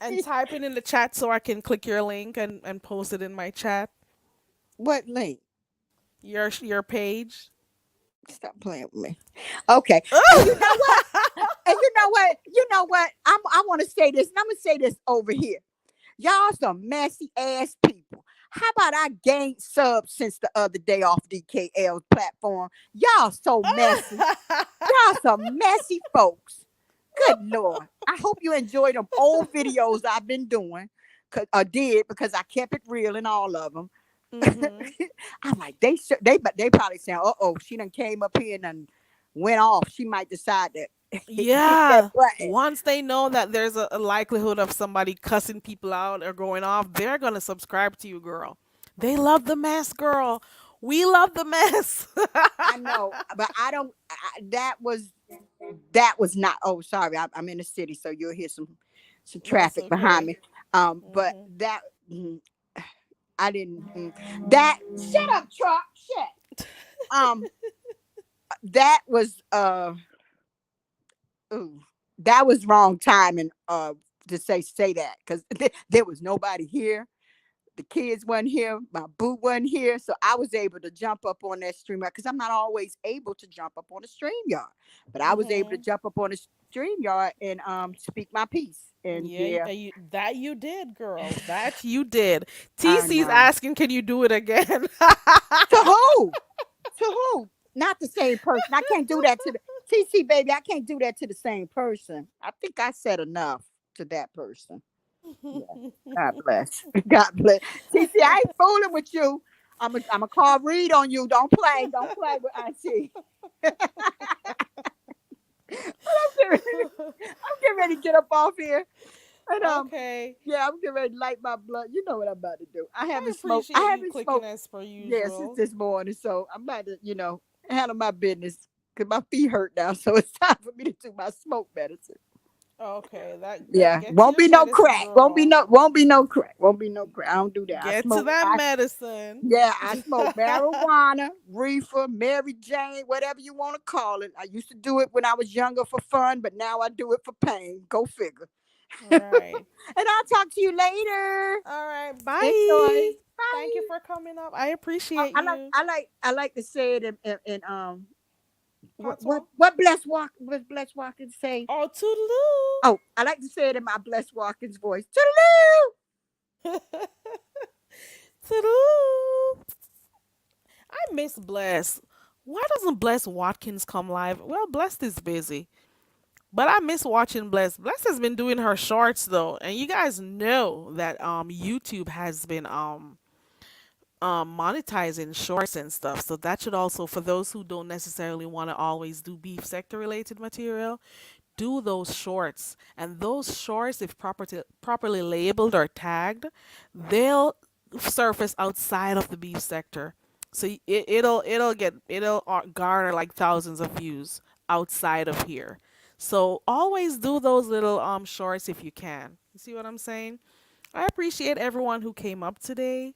And type it in the chat so I can click your link and post it in my chat. what link? Your page. Stop playing with me. Okay. And you know what? And you know what? You know what? I want to say this, and I'm gonna say this over here. Y'all some messy ass people. How about I gained subs since the other day off DKL's platform? Y'all so messy. Y'all some messy folks. Good Lord. I hope you enjoyed them old videos I've been doing. Cause I did, because I kept it real in all of them. Mhm. I'm like, they probably saying, oh, she done came up here and done went off. She might decide to hit that Yeah. button. Once they know that there's a likelihood of somebody cussing people out or going off, they're gonna subscribe to you, girl. They love the mess, girl. We love the mess. I know, but I don't. That was not. Oh, sorry, I'm in the city, so you'll hear some That's traffic behind okay. me. But Mhm. that I didn't. That shut up, truck. Shit. Um, that was ooh, that was wrong timing. To say that, because there was nobody here. The kids wasn't here, my boo wasn't here, so I was able to jump up on that stream because I'm not always able to jump up on the stream yard, but I was able to Mhm. jump up on the stream yard and speak my piece. And Yeah, yeah, that you did, girl. That you did. I TC's know. asking, can you do it again? To who? To who? Not the same person. I can't do that to the TC baby. I can't do that to the same person. I think I said enough to that person. Yeah. God bless. God bless. TC, I ain't fooling with you. I'm a call read on you. Don't play. Don't play with Auntie. I'm getting ready to get up off here. And Okay. yeah, I'm getting ready to light my blunt. You know what I'm about to do. I I haven't smoked. I appreciate you haven't clicking smoked. as per Yeah, since usual. this morning. So I'm about to, handle my business because my feet hurt now. So it's time for me to do my smoke medicine. Okay, that Yeah, get to won't your be no medicine, crack. Won't be girl. no. Won't be no crack. Won't be no crack. I don't do that. I Get to smoke. that medicine. Yeah, I smoke marijuana, reefer, Mary Jane, whatever you want to call it. I used to do it when I was younger for fun, but now I do it for pain. Go figure. And Right. I'll talk to you later. All right. Enjoy. Bye. Thank you Bye. for coming up. I appreciate you. I like to say it in Patois. what Bless Watkins say? Oh, toodaloo. Oh, I like to say it in my Bless Watkins voice. Toodaloo. Toodaloo. I miss Bless. Why doesn't Bless Watkins come live? Well, Bless is busy. But I miss watching Bless. Bless has been doing her shorts though, and you guys know that YouTube has been monetizing shorts and stuff. So that should also, for those who don't necessarily want to always do beef sector related material, do those shorts. And those shorts, if properly labeled or tagged, they'll surface outside of the beef sector. So it'll garner like thousands of views outside of here. So always do those little shorts if you can. You see what I'm saying? I appreciate everyone who came up today.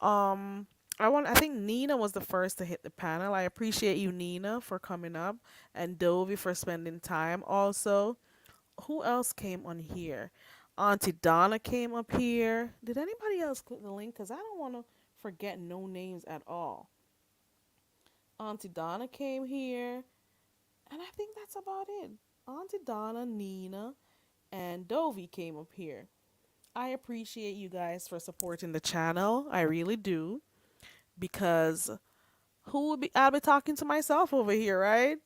Um, I think Nina was the first to hit the panel. I appreciate you, Nina, for coming up, and Dovey for spending time. Also, who else came on here? Auntie Donna came up here. Did anybody else click the link? Cause I don't want to forget no names at all. Auntie Donna came here, and I think that's about it. Auntie Donna, Nina, and Dovey came up here. I appreciate you guys for supporting the channel. I really do because I'll be talking to myself over here, right?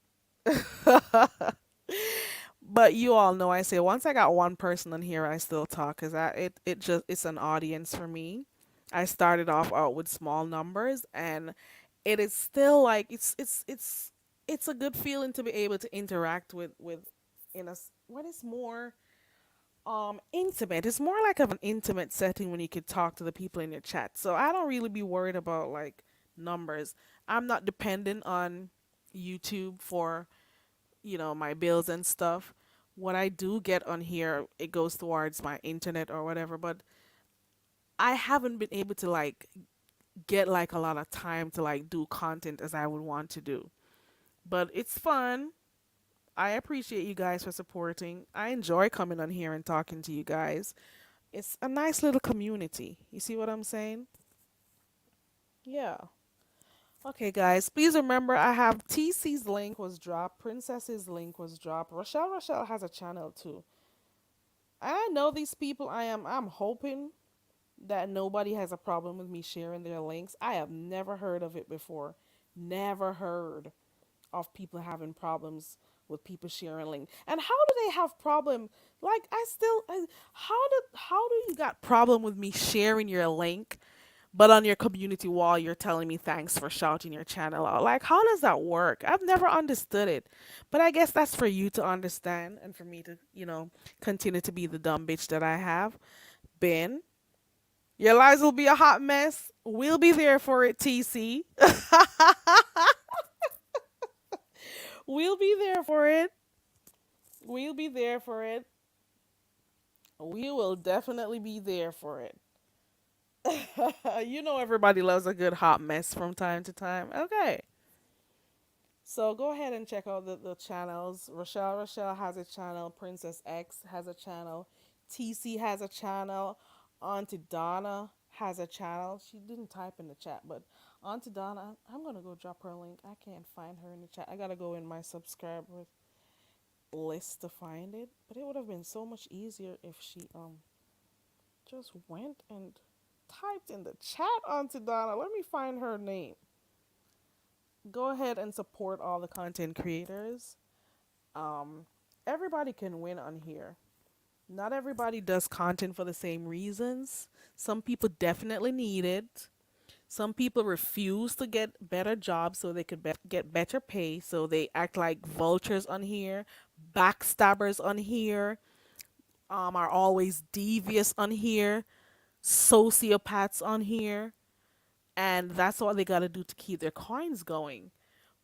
But you all know I say once I got one person on here, I still talk because it's an audience for me. I started off out with small numbers, and it is still like it's a good feeling to be able to interact with what is more intimate. It's more like of an intimate setting when you could talk to the people in your chat. So I don't really be worried about like numbers. I'm not dependent on YouTube for, my bills and stuff. What I do get on here, it goes towards my internet or whatever, but I haven't been able to like get like a lot of time to like do content as I would want to do. But it's fun. I appreciate you guys for supporting. I enjoy coming on here and talking to you guys. It's a nice little community. You see what I'm saying? Yeah. Okay, guys, please remember I have TC's link was dropped, Princess's link was dropped. Rochelle has a channel too. I know these people. I'm hoping that nobody has a problem with me sharing their links. I have never heard of it before. Never heard of people having problems with people sharing links. And how do they have problem? Like how do you got problem with me sharing your link, but on your community wall you're telling me thanks for shouting your channel out? Like how does that work? I've never understood it. But I guess that's for you to understand and for me to, continue to be the dumb bitch that I have been. Your lives will be a hot mess. We'll be there for it, TC. We'll be there for it. We'll be there for it. We will definitely be there for it. Everybody loves a good hot mess from time to time. Okay. So go ahead and check out the channels. Rochelle has a channel. Princess X has a channel. TC has a channel. Auntie Donna has a channel. She didn't type in the chat, but Auntie Donna, I'm gonna go drop her link. I can't find her in the chat. I gotta go in my subscriber list to find it. But it would have been so much easier if she just went and typed in the chat. Auntie Donna. Let me find her name. go ahead and support all the content creators. Um, Everybody can win on here. Not everybody does content for the same reasons. Some people definitely need it. Some people refuse to get better jobs so they could get better pay. So they act like vultures on here, backstabbers on here, are always devious on here, sociopaths on here, and that's all they got to do to keep their coins going.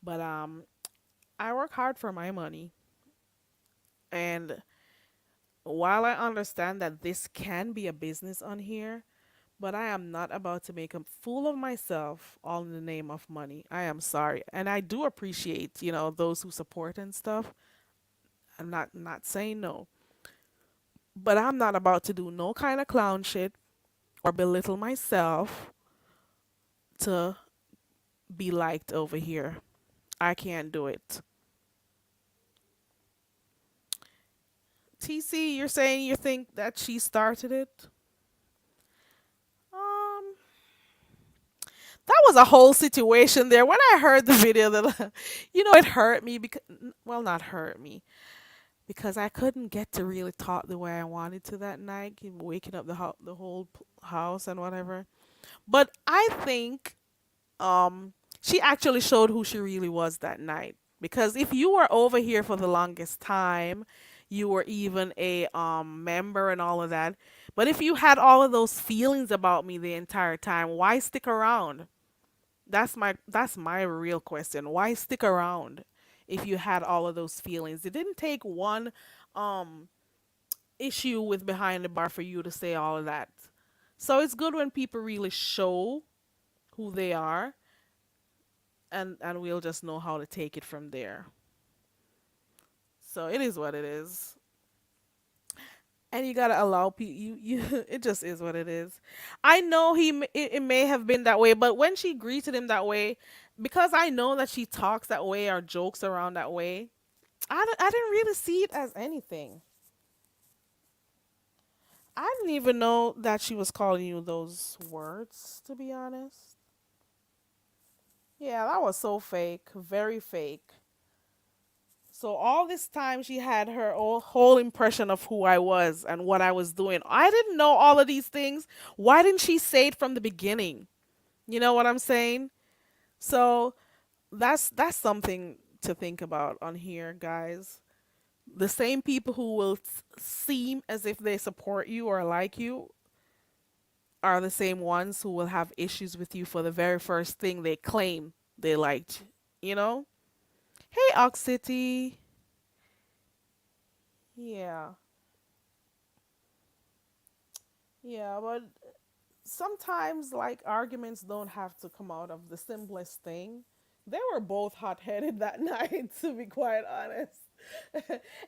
But I work hard for my money, and while I understand that this can be a business on here, but I am not about to make a fool of myself all in the name of money. I am sorry. And I do appreciate, those who support and stuff. I'm not saying no. But I'm not about to do no kind of clown shit or belittle myself to be liked over here. I can't do it. TC, you're saying you think that she started it? Um, that was a whole situation there. When I heard the video, that it hurt me because, well, not hurt me because I couldn't get to really talk the way I wanted to that night, waking up the whole house and whatever. But I think she actually showed who she really was that night. Because if you were over here for the longest time, you were even a member and all of that. But if you had all of those feelings about me the entire time, why stick around? That's my real question. Why stick around if you had all of those feelings? It didn't take one um issue with behind the bar for you to say all of that. So it's good when people really show who they are, and we'll just know how to take it from there. So it is what it is. And you gotta allow people. It just is what it is. I know it may have been that way, but when she greeted him that way, because I know that she talks that way or jokes around that way, I didn't really see it as anything. I didn't even know that she was calling you those words, to be honest. Yeah, that was so fake, very fake. So all this time she had her whole impression of who I was and what I was doing. I didn't know all of these things. Why didn't she say it from the beginning? You know what I'm saying? So that's something to think about on here, guys. The same people who will seem as if they support you or like you are the same ones who will have issues with you for the very first thing they claim they liked, you know? Hey, Ox City. Yeah. Yeah, but sometimes like arguments don't have to come out of the simplest thing. They were both hot-headed that night, to be quite honest.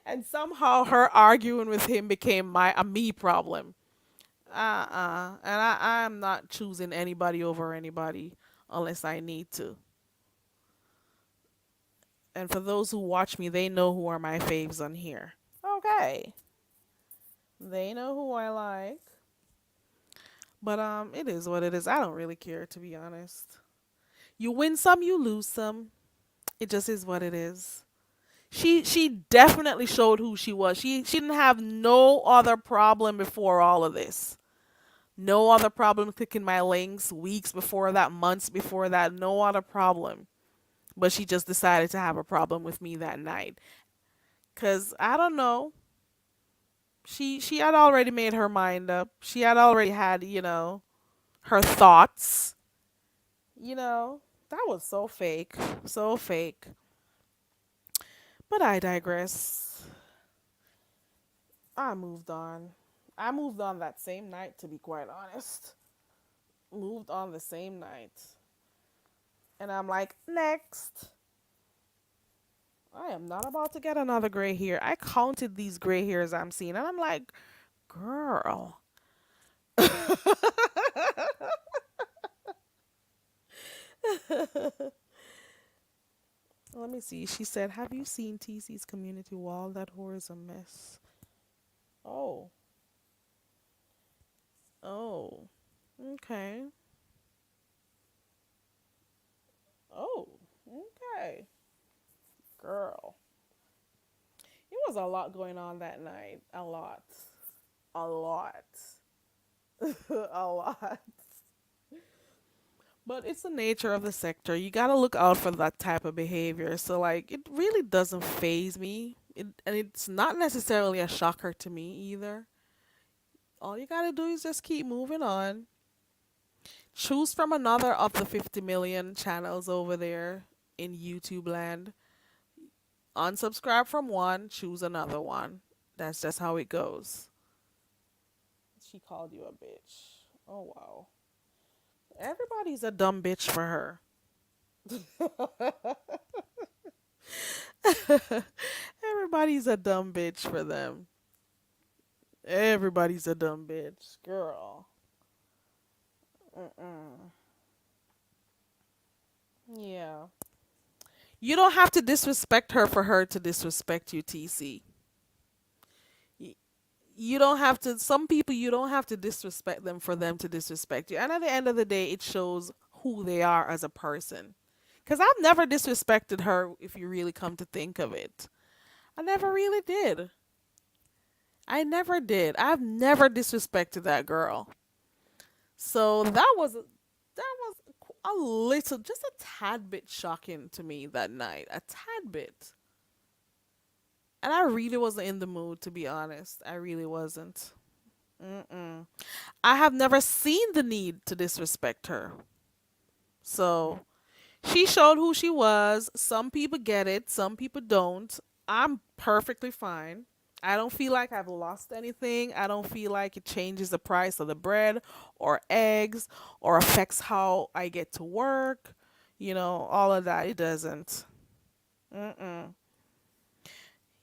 And somehow her arguing with him became my a me problem. And I'm not choosing anybody over anybody unless I need to. And for those who watch me, they know who are my faves on here. Okay. They know who I like. But it is what it is. I don't really care, to be honest. You win some, you lose some. It just is what it is. She definitely showed who she was. She didn't have no other problem before all of this. No other problem clicking my links weeks before that, months before that, no other problem. But she just decided to have a problem with me that night. Cause I don't know. She had already made her mind up. She had already had, her thoughts. That was so fake. So fake. But I digress. I moved on. I moved on that same night, to be quite honest. Moved on the same night. And I'm like, next. I am not about to get another gray hair. I counted these gray hairs I'm seeing, and I'm like, girl. Let me see. She said, have you seen TC's community wall? That whore is a mess. Oh. Oh. Okay. Oh. Okay, girl. It was a lot going on that night. A lot. A lot. A lot. But it's the nature of the sector. You gotta look out for that type of behavior. So like it really doesn't phase me. And it's not necessarily a shocker to me either. All you gotta do is just keep moving on. Choose from another of the 50 million channels over there in YouTube land. Unsubscribe from one, choose another one. That's just how it goes. She called you a bitch. Oh wow. Everybody's a dumb bitch for her. Everybody's a dumb bitch for them. Everybody's a dumb bitch, girl. Mm-mm. Yeah. You don't have to disrespect her for her to disrespect you, TC. You don't have to, some people, you don't have to disrespect them for them to disrespect you. And at the end of the day, it shows who they are as a person. Because I've never disrespected her, if you really come to think of it. I never really did. I never did. I've never disrespected that girl. So that was a little, just a tad bit shocking to me that night. A tad bit. And I really wasn't in the mood, to be honest. I really wasn't. Mm-mm. I have never seen the need to disrespect her. So she showed who she was. Some people get it, some people don't. I'm perfectly fine. I don't feel like I've lost anything. I don't feel like it changes the price of the bread or eggs or affects how I get to work. All of that. It doesn't. Mm-mm.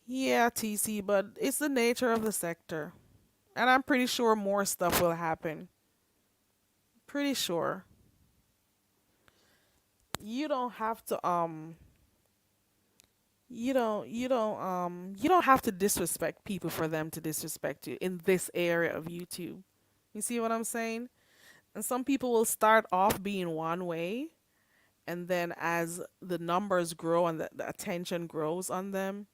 Yeah, TC, but it's the nature of the sector. And I'm pretty sure more stuff will happen. Pretty sure. You don't have to you don't have to disrespect people for them to disrespect you in this area of YouTube. You see what I'm saying? And some people will start off being one way, and then as the numbers grow and the attention grows on them,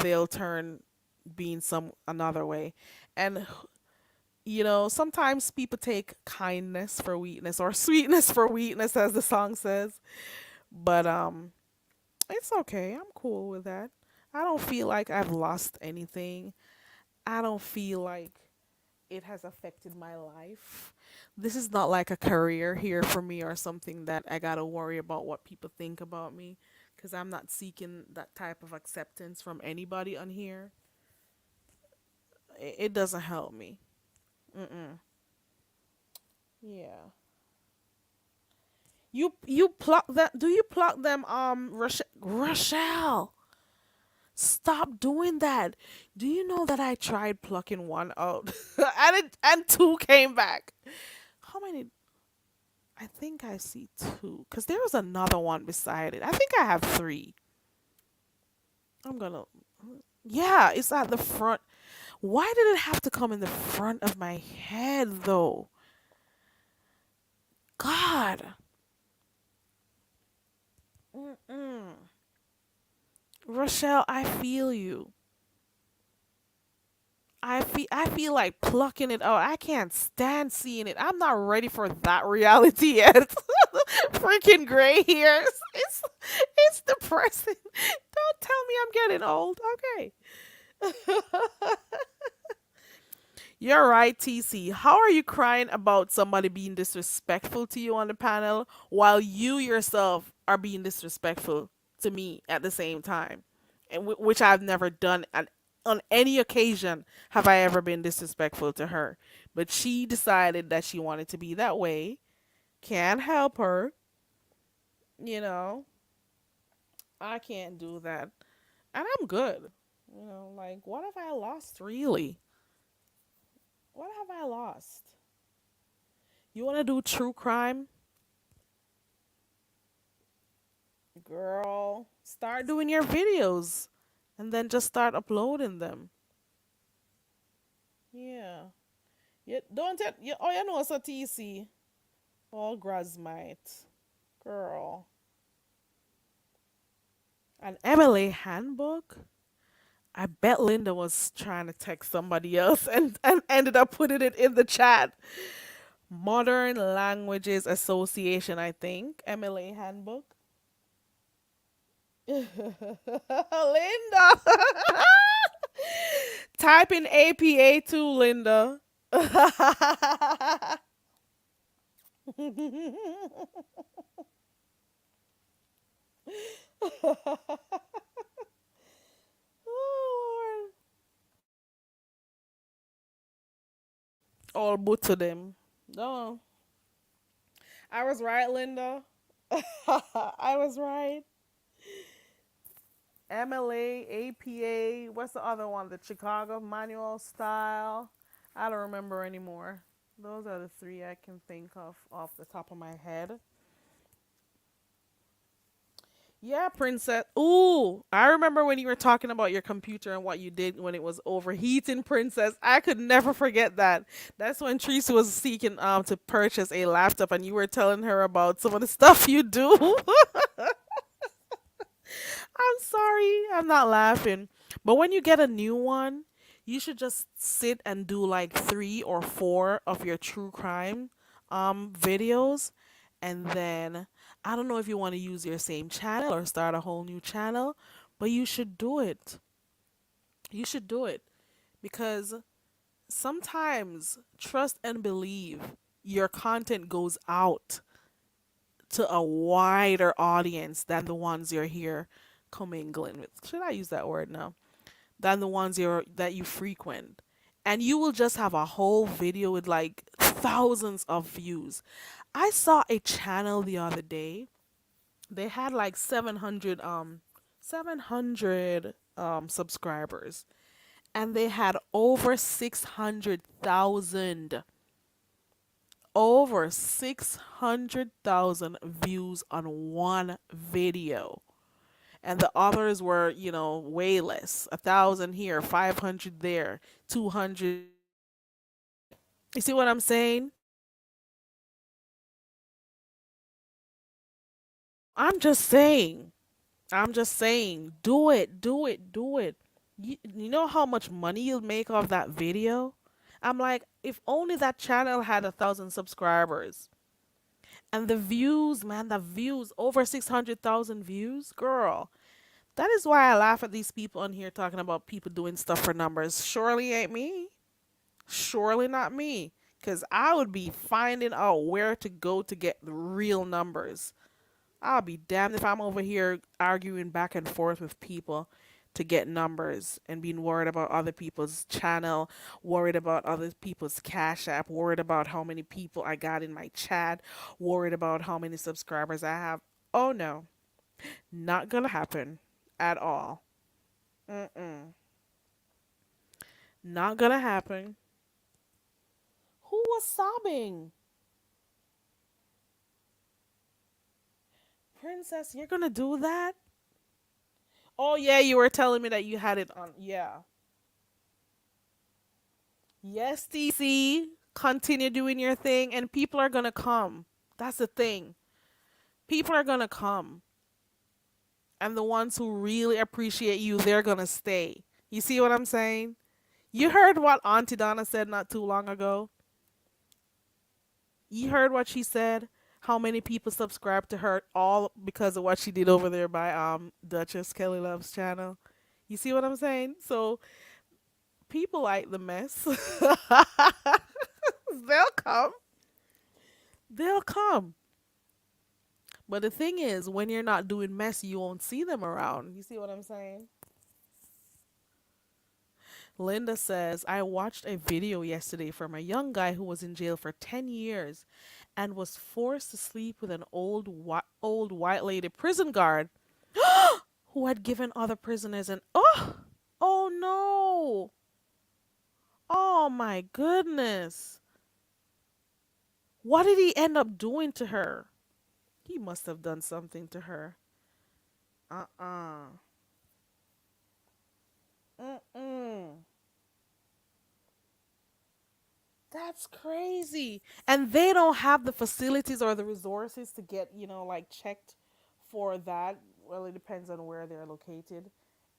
they'll turn being some another way. And sometimes people take kindness for weakness or sweetness for weakness, as the song says. But it's okay. I'm cool with that. I don't feel like I've lost anything. I don't feel like it has affected my life. This is not like a career here for me or something that I gotta worry about what people think about me, because I'm not seeking that type of acceptance from anybody on here. It doesn't help me. Mm-mm. Yeah. You pluck that? Do you pluck them? Rochelle, stop doing that. Do you know that I tried plucking one out, and two came back? How many? I think I see two, cause there was another one beside it. I think I have three. I'm gonna. Yeah, it's at the front. Why did it have to come in the front of my head though? God. Mm-mm. Rochelle, I feel you. I feel like plucking it out. I can't stand seeing it. I'm not ready for that reality yet. Freaking gray hairs. It's depressing. Don't tell me I'm getting old. Okay. You're right, TC. How are you crying about somebody being disrespectful to you on the panel while you yourself are being disrespectful to me at the same time? And which I've never done on any occasion have I ever been disrespectful to her. But she decided that she wanted to be that way. Can't help her. You know, I can't do that. And I'm good. Like, what have I lost really? What have I lost? You want to do true crime? Girl, start doing your videos and then just start uploading them. Yeah. You don't tell you, oh, you know, so TC. All Grasmite. Girl. An MLA handbook? I bet Linda was trying to text somebody else and ended up putting it in the chat. Modern Languages Association, I think. MLA handbook. Linda! Type in APA too, Linda. Oh, Lord. All boot to them. No. I was right, Linda. I was right. MLA, APA, what's the other one? The Chicago Manual Style. I don't remember anymore. Those are the three I can think of off the top of my head. Yeah, Princess. Ooh, I remember when you were talking about your computer and what you did when it was overheating, Princess. I could never forget that. That's when Teresa was seeking to purchase a laptop and you were telling her about some of the stuff you do. I'm sorry, I'm not laughing. But when you get a new one, you should just sit and do like 3 or 4 of your true crime videos, and then I don't know if you want to use your same channel or start a whole new channel, but you should do it. You should do it because sometimes trust and believe your content goes out to a wider audience than the ones you're here commingling with. Should I use that word now? Than the ones that you frequent. And you will just have a whole video with like thousands of views. I saw a channel the other day. They had like 700 subscribers and they had over 600,000 views on one video. And the others were, way less. 1,000 here, 500 there, 200. You see what I'm saying? I'm just saying. I'm just saying. Do it, do it, do it. You know how much money you'll make off that video? I'm like, if only that channel had 1,000 subscribers. And the views, man, the views, over 600,000 views, girl. That is why I laugh at these people on here talking about people doing stuff for numbers. Surely ain't me. Surely not me. Because I would be finding out where to go to get the real numbers. I'll be damned if I'm over here arguing back and forth with people to get numbers and being worried about other people's channel, worried about other people's cash app, worried about how many people I got in my chat, worried about how many subscribers I have. Oh no, not gonna happen at all. Mm-mm. Not gonna happen. Who was sobbing? Princess, you're gonna do that? Oh yeah, you were telling me that you had it on. Yeah. Yes, TC. Continue doing your thing and people are gonna come. That's the thing. People are gonna come. And the ones who really appreciate you, they're gonna stay. You see what I'm saying? You heard what Auntie Donna said not too long ago? You heard what she said? How many people subscribe to her all because of what she did over there by Duchess Kelly Love's channel. You see what I'm saying? So people like the mess. They'll come. They'll come. But the thing is, when you're not doing mess, you won't see them around. You see what I'm saying? Linda says, I watched a video yesterday from a young guy who was in jail for 10 years and was forced to sleep with an old white lady prison guard who had given other prisoners an oh no. Oh my goodness. What did he end up doing to her? He must have done something to her. Uh-uh. Mm-mm. That's crazy. And they don't have the facilities or the resources to get, like checked for that. Well, it depends on where they're located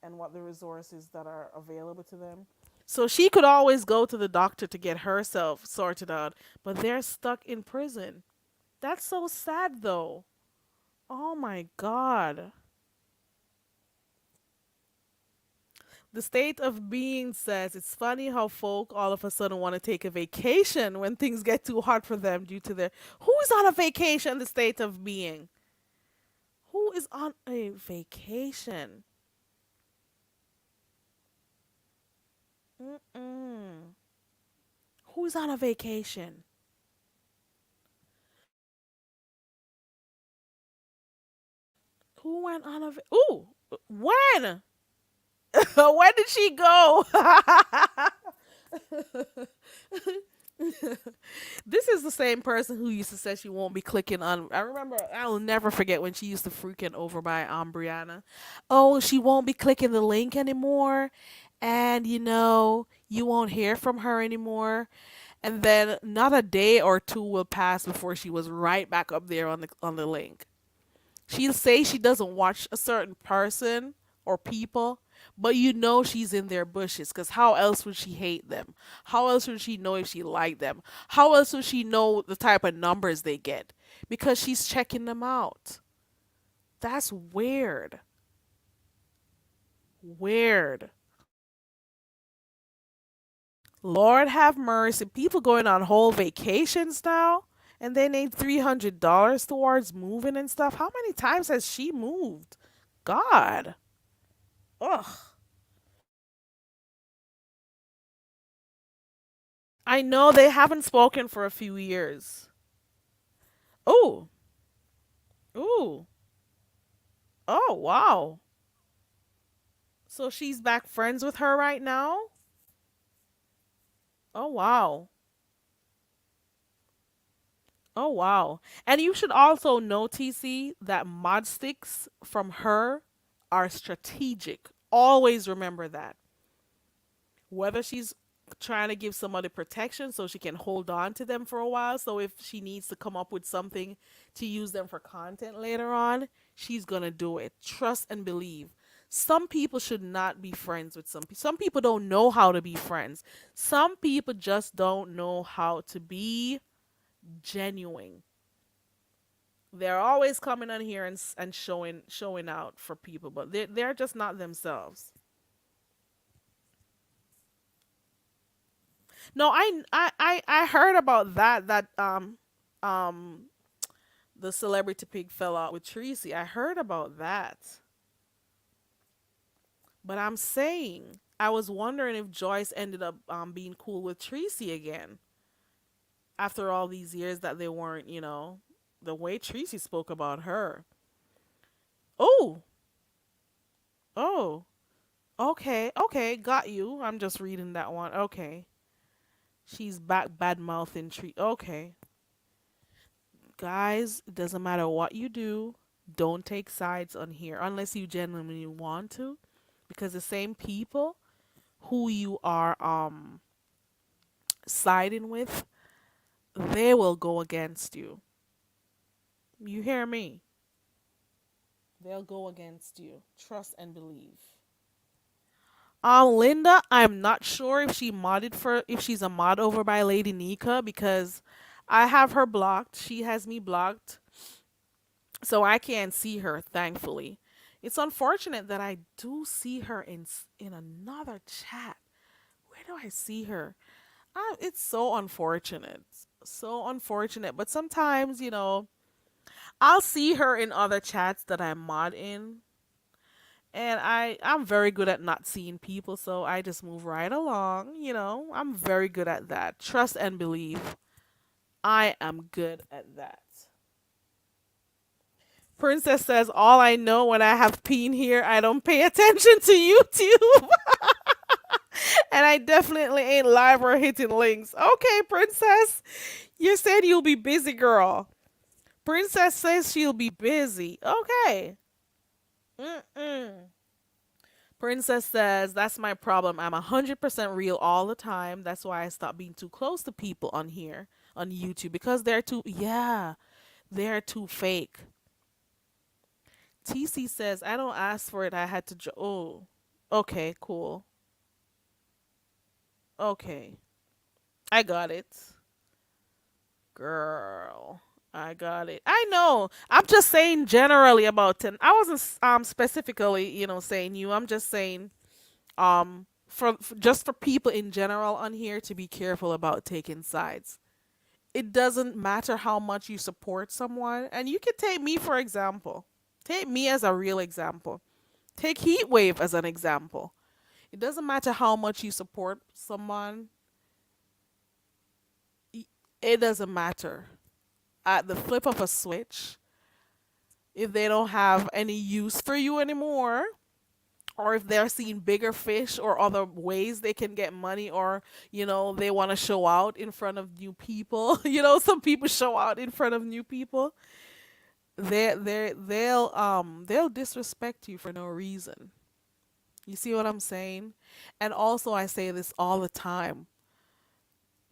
and what the resources that are available to them. So she could always go to the doctor to get herself sorted out, but they're stuck in prison. That's so sad, though. Oh my God. The state of being says it's funny how folk all of a sudden want to take a vacation when things get too hard for them due to their. Who is on a vacation? The state of being. Who is on a vacation? Mm-mm. Who's on a vacation? Who went on a? Ooh, when? When did she go? This is the same person who used to say she won't be clicking on. I remember. I will never forget when she used to freaking over by Brianna. Oh, she won't be clicking the link anymore, and you won't hear from her anymore. And then not a day or two will pass before she was right back up there on the link. She'll say she doesn't watch a certain person or people, but she's in their bushes because how else would she hate them? How else would she know if she liked them? How else would she know the type of numbers they get? Because she's checking them out. That's weird. Weird. Lord have mercy. People going on whole vacations now and they need $300 towards moving and stuff. How many times has she moved? God. Ugh. I know they haven't spoken for a few years. Oh. Ooh. Oh, wow. So she's back friends with her right now? Oh, wow. Oh, wow. And you should also know, TC, that mod sticks from her are strategic. Always remember that. Whether she's trying to give somebody protection so she can hold on to them for a while, so if she needs to come up with something to use them for content later on, she's going to do it. Trust and believe. Some people should not be friends with some people. Some people don't know how to be friends. Some people just don't know how to be genuine. They're always coming on here and showing out for people, but they're just not themselves. No, I heard about um the celebrity pig fell out with Tracy. I heard about that. But I'm saying I was wondering if Joyce ended up being cool with Tracy again after all these years that they weren't, the way Tracy spoke about her. Oh, oh, okay, okay, got you. I'm just reading that one. Okay. She's back bad mouthing Tree. Okay. Guys, it doesn't matter what you do, don't take sides on here unless you genuinely want to. Because the same people who you are siding with, they will go against you. You hear me? They'll go against you. Trust and believe. Linda, I'm not sure if she's a mod over by Lady Nika because I have her blocked. She has me blocked, so I can't see her. Thankfully, it's unfortunate that I do see her in another chat. Where do I see her? It's so unfortunate, so unfortunate. But sometimes, I'll see her in other chats that I mod in, and I'm very good at not seeing people, so I just move right along. I'm very good at that. Trust and believe. I am good at that. Princess says, all I know when I have peen here, I don't pay attention to YouTube. And I definitely ain't live or hitting links. Okay, Princess. You said you'll be busy, girl. Princess says she'll be busy. Okay. Mm-mm. Princess says, that's my problem. I'm 100% real all the time. That's why I stopped being too close to people on here, on YouTube, because they're too fake. TC says, I don't ask for it. I had to. Oh, okay, cool. Okay, I got it. Girl, I got it. I know. I'm just saying generally about 10. I wasn't specifically, saying you. I'm just saying for just for people in general on here to be careful about taking sides. It doesn't matter how much you support someone, and you can take me for example. Take me as a real example. Take Heatwave as an example. It doesn't matter how much you support someone. It doesn't matter. At the flip of a switch, if they don't have any use for you anymore, or if they're seeing bigger fish or other ways they can get money, or they want to show out in front of new people. Some people show out in front of new people. They'll disrespect you for no reason. You see what I'm saying? And also, I say this all the time.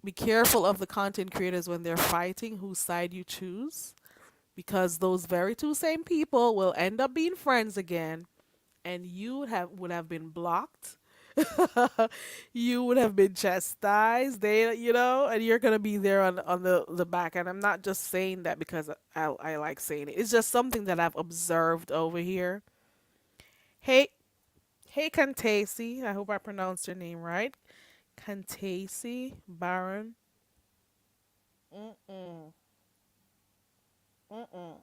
Be careful of the content creators when they're fighting, whose side you choose, because those very two same people will end up being friends again, and you would have been blocked. You would have been chastised. And you're gonna be there on the back. And I'm not just saying that because I like saying it. It's just something that I've observed over here. Hey, hey, Kantasi. I hope I pronounced your name right. Kantasi Baron. Mm-mm. Mm-mm.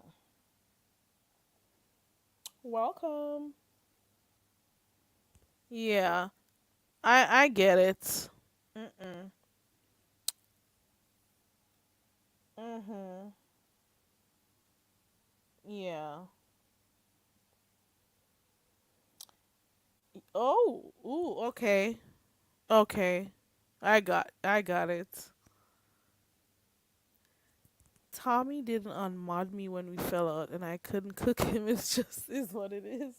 Welcome. Yeah, I get it. Mm-mm. Mm-hmm. Yeah. Oh, ooh, okay. Okay. I got it. Tommy didn't unmod me when we fell out and I couldn't cook him. It's just is what it is.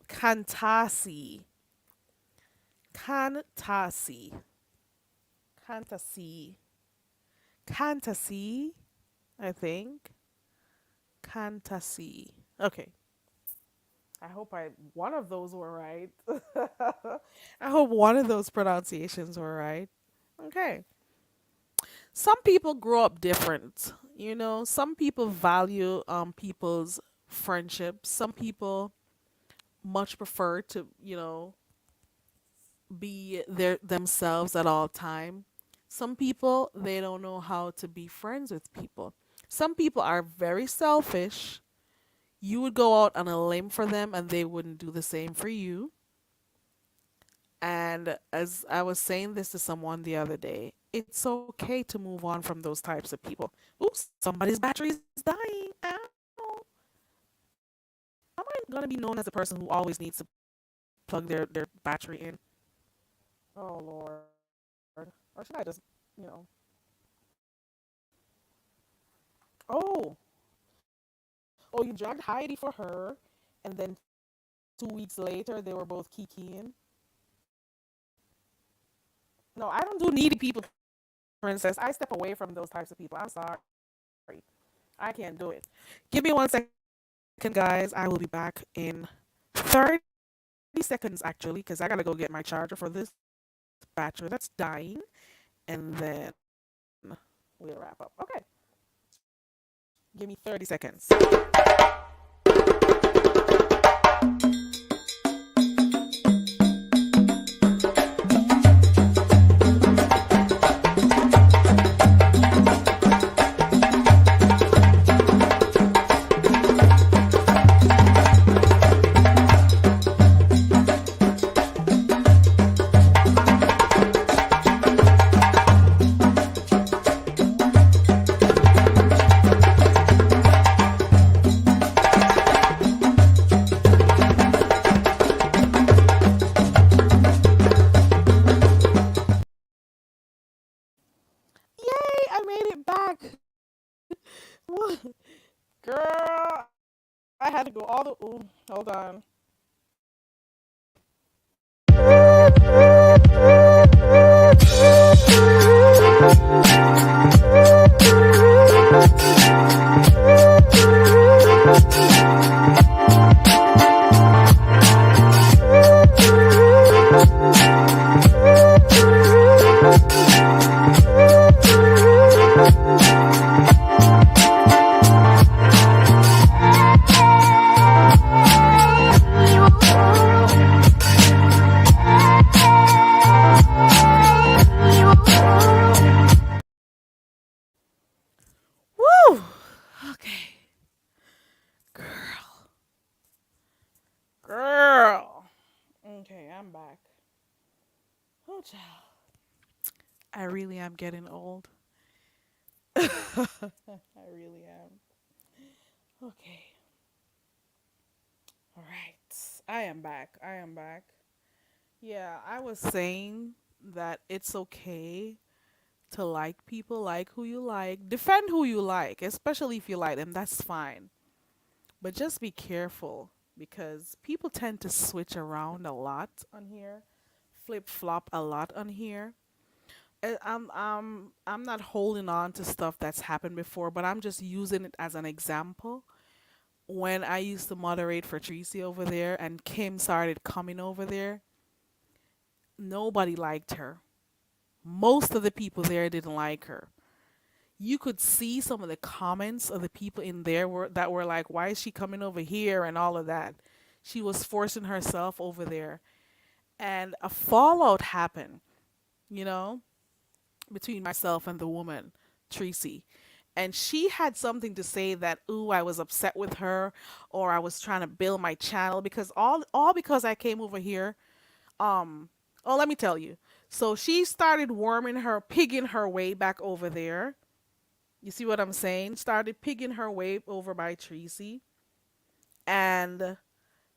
Kantasi. Kantasi. Kantasi. Kantasi, I think. Kantasi. Okay. I hope one of those were right. I hope one of those pronunciations were right. Okay. Some people grow up different. Some people value people's friendships. Some people much prefer to, be themselves at all time. Some people they don't know how to be friends with people. Some people are very selfish. You would go out on a limb for them and they wouldn't do the same for you. And as I was saying this to someone the other day, it's okay to move on from those types of people. Oops, somebody's battery is dying. Ow. Am I gonna be known as the person who always needs to plug their battery in? Oh Lord. Or should I just, you know? Oh, oh, you dragged Heidi for her, and then 2 weeks later they were both kikiing. No, I don't do needy people, princess. I step away from those types of people. I'm sorry. I can't do it. Give me 1 second, guys. I will be back in 30 seconds, actually, because I gotta go get my charger for this battery that's dying, and then we'll wrap up. Okay. Give me 30 seconds. Yay, I made it back. Girl, I had to go all the. Ooh, hold on. back. Oh, child. I really am getting old. I really am. Okay. All right. I am back. I am back. Yeah, I was saying that it's okay to like people, like who you like, defend who you like, especially if you like them. That's fine. But just be careful because people tend to switch around a lot on here, flip flop a lot on here. I'm not holding on to stuff that's happened before, but I'm just using it as an example. When I used to moderate for Tracy over there and Kim started coming over there, nobody liked her. Most of the people there didn't like her. You could see some of the comments of the people in there that were like, "Why is she coming over here?" and all of that. She was forcing herself over there, and a fallout happened. You know, between myself and the woman, Tracy. And she had something to say that, ooh, I was upset with her or I was trying to build my channel because all because I came over here. Um oh, let me tell you. So she started worming her pigging her way back over there. You see what I'm saying? Started pigging her way over by Tracy. And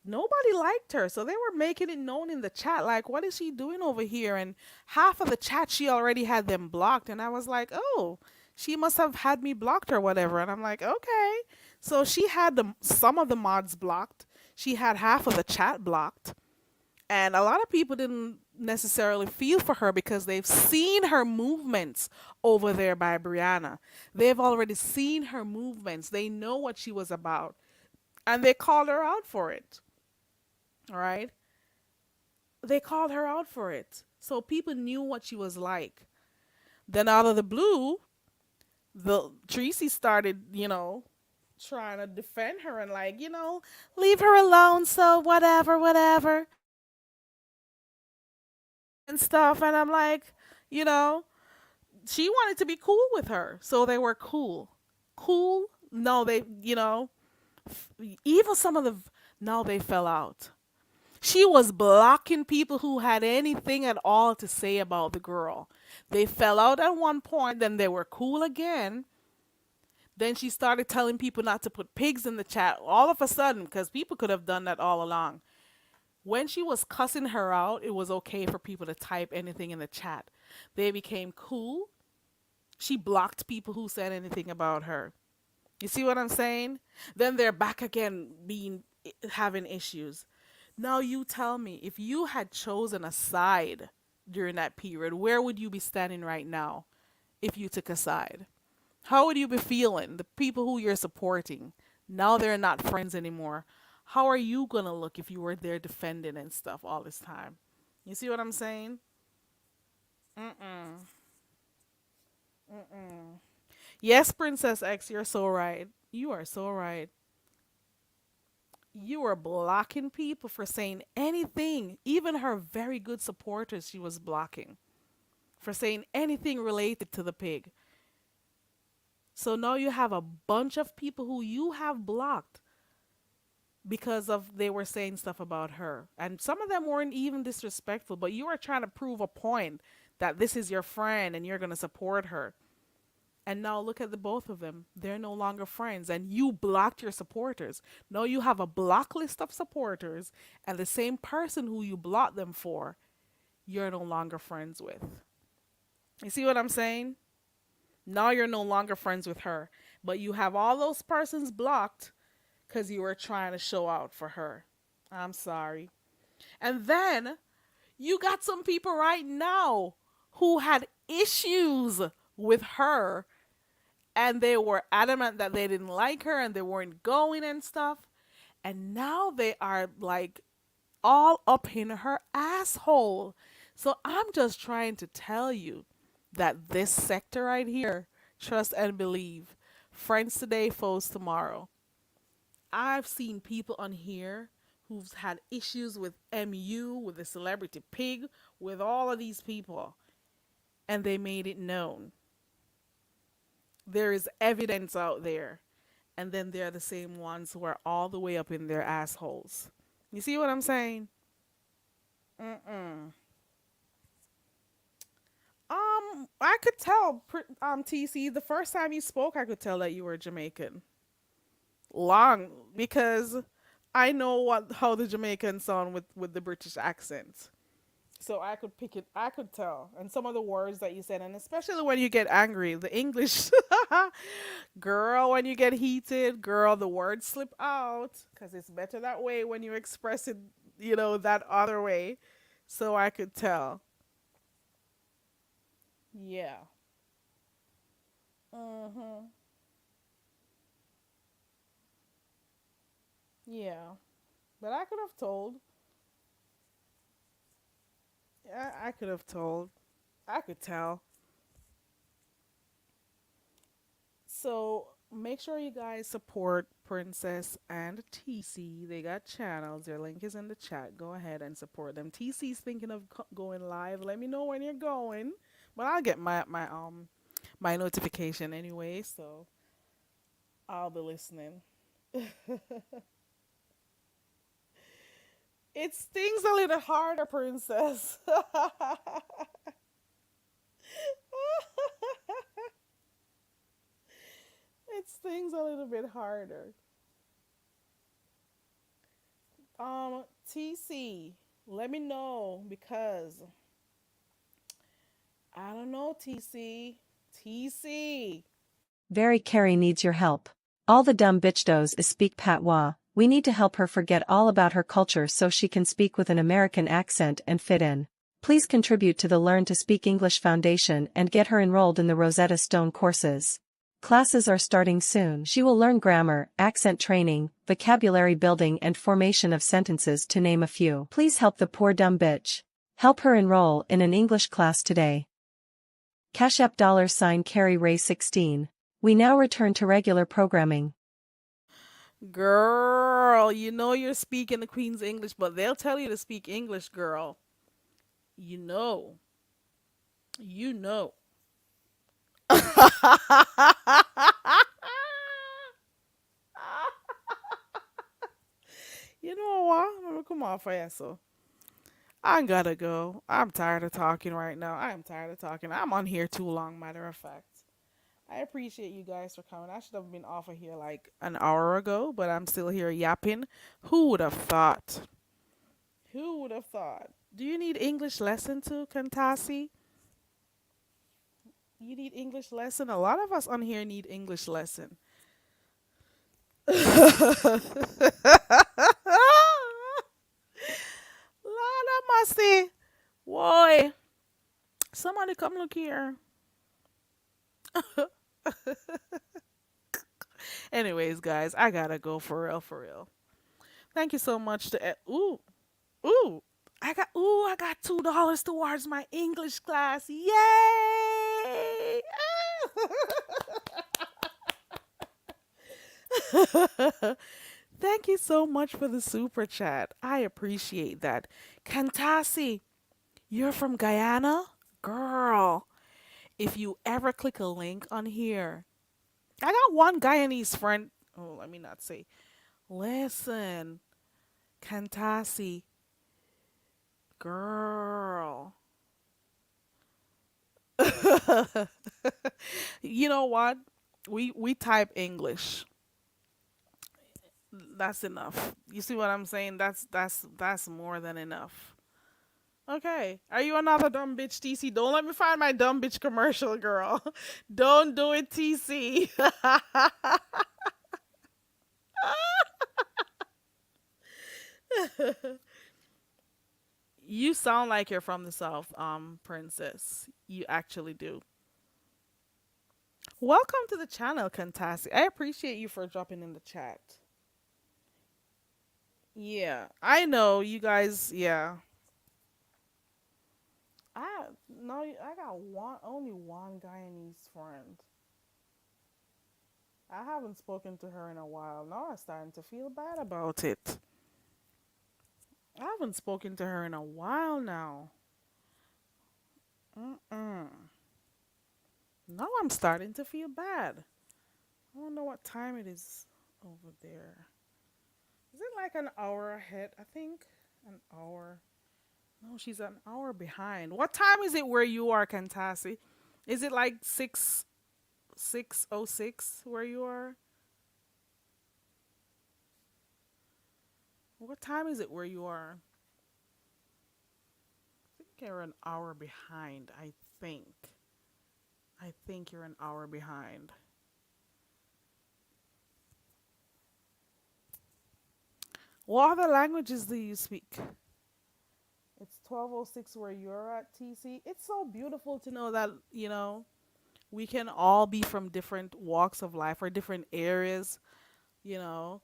nobody liked her. So they were making it known in the chat, like, what is she doing over here? And half of the chat, she already had them blocked. And I was like, oh, she must have had me blocked or whatever. And I'm like, okay. So she had some of the mods blocked. She had half of the chat blocked. And a lot of people didn't necessarily feel for her because they've seen her movements over there by Brianna. They've already seen her movements. They know what she was about. And they called her out for it. All right. They called her out for it. So people knew what she was like. Then out of the blue, the Tracy started, trying to defend her and like, leave her alone, so whatever, whatever and stuff. And I'm like, you know, she wanted to be cool with her. So they were cool. Cool? No, even some of the no, they fell out. She was blocking people who had anything at all to say about the girl. They fell out at one point, then they were cool again. Then she started telling people not to put pigs in the chat all of a sudden because people could have done that all along. When she was cussing her out, it was okay for people to type anything in the chat. They became cool. She blocked people who said anything about her. You see what I'm saying? Then they're back again having issues. Now you tell me, if you had chosen a side during that period, where would you be standing right now if you took a side? How would you be feeling? The people who you're supporting, now they're not friends anymore. How are you going to look if you were there defending and stuff all this time? You see what I'm saying? Mm-mm. Mm-mm. Yes, Princess X, you're so right. You are so right. You were blocking people for saying anything. Even her very good supporters, she was blocking for saying anything related to the pig. So now you have a bunch of people who you have blocked because of they were saying stuff about her. And some of them weren't even disrespectful, but you were trying to prove a point that this is your friend and you're going to support her. And now look at the both of them. They're no longer friends. And you blocked your supporters. Now you have a block list of supporters and the same person who you blocked them for, you're no longer friends with. You see what I'm saying? Now you're no longer friends with her. But you have all those persons blocked because you were trying to show out for her. I'm sorry. And then you got some people right now who had issues with her and they were adamant that they didn't like her and they weren't going and stuff. And now they are like all up in her asshole. So I'm just trying to tell you that this sector right here, trust and believe, friends today, foes tomorrow. I've seen people on here who've had issues with MU, with the celebrity pig, with all of these people, and they made it known. There is evidence out there. And then they're the same ones who are all the way up in their assholes. You see what I'm saying? Mm-mm. I could tell, TC, the first time you spoke, I could tell that you were Jamaican. Long, because I know what how the Jamaicans sound with the British accent. So I could pick it, I could tell. And some of the words that you said, and especially when you get angry, the English, girl, when you get heated, girl, the words slip out because it's better that way when you express it, that other way. So I could tell. Yeah. Mhm. Yeah. But I could have told. Yeah, I could have told. I could tell. So make sure you guys support Princess and TC. They got channels. Their link is in the chat. Go ahead and support them. TC's thinking of going live. Let me know when you're going. But I'll get my notification anyway, so I'll be listening. It stings a little harder, Princess. It stings a little bit harder. TC, let me know because I don't know, TC. TC. Very Carrie needs your help. All the dumb bitch does is speak patois. We need to help her forget all about her culture so she can speak with an American accent and fit in. Please contribute to the Learn to Speak English Foundation and get her enrolled in the Rosetta Stone courses. Classes are starting soon. She will learn grammar, accent training, vocabulary building and formation of sentences to name a few. Please help the poor dumb bitch. Help her enroll in an English class today. Cash App $Carrie Ray 16. We now return to regular programming. Girl, you know you're speaking the Queen's English, but they'll tell you to speak English, girl. You know. You know. You know what? I'm gonna come off for so. I gotta go. I'm tired of talking right now. I am tired of talking. I'm on here too long, matter of fact. I appreciate you guys for coming. I should have been off of here like an hour ago, but I'm still here yapping. Who would have thought? Who would have thought? Do you need English lesson too, Kantasi? You need English lesson? A lot of us on here need English lesson. Lord have mercy. Boy, somebody come look here. Anyways, guys, I gotta go for real, for real. Thank you so much to ooh, ooh. I got $2 towards my English class. Yay! Thank you so much for the super chat. I appreciate that. Kantasi, you're from Guyana? Girl, if you ever click a link on here, I got one Guyanese friend. Oh, let me not say. Listen, Kantasi, girl. You know what? We type English. That's enough. You see what I'm saying? That's more than enough. Okay. Are you another dumb bitch, TC? Don't let me find my dumb bitch commercial, girl. Don't do it, TC. You sound like you're from the South, Princess. You actually do. Welcome to the channel, Kantasi. I appreciate you for dropping in the chat. Yeah, I know you guys. Yeah, I no, I got only one Guyanese friend. I haven't spoken to her in a while. Now I'm starting to feel bad about it. I haven't spoken to her in a while now. Mm-mm. Now I'm starting to feel bad. I don't know what time it is over there. Is it like an hour ahead? I think an hour. No, she's an hour behind. What time is it where you are, Kantasi? Is it like 6:06 where you are? What time is it where you are? I think you're an hour behind. Think. I think you're an hour behind. What other languages do you speak? It's 12:06 where you're at, TC. It's so beautiful to know that, we can all be from different walks of life or different areas,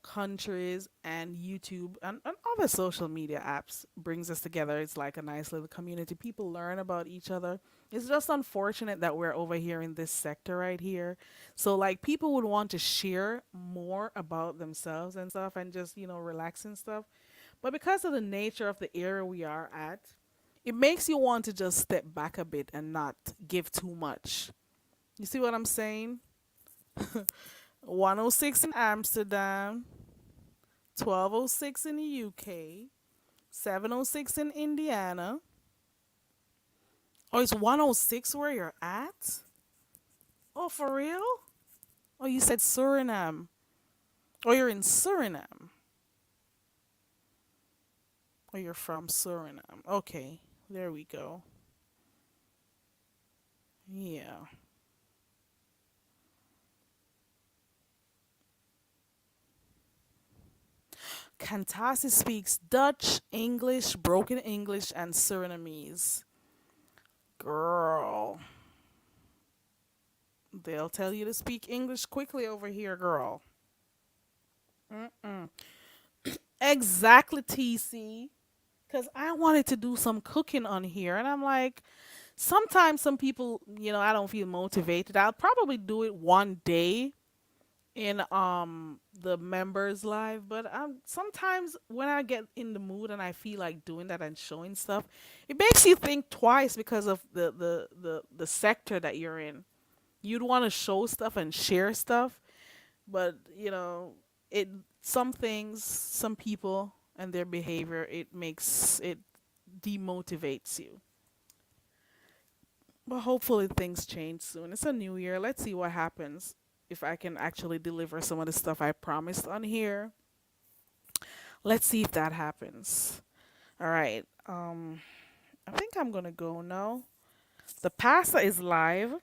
countries, and YouTube and other social media apps brings us together. It's like a nice little community. People learn about each other. It's just unfortunate that we're over here in this sector right here. So like people would want to share more about themselves and stuff and just, relax and stuff. But because of the nature of the area we are at, it makes you want to just step back a bit and not give too much. You see what I'm saying? 106 in Amsterdam, 12:06 in the UK, 7:06 in Indiana. Oh, it's 106 where you're at? Oh, for real? Oh, you said Suriname. Oh, you're in Suriname. Oh, you're from Suriname. Okay, there we go. Yeah. Kantasi speaks Dutch, English, broken English, and Surinamese. Girl, they'll tell you to speak English quickly over here, girl. Mm-mm. Exactly, TC. Because I wanted to do some cooking on here, and I'm like, sometimes some people, I don't feel motivated. I'll probably do it one day in the members live, but sometimes when I get in the mood and I feel like doing that and showing stuff, it makes you think twice because of the sector that you're in. You'd want to show stuff and share stuff, but it some things, some people and their behavior, it demotivates you. But hopefully things change soon. It's a new year. Let's see what happens. If I can actually deliver some of the stuff I promised on here. Let's see if that happens. All right. I think I'm gonna go now. The pasta is live.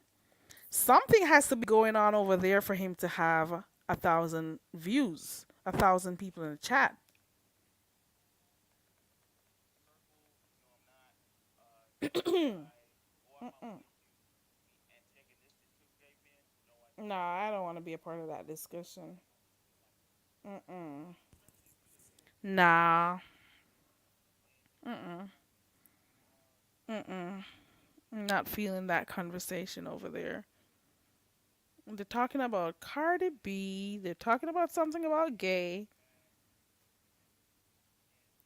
Something has to be going on over there for him to have 1,000 views, 1,000 people in the chat. Mm-mm. No, I don't want to be a part of that discussion. Mm-mm. Nah. Mm-mm. Mm-mm. I'm not feeling that conversation over there. They're talking about Cardi B. They're talking about something about gay.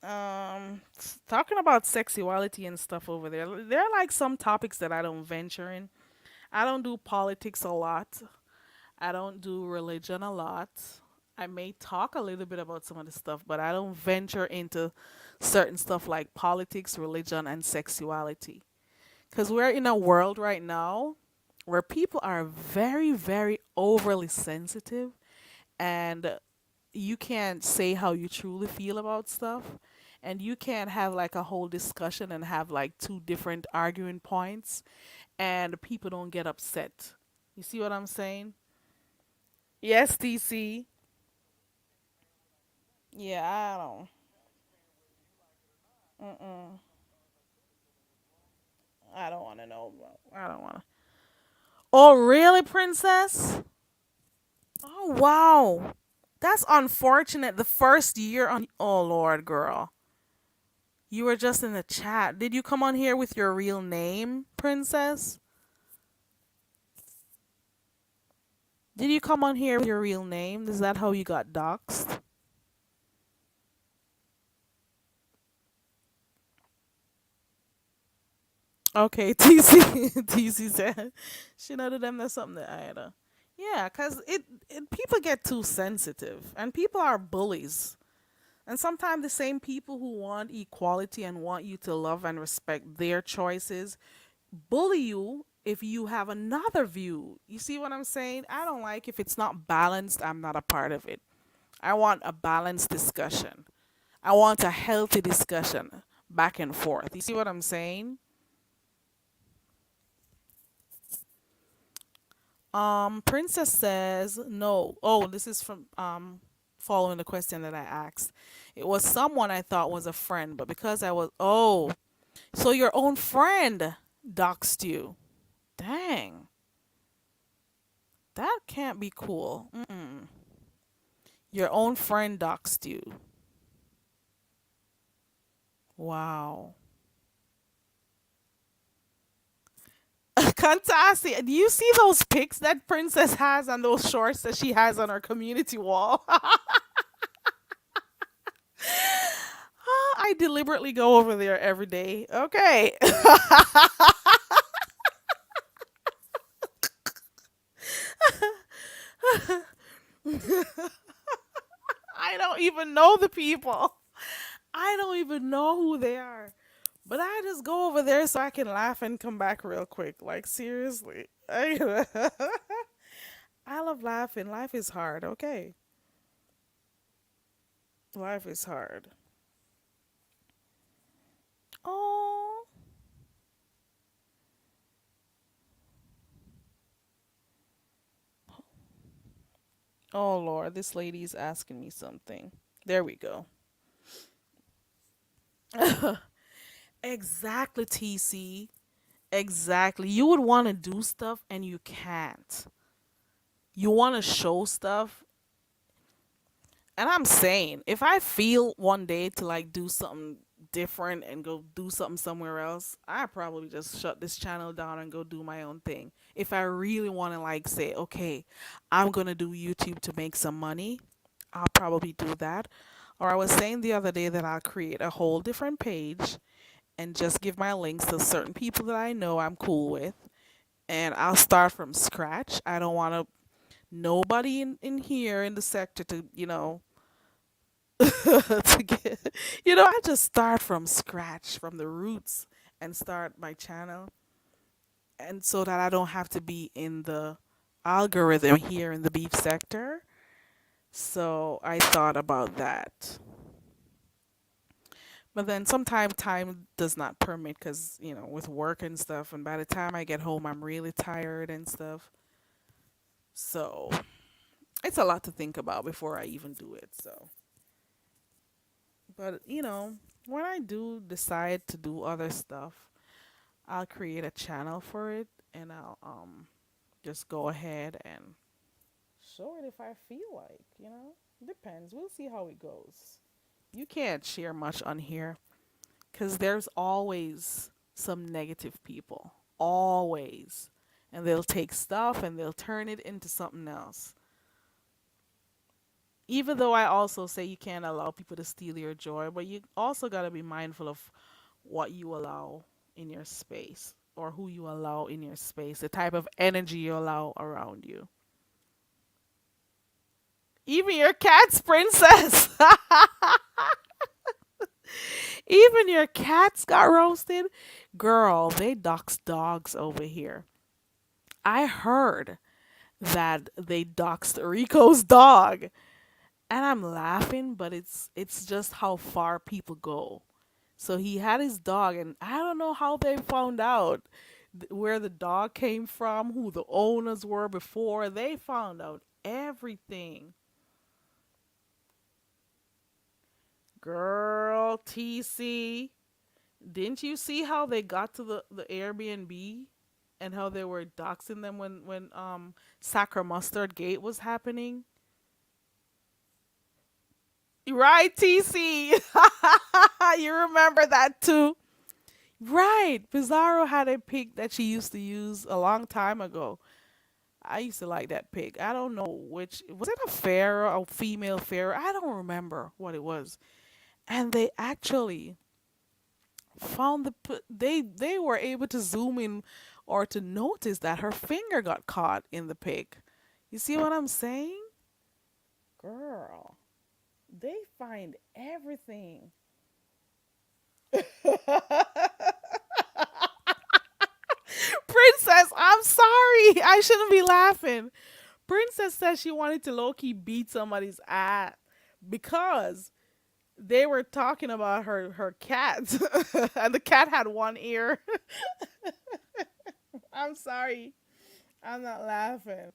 Talking about sexuality and stuff over there. There are like some topics that I don't venture in. I don't do politics a lot. I don't do religion a lot. I may talk a little bit about some of the stuff, but I don't venture into certain stuff like politics, religion, and sexuality. Because we're in a world right now where people are very, very overly sensitive, and you can't say how you truly feel about stuff. And you can't have like a whole discussion and have like two different arguing points, and people don't get upset. You see what I'm saying? Yes, DC. Yeah, I don't. Mm-mm. I don't want to know. I don't want to. Oh, really, princess? Oh, wow. That's unfortunate. The first year on. Oh, Lord, girl. You were just in the chat. Did you come on here with your real name, princess? Did you come on here with your real name? Is that how you got doxxed? Okay, TC TC said she know to them that's something that I had to. Yeah, cause it people get too sensitive and people are bullies. And sometimes the same people who want equality and want you to love and respect their choices bully you if you have another view. You see what I'm saying? I don't like if it's not balanced, I'm not a part of it. I want a balanced discussion. I want a healthy discussion back and forth. You see what I'm saying? Princess says no. Oh, this is from following the question that I asked. It was someone I thought was a friend, but because I was so your own friend doxed you. Dang. That can't be cool. Mm-mm. Your own friend doxed you. Wow. Kantasi, do you see those pics that Princess has on those shorts that she has on her community wall? I deliberately go over there every day. Okay. I don't even know the people. I don't even know who they are. But I just go over there so I can laugh and come back real quick. Like, seriously. I love laughing. Life is hard, okay? Life is hard. Oh, oh Lord, this lady's asking me something. There we go. Exactly, TC. Exactly. You would want to do stuff and you can't. You want to show stuff. And I'm saying, if I feel one day to like do something different and go do something somewhere else, I probably just shut this channel down and go do my own thing. If I really want to like say, okay, I'm going to do YouTube to make some money, I'll probably do that. Or I was saying the other day that I'll create a whole different page and just give my links to certain people that I know I'm cool with. And I'll start from scratch. I don't want to, nobody in here in the sector to, to get, I just start from scratch, from the roots, and start my channel. And so that I don't have to be in the algorithm here in the beef sector. So I thought about that. But then sometimes time does not permit because, with work and stuff. And by the time I get home, I'm really tired and stuff. So it's a lot to think about before I even do it. So, but, when I do decide to do other stuff, I'll create a channel for it and I'll just go ahead and show it if I feel like. Depends. We'll see how it goes. You can't share much on here because there's always some negative people. Always. And they'll take stuff and they'll turn it into something else. Even though I also say you can't allow people to steal your joy, but you also got to be mindful of what you allow in your space or who you allow in your space, the type of energy you allow around you. Even your cats, princess. Even your cats got roasted. Girl, they dox dogs over here. I heard that they doxed Rico's dog. And I'm laughing, but it's just how far people go. So he had his dog, and I don't know how they found out where the dog came from, who the owners were before. They found out everything. Girl, TC, didn't you see how they got to the Airbnb and how they were doxing them when Sacra Mustard Gate was happening? Right, TC. You remember that too. Right. Pizarro had a pig that she used to use a long time ago. I used to like that pig. I don't know which was it, a pharaoh, a female pharaoh? I don't remember what it was. And they actually found they were able to zoom in or to notice that her finger got caught in the pig. You see what I'm saying? Girl. They find everything. Princess, I'm sorry. I shouldn't be laughing. Princess says she wanted to low key beat somebody's ass because they were talking about her cat, and the cat had one ear. I'm sorry. I'm not laughing.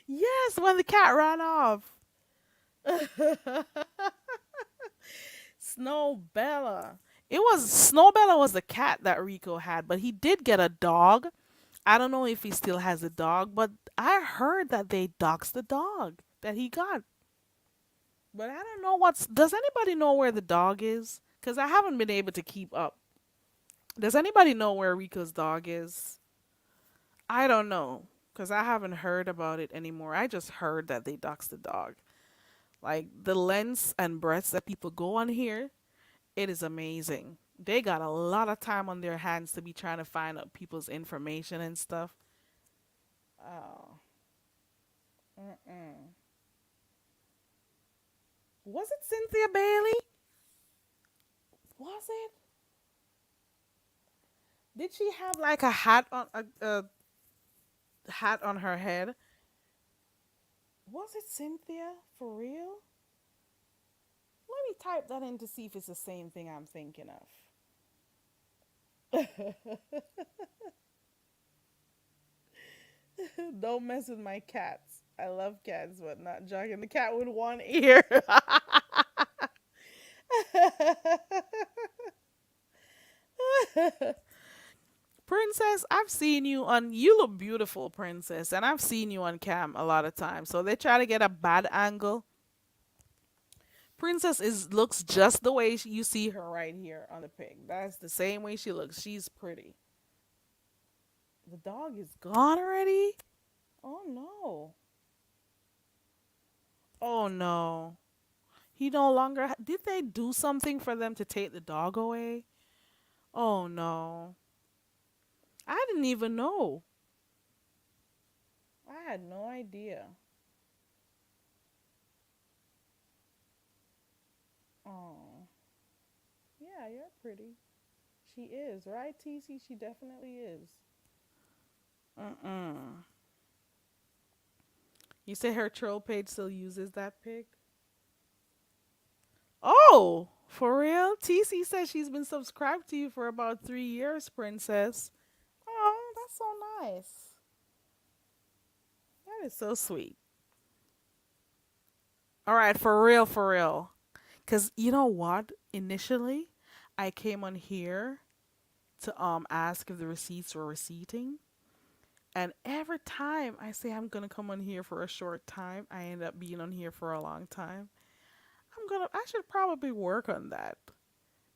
Yes, when the cat ran off. Snowbella. Snowbella was the cat that Rico had, but he did get a dog. I don't know if he still has a dog, but I heard that they doxed the dog that he got. But I don't know does anybody know where the dog is? Cuz I haven't been able to keep up. Does anybody know where Rico's dog is? I don't know cuz I haven't heard about it anymore. I just heard that they doxed the dog. Like the lengths and breadths that people go on here, it is amazing. They got a lot of time on their hands to be trying to find out people's information and stuff. Oh. Mm-mm. Was it Cynthia Bailey? Was it? Did she have like a hat on her head? Was it Cynthia for real? Let me type that in to see if it's the same thing I'm thinking of. Don't mess with my cats. I love cats, but not jogging the cat with one ear. Princess, I've seen you on. You look beautiful, Princess, and I've seen you on cam a lot of times. So they try to get a bad angle. Princess is looks just the way you see her right here on the pic. That's the same way she looks. She's pretty. The dog is gone already. Oh no. Oh no. He no longer. Did they do something for them to take the dog away? Oh no. I didn't even know. I had no idea. Oh. Yeah, you're pretty. She is, right, TC? She definitely is. Mm-mm. You say her troll page still uses that pic? Oh, for real? TC says she's been subscribed to you for about 3 years, Princess. Oh, that's so nice. That is so sweet. All right, for real, for real. Because you know what? Initially, I came on here to ask if the receipts were receipting. And every time I say I'm gonna come on here for a short time, I end up being on here for a long time. I should probably work on that.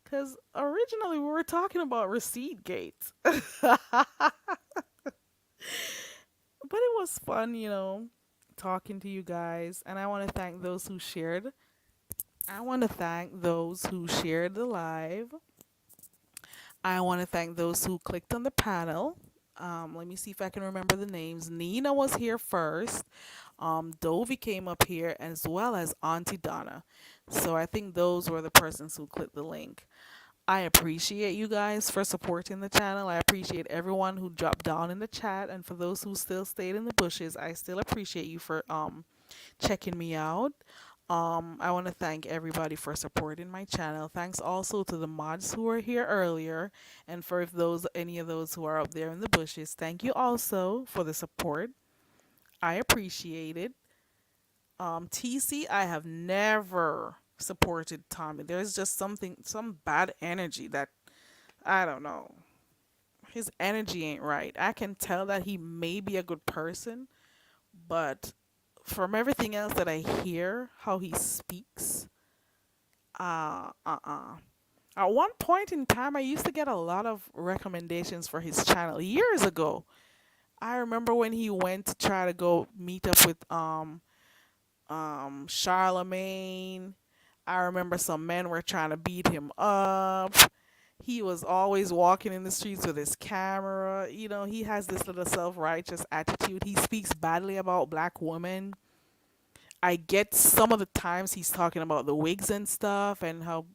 Cause originally we were talking about receipt gates. But it was fun, talking to you guys. And I want to thank those who shared. I want to thank those who shared the live. I want to thank those who clicked on the panel. Let me see if I can remember the names. Nina was here first. Dovey came up here as well as Auntie Donna. So I think those were the persons who clicked the link. I appreciate you guys for supporting the channel. I appreciate everyone who dropped down in the chat, and for those who still stayed in the bushes, I still appreciate you for checking me out. I want to thank everybody for supporting my channel. Thanks also to the mods who were here earlier, and for if those any of those who are up there in the bushes. Thank you also for the support. I appreciate it. TC, I have never supported Tommy. There's just some bad energy that I don't know. His energy ain't right. I can tell that he may be a good person, but from everything else that I hear, how he speaks, uh. At one point in time, I used to get a lot of recommendations for his channel years ago. I remember when he went to try to go meet up with Charlemagne. I remember some men were trying to beat him up. He was always walking in the streets with his camera. He has this little self-righteous attitude. He speaks badly about black women. I get some of the times he's talking about the wigs and stuff and how,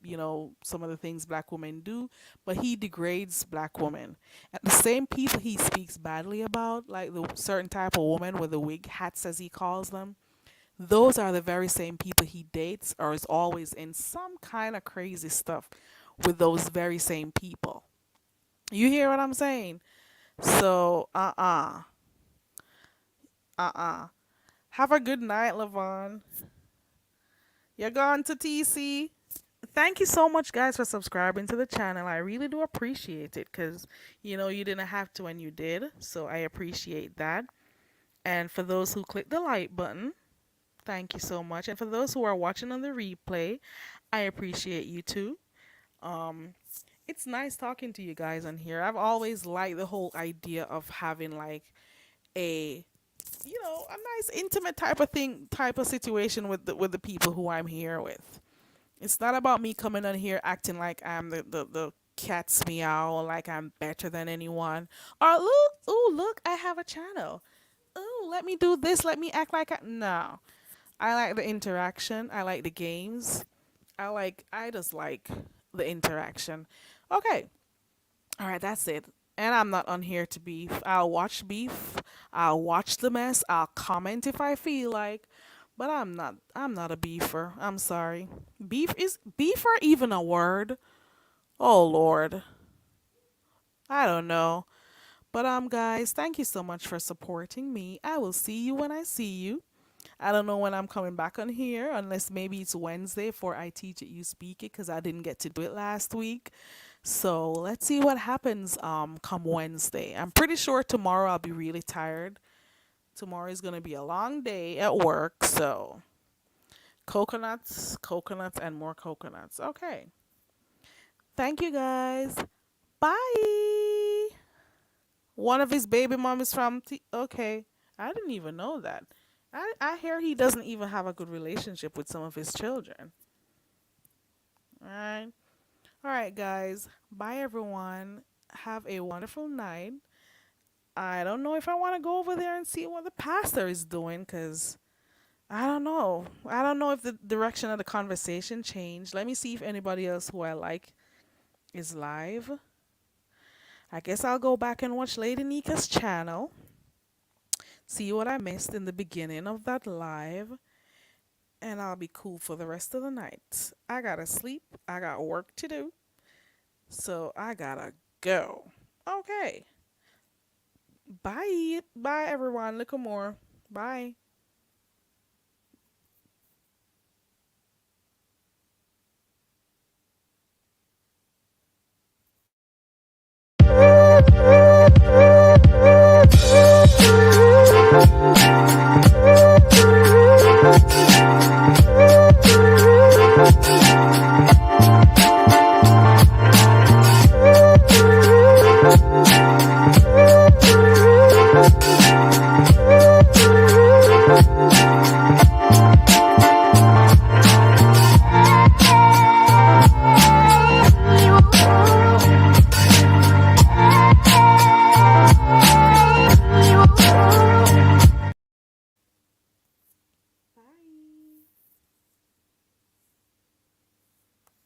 some of the things black women do, but he degrades black women. And the same people he speaks badly about, like the certain type of woman with the wig hats, as he calls them, those are the very same people he dates or is always in some kind of crazy stuff with those very same people. You hear what I'm saying? So, uh. Have a good night, Levon. You're gone to TC. Thank you so much, guys, for subscribing to the channel. I really do appreciate it because, you didn't have to when you did. So I appreciate that. And for those who clicked the like button, thank you so much. And for those who are watching on the replay, I appreciate you too. Um, it's nice talking to you guys on here. I've always liked the whole idea of having like a a nice intimate type of thing, type of situation with the people who I'm here with. It's not about me coming on here acting like I'm the cat's meow, or like I'm better than anyone. Or look, ooh, look, I have a channel. Ooh, let me do this, let me act like no. I like the interaction, I like the games. I just like the interaction. Okay. All right, that's it. And I'm not on here to beef. I'll watch beef. I'll watch the mess. I'll comment if I feel like. But I'm not a beefer. I'm sorry. Is beefer even a word? Oh Lord. I don't know. But guys, thank you so much for supporting me. I will see you when I see you. I don't know when I'm coming back on here, unless maybe it's Wednesday for I Teach It, You Speak It, because I didn't get to do it last week. So let's see what happens come Wednesday. I'm pretty sure tomorrow I'll be really tired. Tomorrow is gonna be a long day at work, so coconuts, coconuts, and more coconuts. Okay. Thank you guys. Bye. One of his baby mom is from okay. I didn't even know that. I hear he doesn't even have a good relationship with some of his children. Alright. Alright guys. Bye everyone. Have a wonderful night. I don't know if I want to go over there and see what the pastor is doing because I don't know. I don't know if the direction of the conversation changed. Let me see if anybody else who I like is live. I guess I'll go back and watch Lady Nika's channel. See what I missed in the beginning of that live. And I'll be cool for the rest of the night. I gotta sleep. I got work to do. So I gotta go. Okay. Bye. Bye, everyone. Look more. Bye.